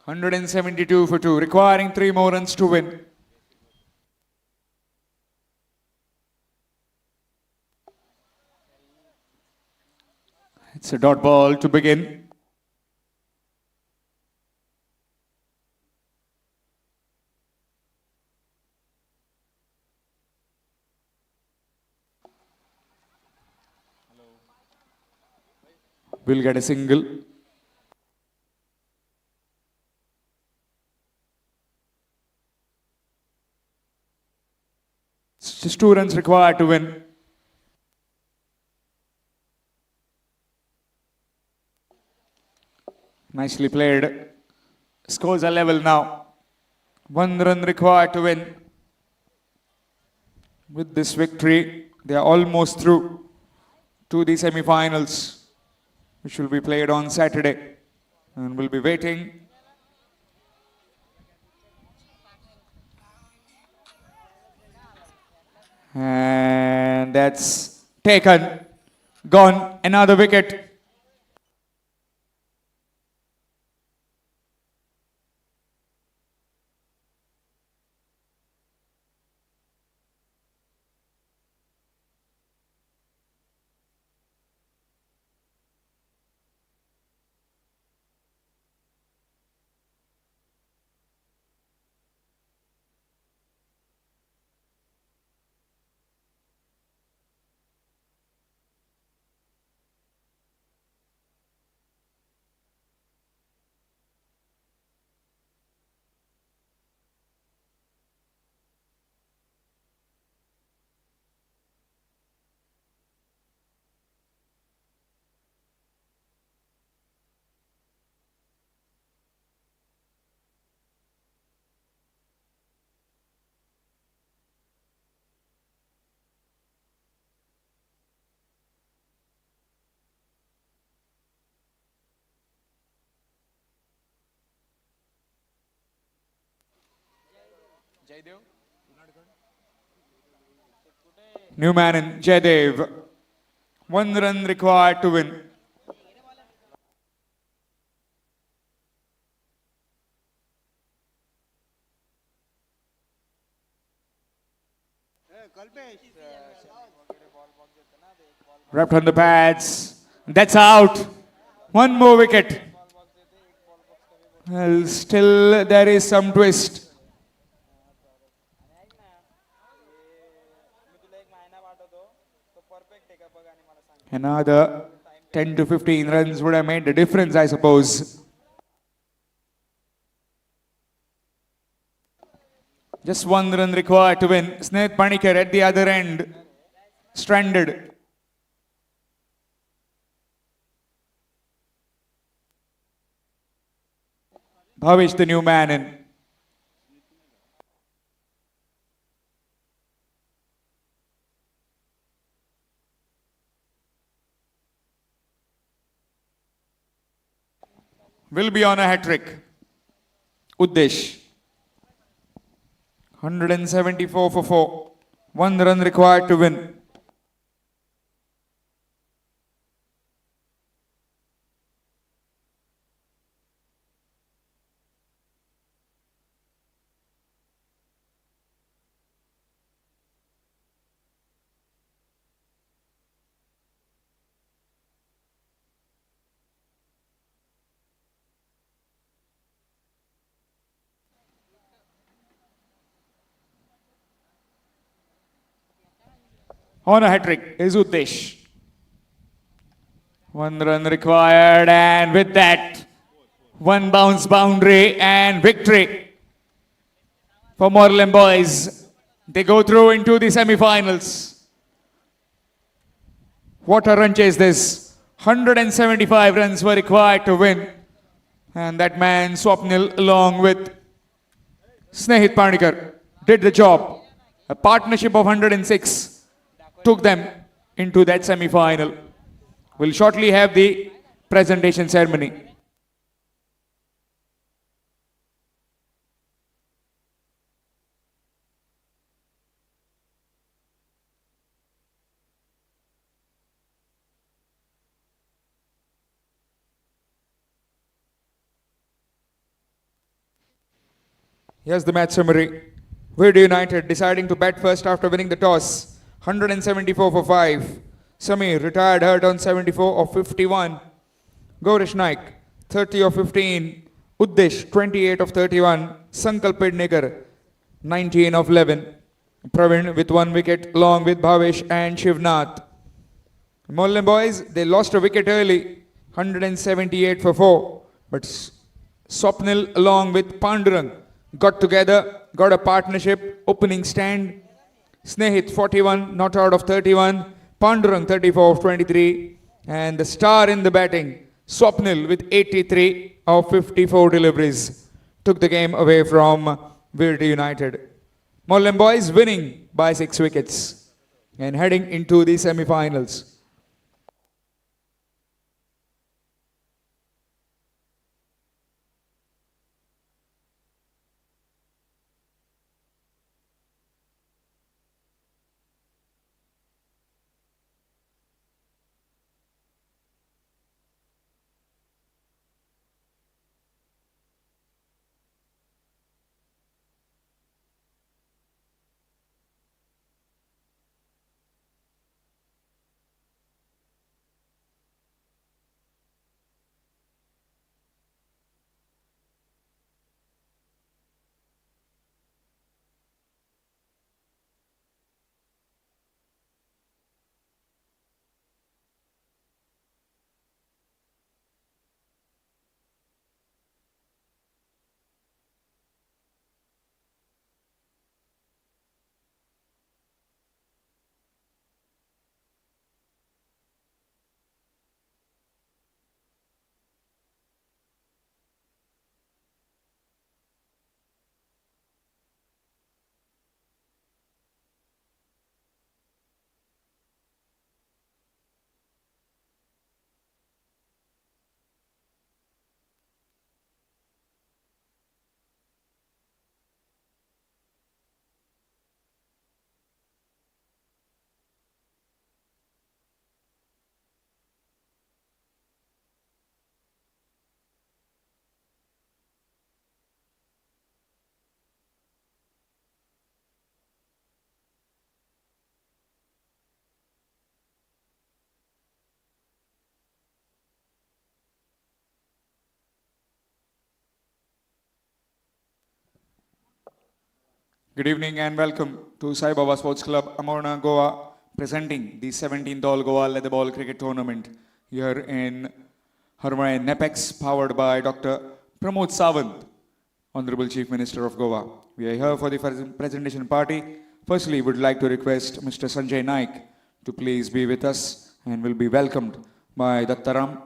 172 for 2, requiring 3 more runs to win. It's a dot ball to begin. Will get a single. It's just 2 runs required to win. Nicely played. Scores are level now. 1 run required to win. With this victory, they are almost through to the semi-finals, which will be played on Saturday. And we'll be waiting. And that's taken. Gone. Another wicket. New man in Jaydev. 1 run required to win. Wrapped on the pads. That's out. One more wicket. Well, still there is some twist. Another 10 to 15 runs would have made the difference, I suppose. Just 1 run required to win. Sneh Panikar at the other end. Stranded. Bhavish, the new man in. Will be on a hat trick. Uddesh. 174 for 4. 1 run required to win. On a hat trick is Uddesh. 1 run required, and with that, one bounce boundary and victory for Morlem Boys. They go through into the semi-finals. What a run chase this. 175 runs were required to win. And that man, Swapnil, along with Snehit Panikar, did the job. A partnership of 106 took them into that semi-final. We'll shortly have the presentation ceremony. Here's the match summary. Virdi United deciding to bat first after winning the toss. 174 for 5. Samir retired hurt on 74 of 51. Gaurish Naik 30 of 15. Uddesh 28 of 31. Sankalp Pednekar 19 of 11. Pravin with 1 wicket along with Bhavesh and Shivnath. Morlem Boys, they lost a wicket early. 178 for 4. But Swapnil along with Pandurang got together, got a partnership, opening stand. Snehit 41, not out of 31. Pandurang 34 of 23. And the star in the batting, Swapnil with 83 of 54 deliveries. Took the game away from Virdi United. Morlem Boys winning by 6 wickets and heading into the semi-finals. Good evening and welcome to Sai Baba Sports Club, Amorna, Goa, presenting the 17th All Goa Leather Ball Cricket Tournament here in Harmay Nepex, powered by Dr. Pramod Sawant, Honorable Chief Minister of Goa. We are here for the presentation party. Firstly, would like to request Mr. Sanjay Naik to please be with us and will be welcomed by Dattaram.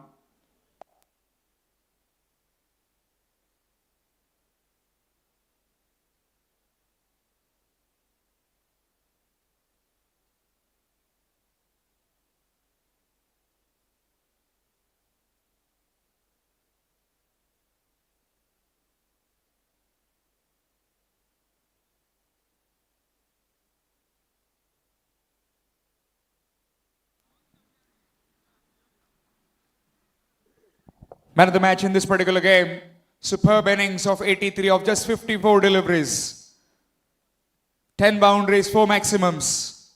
Man of the match in this particular game, superb innings of 83 of just 54 deliveries, 10 boundaries, 4 maximums.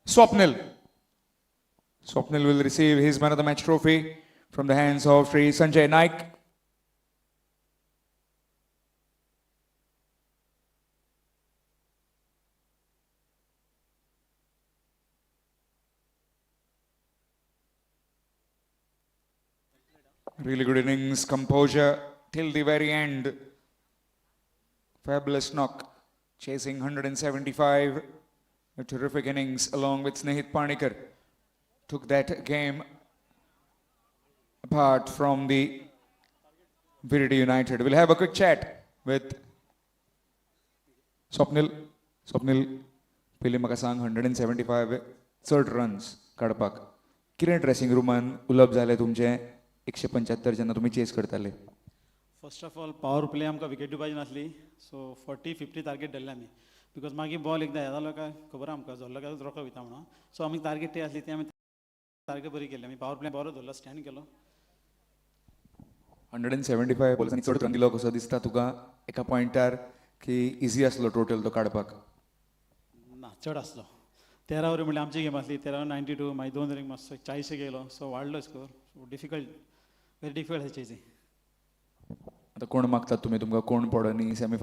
Swapnil. Swapnil will receive his man of the match trophy from the hands of Sri Sanjay Naik. Really good innings, composure till the very end. Fabulous knock, chasing 175. A terrific innings along with Snehit Parnikar. Took that game apart from the Virdi United. We'll have a quick chat with Swapnil. Swapnil, pili maka sang 175 third runs काडपाक. किरण dressing रूमान उलप जाले तुमचे 175 जेन्ना तुम्ही chess करताले. First of all power play आमकां wicket दिवपाची नासली, सो 40-50 target धरले आमी, बिकॉज मागीर बॉल एकदां येता लोकां खबर आमकां जोल्लो काय रोखो वयता म्हणून, सो आमी टार्गेट ती आसली ती आमी टार्गेट बरी केली. आमी पावर प्ले बरो धरलो, स्टँड केलो. 175 बॉल्सांनी चड रन दिलो कसो दिसता तुका एका पॉइंटार की इजी आसलो टोटल तो काडपाक? ना, चड आसलो. 13 ओव्हरी म्हणल्यार आमची गेम आसली, 13 92, मागीर 2 ओव्हरीक मातसो 40 गेलो, सो वाडलो score. So difficult, very difficult chasing. आता कोण मागतात तुम्ही, तुमकां कोण पडनी सेमी